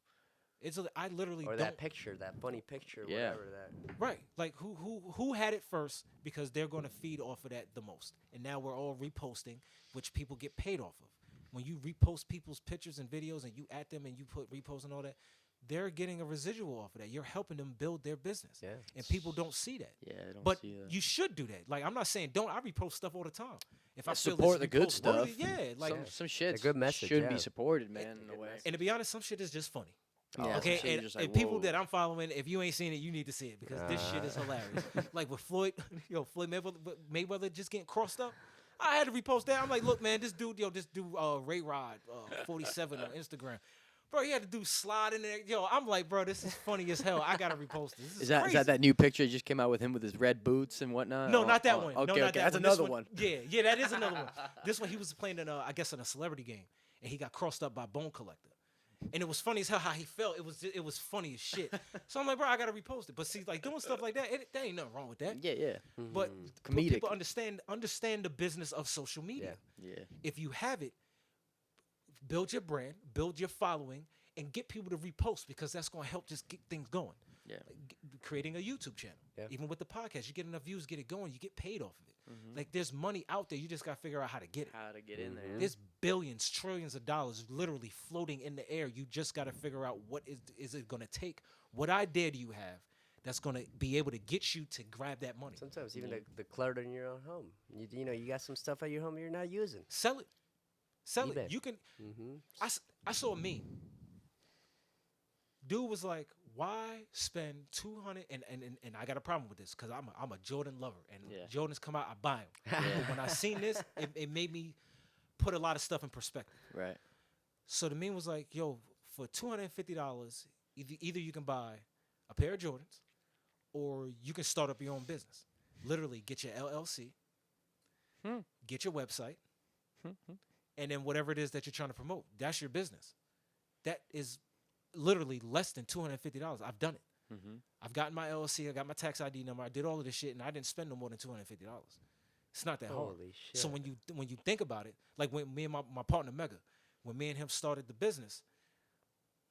I literally Or don't that picture, that funny picture, Yeah. whatever that. right. Like who had it first because they're going to feed off of that the most. And now we're all reposting, which people get paid off of. When you repost people's pictures and videos and you at them and you put repost and all that, they're getting a residual off of that. You're helping them build their business. Yeah. And people don't see that. Yeah, I don't But see that. you should do that. Like I'm not saying don't. I repost stuff all the time. If I Yeah, feel support it's the good repost stuff. worthy, yeah. Like some shit good message, should yeah. be supported, man, in a good way. message. and to be honest, some shit is just funny. Yeah, some Okay, shit you're and, just and like, people whoa. that I'm following, if you ain't seen it, you need to see it because this shit is hilarious. Like with Floyd, Floyd Mayweather just getting crossed up. I had to repost that. I'm like, look, man, this dude, Ray Rod, 47 on Instagram. Bro, he had to do slide in there. I'm like, bro, this is funny as hell. I gotta repost this. This Is that crazy. that new picture that just came out with him with his red boots and whatnot? No, Oh, not that oh, one. Okay, no, okay, not that that's one. This another one. Yeah, that is another one. This one he was playing in I guess in a celebrity game, and he got crossed up by Bone Collector. And it was funny as hell how he felt. It was funny as shit. So I'm like, bro, I gotta repost it. But see, like doing stuff like that, there ain't nothing wrong with that. Yeah, yeah, But Comedic. people understand the business of social media. yeah. If you have it, build your brand, build your following, and get people to repost because that's gonna help just get things going. Yeah. Like, creating a YouTube channel, Yeah. even with the podcast, you get enough views, get it going, you get paid off of it. Mm-hmm. Like there's money out there, you just gotta figure out how to get it. How to get in there? There's billions, trillions of dollars literally floating in the air. You just got to figure out what is it going to take. What idea do you have that's going to be able to get you to grab that money? Sometimes even the clutter in your own home. You know, you got some stuff at your home you're not using. Sell it. Sell eBay. it. You can. Mm-hmm. I saw a meme. Dude was like, "Why spend 200?" And I got a problem with this because I'm a Jordan lover, and Yeah. Jordans come out, I buy them. But when I seen this, it made me put a lot of stuff in perspective. Right. So the meme was like, yo, for $250, either you can buy a pair of Jordans or you can start up your own business. Literally, get your LLC, get your website, and then whatever it is that you're trying to promote, that's your business. That is literally less than $250. I've done it. Mm-hmm. I've gotten my LLC, I got my tax ID number, I did all of this shit, and I didn't spend no more than $250. It's not that hard. Holy shit. So when you think about it, like when me and my partner Mega, when me and him started the business,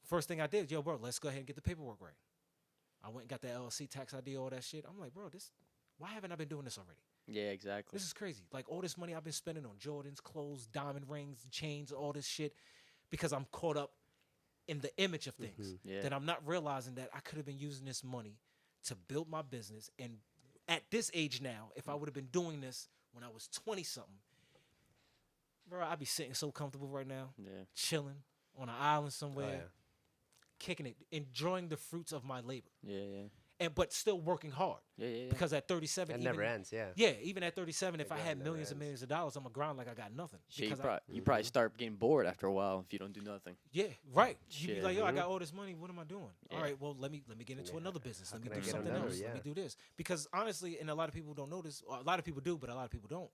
first thing I did, yo, bro, let's go ahead and get the paperwork right. I went and got the LLC, tax ID, all that shit. I'm like, bro, why haven't I been doing this already? Yeah, exactly. This is crazy. Like all this money I've been spending on Jordans, clothes, diamond rings, chains, all this shit, because I'm caught up in the image of things. Yeah. That I'm not realizing that I could have been using this money to build my business. And at this age now, if I would have been doing this when I was 20 something, bro, I'd be sitting so comfortable right now, Yeah. chilling on an island somewhere, Oh, yeah. kicking it, enjoying the fruits of my labor, Yeah. but still working hard. Yeah. Because at 37, It even, never ends, yeah. Yeah, even at 37, if The I grind had never millions and ends. millions of dollars, I'm gonna grind like I got nothing. Shit, you, Because you probably start getting bored after a while if you don't do nothing. yeah, right. You be Shit. like, yo, I got all this money. What am I doing? Yeah. All right, well, let me get into Yeah. another business. How Let me can I do get something another? else. Let me Yeah. do this. Because honestly, and a lot of people don't know this. Or a lot of people do, but a lot of people don't.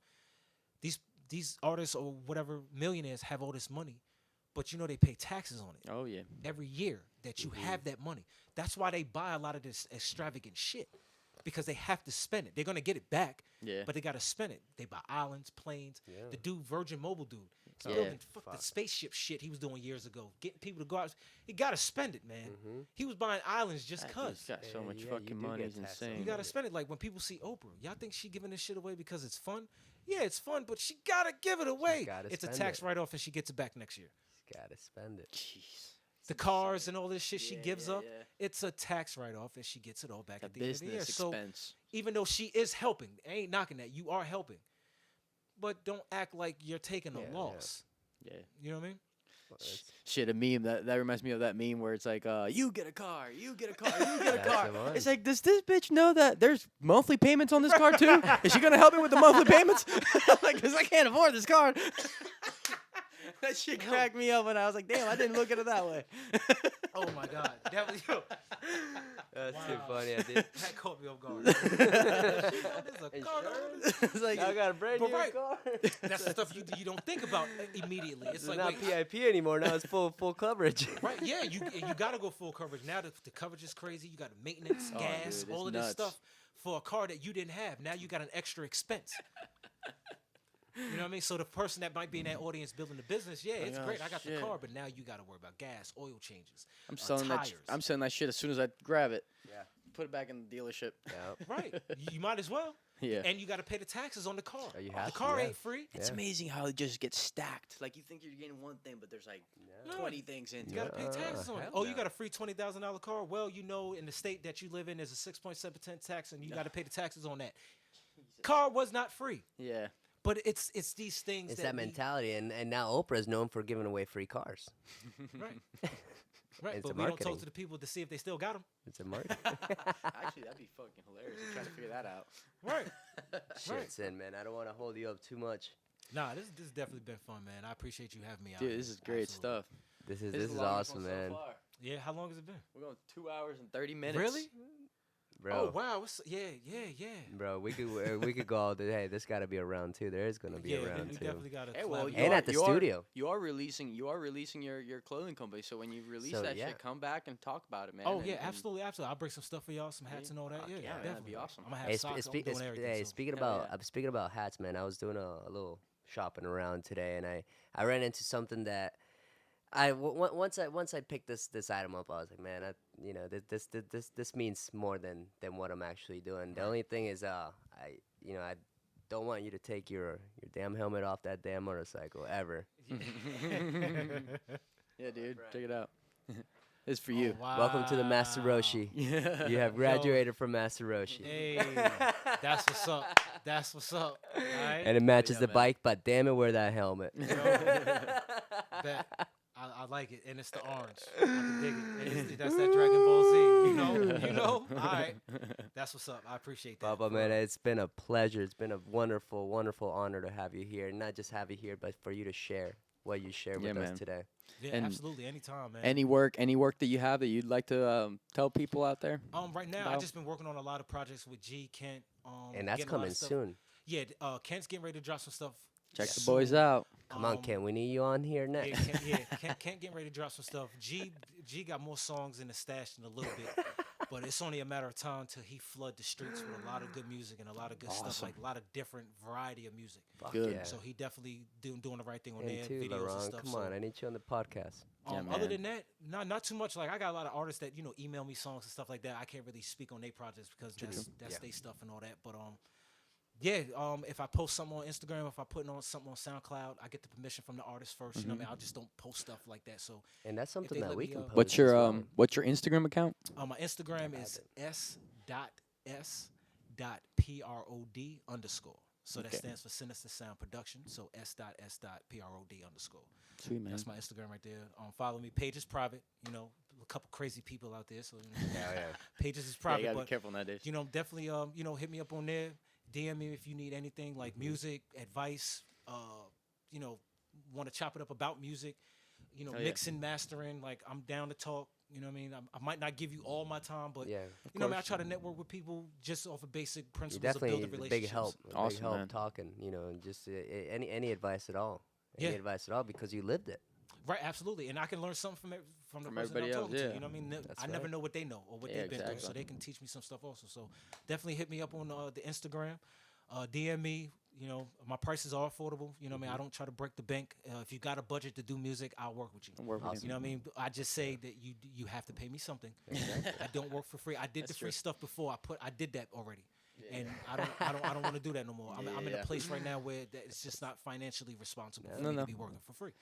These artists or whatever millionaires have all this money, but you know they pay taxes on it Oh yeah. every year that you have that money. That's why they buy a lot of this extravagant shit. Because they have to spend it. They're gonna get it back, Yeah. but they gotta spend it. They buy islands, planes. Yeah. The dude, Virgin Mobile dude, he's Yeah. building the Fuck. spaceship shit he was doing years ago, getting people to go out. He gotta spend it, man. Mm-hmm. He was buying islands just That cause. dude's got so Yeah, much yeah, you fucking do money. get It's taxed on insane. You gotta spend it. Like when people see Oprah, y'all think she giving this shit away because it's fun? Yeah, it's fun, but she gotta give it away. gotta It's a spend tax it. write-off, and she gets it back next year. Gotta spend it. Jeez. the cars and all this shit she Yeah, gives yeah, up, yeah. it's a tax write-off, and she gets it all back A at the end of the year. business So expense. even though she is helping, I ain't knocking that. You are helping, but don't act like you're taking a Yeah, yeah. loss. Yeah. You know what I mean? Well, it's- Shit, a meme that reminds me of that meme where it's like, you get a car, you get a car, you get a That's car. the one. It's like, does this bitch know that there's monthly payments on this car too? Is she gonna help me with the monthly payments? Like, cause I can't afford this car. That shit cracked me up when I was like, damn, I didn't look at it that way. Oh my God, that was yo. That's too Wow. funny. I did. That caught me off guard. There's a car on it. It's like, I got a brand But new right. car. That's the stuff you don't think about immediately. It's It's like, not wait, PIP anymore. Now it's full coverage. right? Yeah, you gotta go full coverage now. The coverage is crazy. You got maintenance, Oh, gas, dude, all it's of this nuts. stuff for a car that you didn't have. Now you got an extra expense. You know what I mean? So the person that might be in that audience building the business, yeah, it's oh, great. I got the shit. car, but now you got to worry about gas, oil changes, I'm selling tires. I'm selling that shit as soon as I grab it. Yeah. Put it back in the dealership. Yeah. Right? You might as well. Yeah. And you got to pay the taxes on the car. Oh, you The have to, car yeah. ain't free. It's Yeah. amazing how it just gets stacked. Like you think you're getting one thing, but there's like No. 20 things in. You got to pay taxes on it. hell Oh, you no. got a free $20,000 car? Well, you know, in the state that you live in, there's a 6.7% tax, and you got to pay the taxes on that. Car was not free. Yeah. But it's these things It's that that we- mentality, and now Oprah is known for giving away free cars. Right. Right. It's But a we don't talk marketing. to the people to see if they still got them. It's a market. Actually, that'd be fucking hilarious. I'm trying to figure that out. Right. Shit, Sin, man. I don't want to hold you up too much. Nah, this has definitely been fun, man. I appreciate you having me out. Dude, here. this is great Absolutely. stuff. This is the longest awesome, one so man. far. Yeah, how long has it been? We're going 2 hours and 30 minutes. Really? Bro, Oh wow, yeah. bro, we could go all day. Hey, this got to be a round two. There is gonna be Yeah, a round we two. definitely got to. Hey, well, And at the studio. You are releasing your clothing company. So when you release So, that yeah. shit, come back and talk about it, man. Oh and- yeah, and- absolutely. I'll bring some stuff for y'all, some hats Yeah. and all that. Fuck Yeah, yeah, man, definitely. that'd be awesome. I'm gonna have Hey, socks. I'm doing everything. hey, so. speaking Hell about yeah. speaking about hats, man. I was doing a little shopping around today, and I ran into something that once I picked this item up, I was like, man, this means more than what I'm actually doing. The only thing is, I don't want you to take your damn helmet off that damn motorcycle ever. Yeah, dude, check it out. It's for you. Oh, wow. Welcome to the Master Roshi. Yeah. You have graduated from Master Roshi. Hey, that's what's up. That's what's up. All right. And it matches Yeah, the man. bike, but damn it, wear that helmet. Bet. I like it, and it's the orange. I can dig it. And that's that Dragon Ball Z. You know. All right. That's what's up. I appreciate that. Papa, for man, real. it's been a pleasure. It's been a wonderful, wonderful honor to have you here. Not just have you here, but for you to share what you shared Yeah, with man. us today. Yeah, and absolutely. Anytime, man. Any work that you have that you'd like to tell people out there? Right now, about- I've just been working on a lot of projects with G, Kent. And that's getting a lot coming of stuff. soon. Yeah, Kent's getting ready to drop some stuff. Check the soon. boys out. Come on, Ken. We need you on here Yeah, next. Kent getting ready to drop some stuff. G got more songs in the stash in a little bit, but it's only a matter of time till he flood the streets with a lot of good music and a lot of good stuff, Awesome. like a lot of different variety of music. Fuck Good. yeah. So he definitely doing the right thing on And there, too, videos and Laurent. stuff. Come so, on, I need you on the podcast. Yeah, other man. than that, not too much. Like I got a lot of artists that email me songs and stuff like that. I can't really speak on their projects because that's Yeah. their stuff and all that. But yeah, if I post something on Instagram, if I put on something on SoundCloud, I get the permission from the artist first. You know what I mean? I just don't post stuff like that. So And that's something they that let we me, can post. What's as your well. what's your Instagram account? my Instagram I is have s.s.prod_. So that Okay. stands for Sinister Sound Production. So s.s.prod_. Sweet man. That's my Instagram right there. Follow me. Page is private. You know, a couple crazy people out there. So Yeah. pages is Yeah, private. you gotta but be careful nowadays. you know, definitely, hit me up on there. DM me if you need anything like music, advice, want to chop it up about music, Oh, yeah. mixing, mastering. Like, I'm down to talk. You know what I mean? I might not give you all my time, but, Yeah. you know what I mean? I try to network with people just off of basic You're principles of definitely building a relationships. big help. A big Awesome, help man. talking, and just any advice at all. Any Yeah. advice at all because you lived it. Right, absolutely. And I can learn something from the From person everybody I'm else, talking to. yeah. You know what I mean? That's I never right. know what they know or what Yeah, they've been through, so exactly. they can teach me some stuff also. So definitely hit me up on the Instagram, DM me. You know, my prices are affordable. You know what I mean? I don't try to break the bank. If you got a budget to do music, I'll work with you. I'll work with Awesome. You know what I mean? I just say that you have to pay me something. I don't work for free. I did That's the free true. stuff before. I did that already. and I don't want to do that no more. I'm in Yeah. a place right now where it's just not financially responsible for No, me no. to be working for free.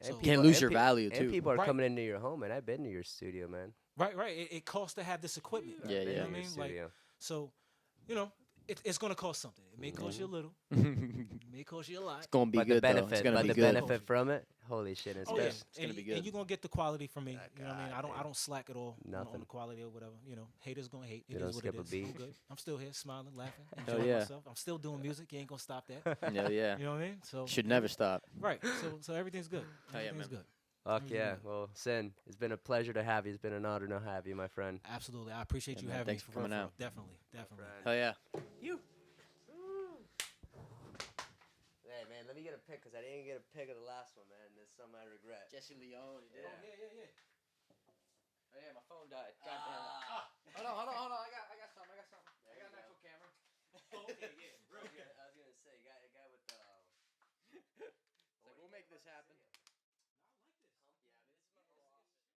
So- Can't lose your pe- value, And too. people are Right. coming into your home, and I've been to your studio, man. Right. It costs to have this equipment. Yeah, I've been yeah. to You know what I your mean? Like, studio. so, you know, it's gonna cost something. It may cost you a little. it's It may cost you a lot. gonna be But the good though. It's benefit, gonna but be the good. benefit from it, holy shit, it's Oh good. yeah, It's gonna be and good. you're gonna get the quality from me. You know what I mean? God, I don't slack at all on Nothing. the quality or whatever. You know, haters gonna hate. It You is don't what skip it a is. beat. I'm good. I'm still here, smiling, laughing, Hell enjoying yeah. myself. I'm still doing music. You ain't gonna stop that. Yeah, yeah. You know what I mean? So Should never stop. right. So everything's good. Hell yeah, Everything's man. good. Fuck yeah. Well, Sin, it's been a pleasure to have you. It's been an honor to have you, my friend. Absolutely. I appreciate you man, having me. thanks for coming real. out. Definitely. Hell yeah. Hey, man, let me get a pick, because I didn't get a pick of the last one, man. There's something I regret. Jesse Leone. Yeah. Oh yeah, my phone died. God damn it. Hold on. I got something. I got an actual camera. Okay, yeah. Real good. I was gonna say, guy with the. It's like, we'll make this happen.